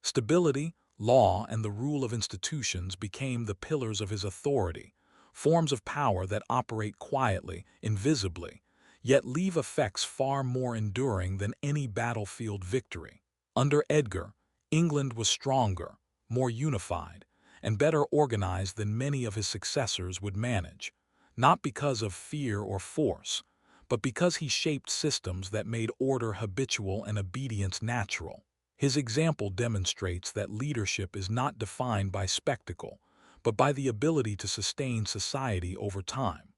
Stability, law, and the rule of institutions became the pillars of his authority, forms of power that operate quietly, invisibly, yet leave effects far more enduring than any battlefield victory. Under Edgar, England was stronger, more unified, and better organized than many of his successors would manage, not because of fear or force, but because he shaped systems that made order habitual and obedience natural. His example demonstrates that leadership is not defined by spectacle, but by the ability to sustain society over time.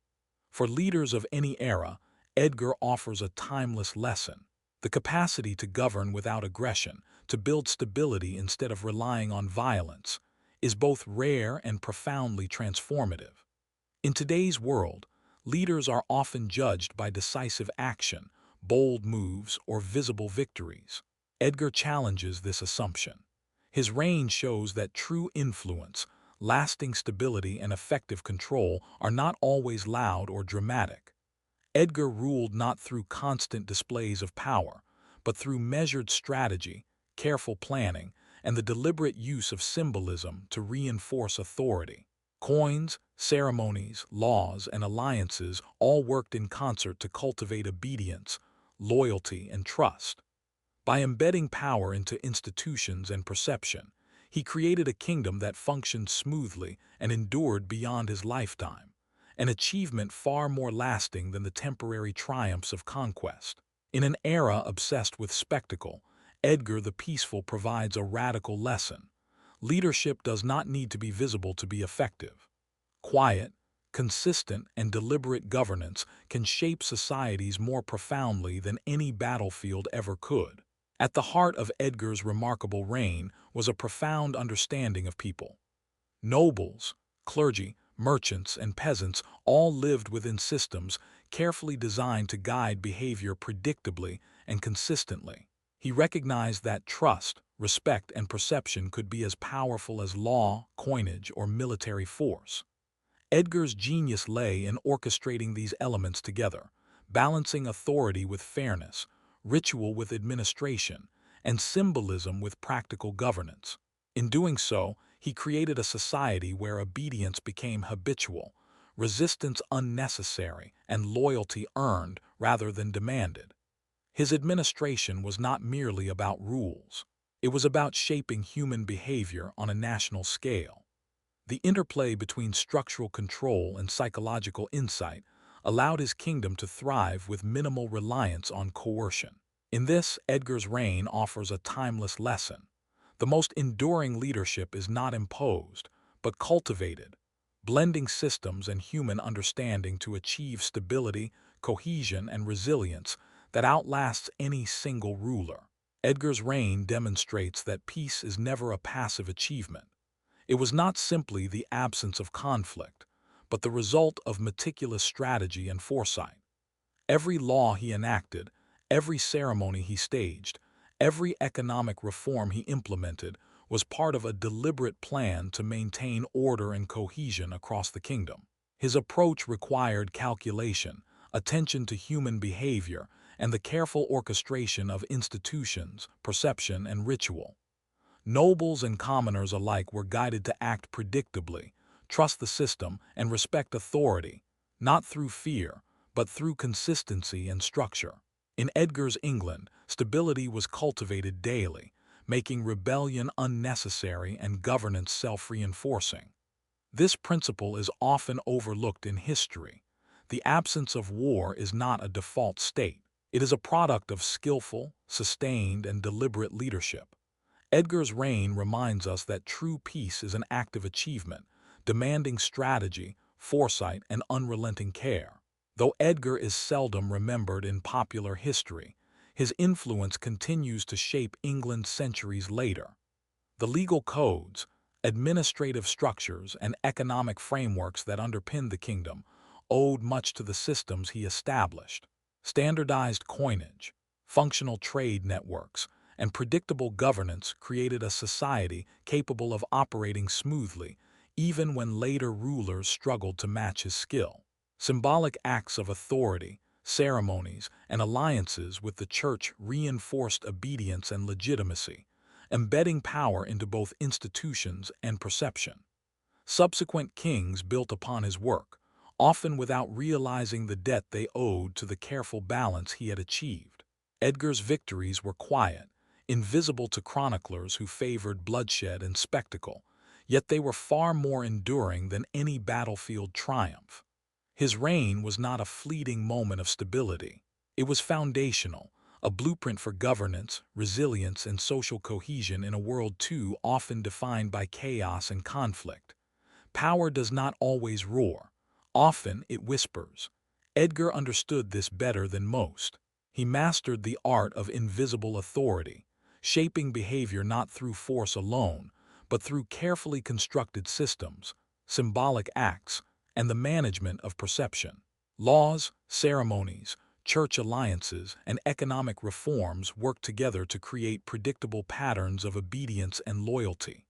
For leaders of any era, Edgar offers a timeless lesson. The capacity to govern without aggression, to build stability instead of relying on violence, is both rare and profoundly transformative. In today's world, leaders are often judged by decisive action, bold moves, or visible victories. Edgar challenges this assumption. His reign shows that true influence, lasting stability, and effective control are not always loud or dramatic. Edgar ruled not through constant displays of power, but through measured strategy, careful planning, and the deliberate use of symbolism to reinforce authority. Coins, ceremonies, laws, and alliances all worked in concert to cultivate obedience, loyalty, and trust. By embedding power into institutions and perception, he created a kingdom that functioned smoothly and endured beyond his lifetime, an achievement far more lasting than the temporary triumphs of conquest. In an era obsessed with spectacle, Edgar the Peaceful provides a radical lesson. Leadership does not need to be visible to be effective. Quiet, consistent, and deliberate governance can shape societies more profoundly than any battlefield ever could. At the heart of Edgar's remarkable reign was a profound understanding of people. Nobles, clergy, merchants, and peasants all lived within systems carefully designed to guide behavior predictably and consistently. He recognized that trust, respect, and perception could be as powerful as law, coinage, or military force. Edgar's genius lay in orchestrating these elements together, balancing authority with fairness, ritual with administration, and symbolism with practical governance. In doing so, he created a society where obedience became habitual, resistance unnecessary, and loyalty earned rather than demanded. His administration was not merely about rules. It was about shaping human behavior on a national scale. The interplay between structural control and psychological insight allowed his kingdom to thrive with minimal reliance on coercion. In this, Edgar's reign offers a timeless lesson. The most enduring leadership is not imposed, but cultivated, blending systems and human understanding to achieve stability, cohesion, and resilience that outlasts any single ruler. Edgar's reign demonstrates that peace is never a passive achievement. It was not simply the absence of conflict, but the result of meticulous strategy and foresight. Every law he enacted, every ceremony he staged, every economic reform he implemented was part of a deliberate plan to maintain order and cohesion across the kingdom. His approach required calculation, attention to human behavior, and the careful orchestration of institutions, perception, and ritual. Nobles and commoners alike were guided to act predictably, trust the system, and respect authority, not through fear, but through consistency and structure. In Edgar's England, stability was cultivated daily, making rebellion unnecessary and governance self-reinforcing. This principle is often overlooked in history. The absence of war is not a default state. It is a product of skillful, sustained, and deliberate leadership. Edgar's reign reminds us that true peace is an active achievement, demanding strategy, foresight, and unrelenting care. Though Edgar is seldom remembered in popular history, his influence continues to shape England centuries later. The legal codes, administrative structures, and economic frameworks that underpinned the kingdom owed much to the systems he established. Standardized coinage, functional trade networks, and predictable governance created a society capable of operating smoothly, even when later rulers struggled to match his skill. Symbolic acts of authority, ceremonies, and alliances with the church reinforced obedience and legitimacy, embedding power into both institutions and perception. Subsequent kings built upon his work, often without realizing the debt they owed to the careful balance he had achieved. Edgar's victories were quiet, invisible to chroniclers who favored bloodshed and spectacle, yet they were far more enduring than any battlefield triumph. His reign was not a fleeting moment of stability. It was foundational, a blueprint for governance, resilience, and social cohesion in a world too often defined by chaos and conflict. Power does not always roar. Often it whispers. Edgar understood this better than most. He mastered the art of invisible authority, shaping behavior not through force alone, but through carefully constructed systems, symbolic acts, and the management of perception. Laws, ceremonies, church alliances, and economic reforms work together to create predictable patterns of obedience and loyalty.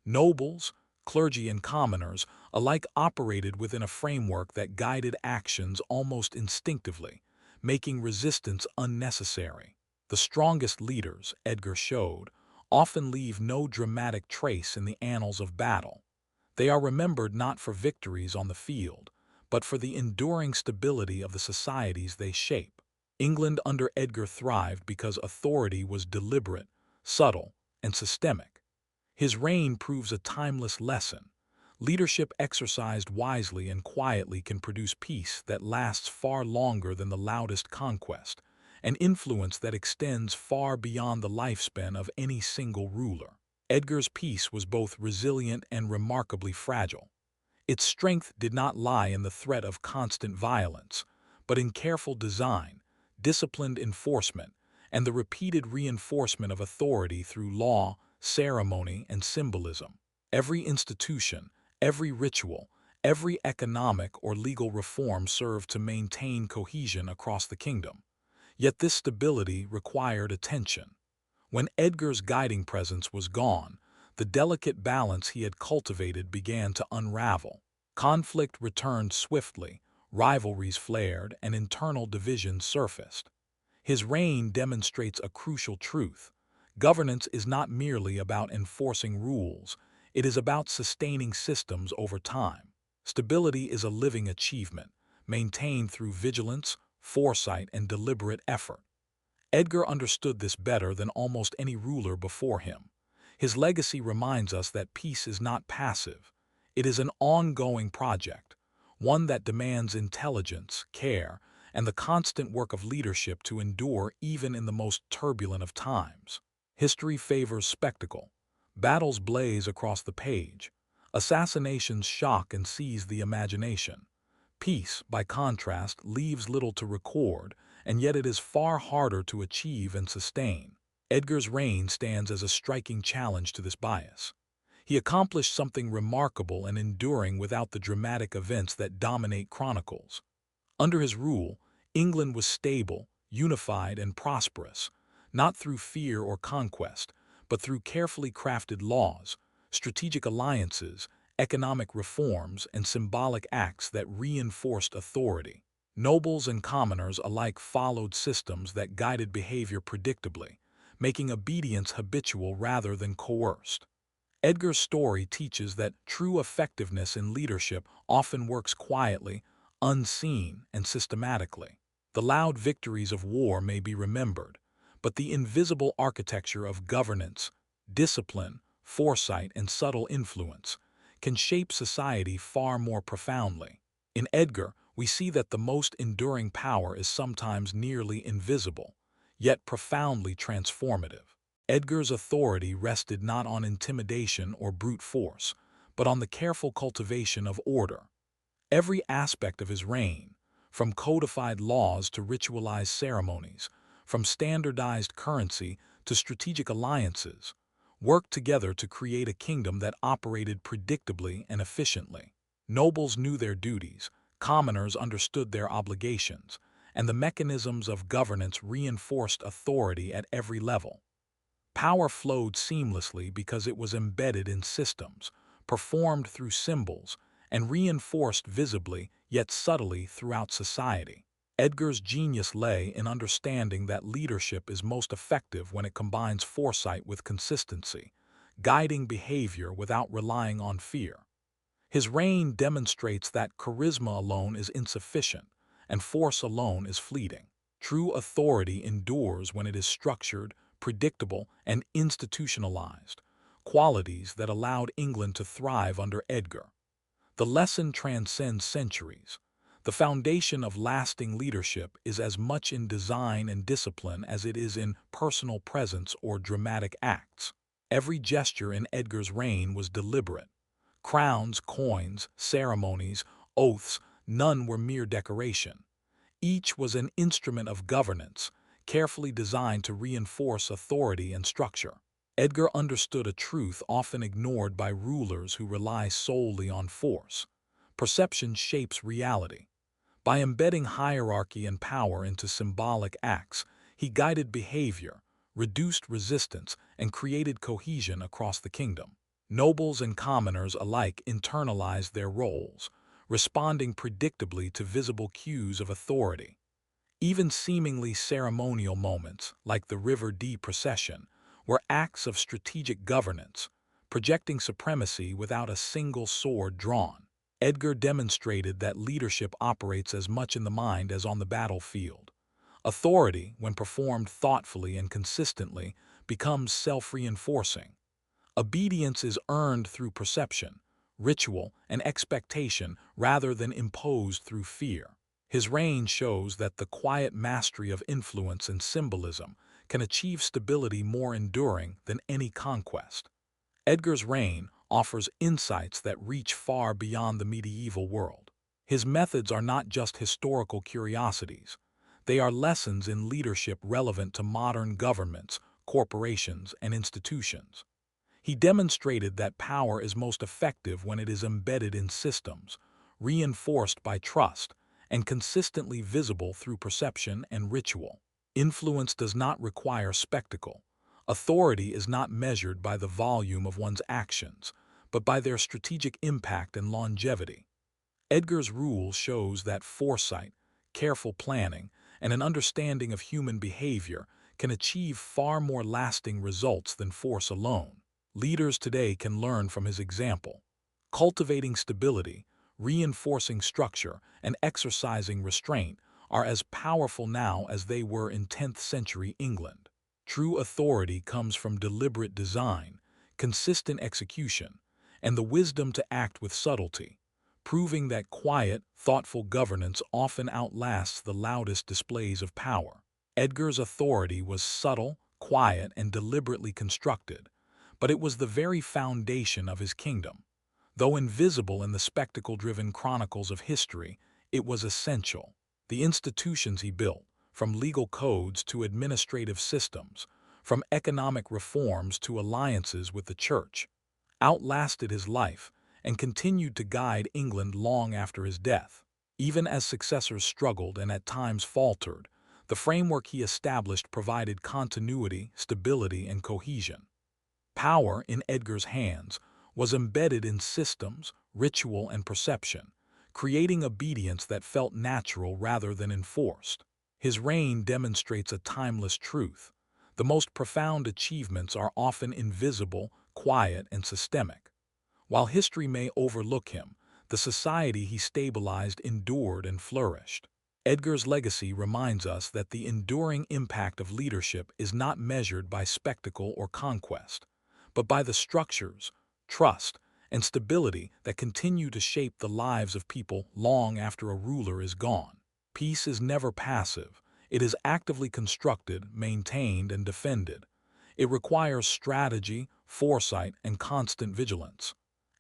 Nobles, clergy, and commoners alike operated within a framework that guided actions almost instinctively, making resistance unnecessary. The strongest leaders, Edgar showed, often leave no dramatic trace in the annals of battle. They are remembered not for victories on the field, but for the enduring stability of the societies they shape. England under Edgar thrived because authority was deliberate, subtle, and systemic. His reign proves a timeless lesson. Leadership exercised wisely and quietly can produce peace that lasts far longer than the loudest conquest, an influence that extends far beyond the lifespan of any single ruler. Edgar's peace was both resilient and remarkably fragile. Its strength did not lie in the threat of constant violence, but in careful design, disciplined enforcement, and the repeated reinforcement of authority through law, ceremony, and symbolism. Every institution, every ritual, every economic or legal reform served to maintain cohesion across the kingdom. Yet this stability required attention. When Edgar's guiding presence was gone, the delicate balance he had cultivated began to unravel. Conflict returned swiftly, rivalries flared, and internal divisions surfaced. His reign demonstrates a crucial truth. Governance is not merely about enforcing rules, it is about sustaining systems over time. Stability is a living achievement, maintained through vigilance, foresight, and deliberate effort. Edgar understood this better than almost any ruler before him. His legacy reminds us that peace is not passive. It is an ongoing project, one that demands intelligence, care, and the constant work of leadership to endure even in the most turbulent of times. History favors spectacle. Battles blaze across the page. Assassinations shock and seize the imagination. Peace, by contrast, leaves little to record, and yet it is far harder to achieve and sustain. Edgar's reign stands as a striking challenge to this bias. He accomplished something remarkable and enduring without the dramatic events that dominate chronicles. Under his rule, England was stable, unified, and prosperous, not through fear or conquest, but through carefully crafted laws, strategic alliances, economic reforms, and symbolic acts that reinforced authority. Nobles and commoners alike followed systems that guided behavior predictably, making obedience habitual rather than coerced. Edgar's story teaches that true effectiveness in leadership often works quietly, unseen, and systematically. The loud victories of war may be remembered, but the invisible architecture of governance, discipline, foresight, and subtle influence can shape society far more profoundly. In Edgar, we see that the most enduring power is sometimes nearly invisible, yet profoundly transformative. Edgar's authority rested not on intimidation or brute force, but on the careful cultivation of order. Every aspect of his reign, from codified laws to ritualized ceremonies, from standardized currency to strategic alliances, worked together to create a kingdom that operated predictably and efficiently. Nobles knew their duties, commoners understood their obligations, and the mechanisms of governance reinforced authority at every level. Power flowed seamlessly because it was embedded in systems, performed through symbols, and reinforced visibly yet subtly throughout society. Edgar's genius lay in understanding that leadership is most effective when it combines foresight with consistency, guiding behavior without relying on fear. His reign demonstrates that charisma alone is insufficient, and force alone is fleeting. True authority endures when it is structured, predictable, and institutionalized, qualities that allowed England to thrive under Edgar. The lesson transcends centuries. The foundation of lasting leadership is as much in design and discipline as it is in personal presence or dramatic acts. Every gesture in Edgar's reign was deliberate. Crowns, coins, ceremonies, oaths, none were mere decoration. Each was an instrument of governance, carefully designed to reinforce authority and structure. Edgar understood a truth often ignored by rulers who rely solely on force. Perception shapes reality. By embedding hierarchy and power into symbolic acts, he guided behavior, reduced resistance, and created cohesion across the kingdom. Nobles and commoners alike internalized their roles, responding predictably to visible cues of authority. Even seemingly ceremonial moments, like the River Dee procession, were acts of strategic governance, projecting supremacy without a single sword drawn. Edgar demonstrated that leadership operates as much in the mind as on the battlefield. Authority, when performed thoughtfully and consistently, becomes self-reinforcing. Obedience is earned through perception, ritual, and expectation rather than imposed through fear. His reign shows that the quiet mastery of influence and symbolism can achieve stability more enduring than any conquest. Edgar's reign offers insights that reach far beyond the medieval world. His methods are not just historical curiosities. They are lessons in leadership relevant to modern governments, corporations, and institutions. He demonstrated that power is most effective when it is embedded in systems, reinforced by trust, and consistently visible through perception and ritual. Influence does not require spectacle. Authority is not measured by the volume of one's actions, but by their strategic impact and longevity. Edgar's rule shows that foresight, careful planning, and an understanding of human behavior can achieve far more lasting results than force alone. Leaders today can learn from his example. Cultivating stability, reinforcing structure, and exercising restraint are as powerful now as they were in 10th century England. True authority comes from deliberate design, consistent execution, and the wisdom to act with subtlety, proving that quiet, thoughtful governance often outlasts the loudest displays of power. Edgar's authority was subtle, quiet, and deliberately constructed, but it was the very foundation of his kingdom. Though invisible in the spectacle-driven chronicles of history, it was essential. The institutions he built, from legal codes to administrative systems, from economic reforms to alliances with the church, outlasted his life and continued to guide England long after his death. Even as successors struggled and at times faltered, the framework he established provided continuity, stability, and cohesion. Power, in Edgar's hands, was embedded in systems, ritual, and perception, creating obedience that felt natural rather than enforced. His reign demonstrates a timeless truth. The most profound achievements are often invisible, quiet, and systemic. While history may overlook him, the society he stabilized endured and flourished. Edgar's legacy reminds us that the enduring impact of leadership is not measured by spectacle or conquest, but by the structures, trust, and stability that continue to shape the lives of people long after a ruler is gone. Peace is never passive. It is actively constructed, maintained, and defended. It requires strategy, foresight, and constant vigilance.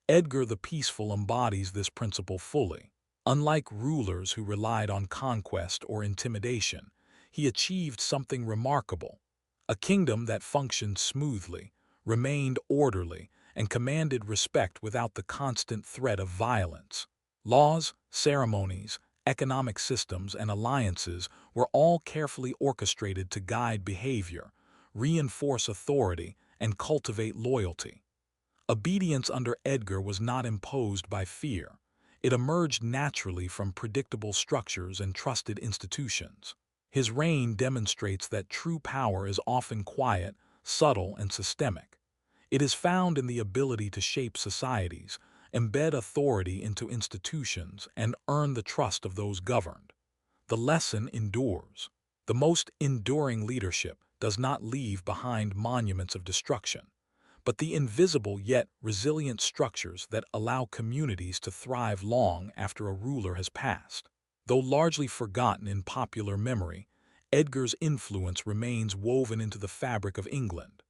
Edgar the Peaceful embodies this principle fully. Unlike rulers who relied on conquest or intimidation, he achieved something remarkable: a kingdom that functioned smoothly, remained orderly, and commanded respect without the constant threat of violence. Laws, ceremonies, economic systems, and alliances were all carefully orchestrated to guide behavior, reinforce authority, and cultivate loyalty. Obedience under Edgar was not imposed by fear. It emerged naturally from predictable structures and trusted institutions. His reign demonstrates that true power is often quiet, subtle, and systemic. It is found in the ability to shape societies, embed authority into institutions, and earn the trust of those governed. The lesson endures. The most enduring leadership does not leave behind monuments of destruction, but the invisible yet resilient structures that allow communities to thrive long after a ruler has passed. Though largely forgotten in popular memory, Edgar's influence remains woven into the fabric of England.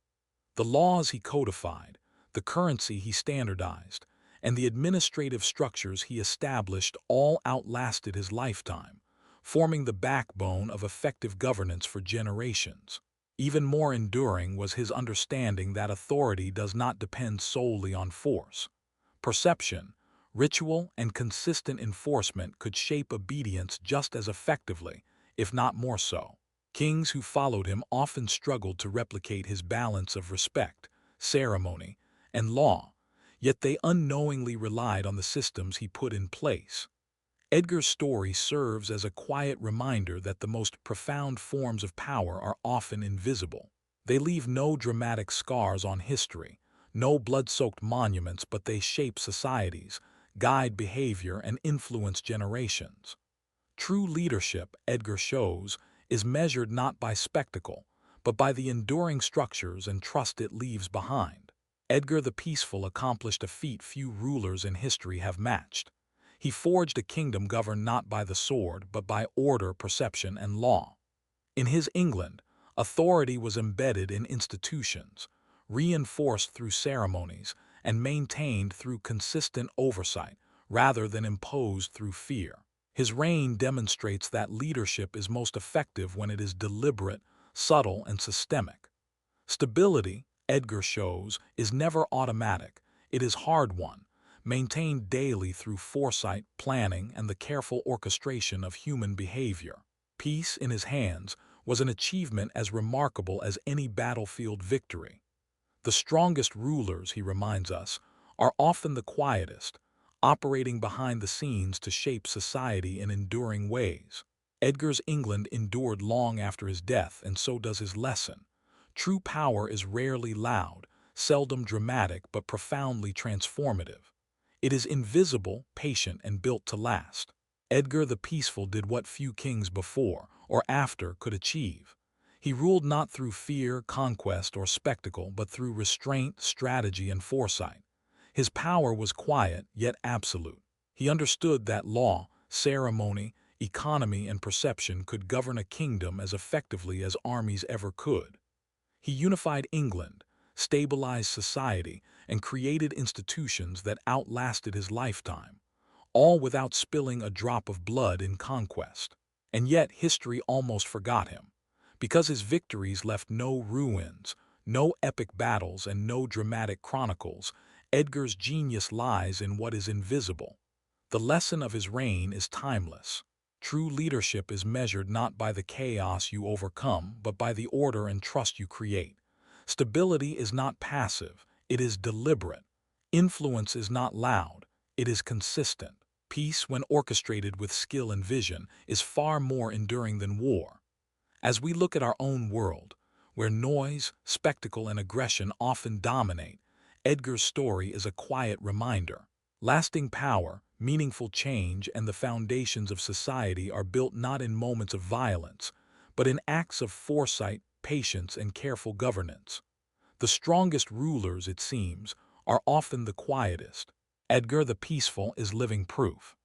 The laws he codified, the currency he standardized, and the administrative structures he established all outlasted his lifetime, forming the backbone of effective governance for generations. Even more enduring was his understanding that authority does not depend solely on force. Perception, ritual, and consistent enforcement could shape obedience just as effectively, if not more so. Kings who followed him often struggled to replicate his balance of respect, ceremony, and law, yet they unknowingly relied on the systems he put in place. Edgar's story serves as a quiet reminder that the most profound forms of power are often invisible. They leave no dramatic scars on history, no blood-soaked monuments, but they shape societies, guide behavior, and influence generations. True leadership, Edgar shows, is measured not by spectacle, but by the enduring structures and trust it leaves behind. Edgar the Peaceful accomplished a feat few rulers in history have matched. He forged a kingdom governed not by the sword, but by order, perception, and law. In his England, authority was embedded in institutions, reinforced through ceremonies, and maintained through consistent oversight, rather than imposed through fear. His reign demonstrates that leadership is most effective when it is deliberate, subtle, and systemic. Stability, Edgar shows, is never automatic. It is hard-won, maintained daily through foresight, planning, and the careful orchestration of human behavior. Peace in his hands was an achievement as remarkable as any battlefield victory. The strongest rulers, he reminds us, are often the quietest, operating behind the scenes to shape society in enduring ways. Edgar's England endured long after his death, and so does his lesson. True power is rarely loud, seldom dramatic, but profoundly transformative. It is invisible, patient, and built to last. Edgar the Peaceful did what few kings before or after could achieve. He ruled not through fear, conquest, or spectacle, but through restraint, strategy, and foresight. His power was quiet, yet absolute. He understood that law, ceremony, economy, and perception could govern a kingdom as effectively as armies ever could. He unified England, stabilized society, and created institutions that outlasted his lifetime, all without spilling a drop of blood in conquest. And yet history almost forgot him. Because his victories left no ruins, no epic battles, and no dramatic chronicles, Edgar's genius lies in what is invisible. The lesson of his reign is timeless. True leadership is measured not by the chaos you overcome, but by the order and trust you create. Stability is not passive, it is deliberate. Influence is not loud, it is consistent. Peace, when orchestrated with skill and vision, is far more enduring than war. As we look at our own world, where noise, spectacle, and aggression often dominate, Edgar's story is a quiet reminder. Lasting power, meaningful change, and the foundations of society are built not in moments of violence, but in acts of foresight, patience, and careful governance. The strongest rulers, it seems, are often the quietest. Edgar the Peaceful is living proof.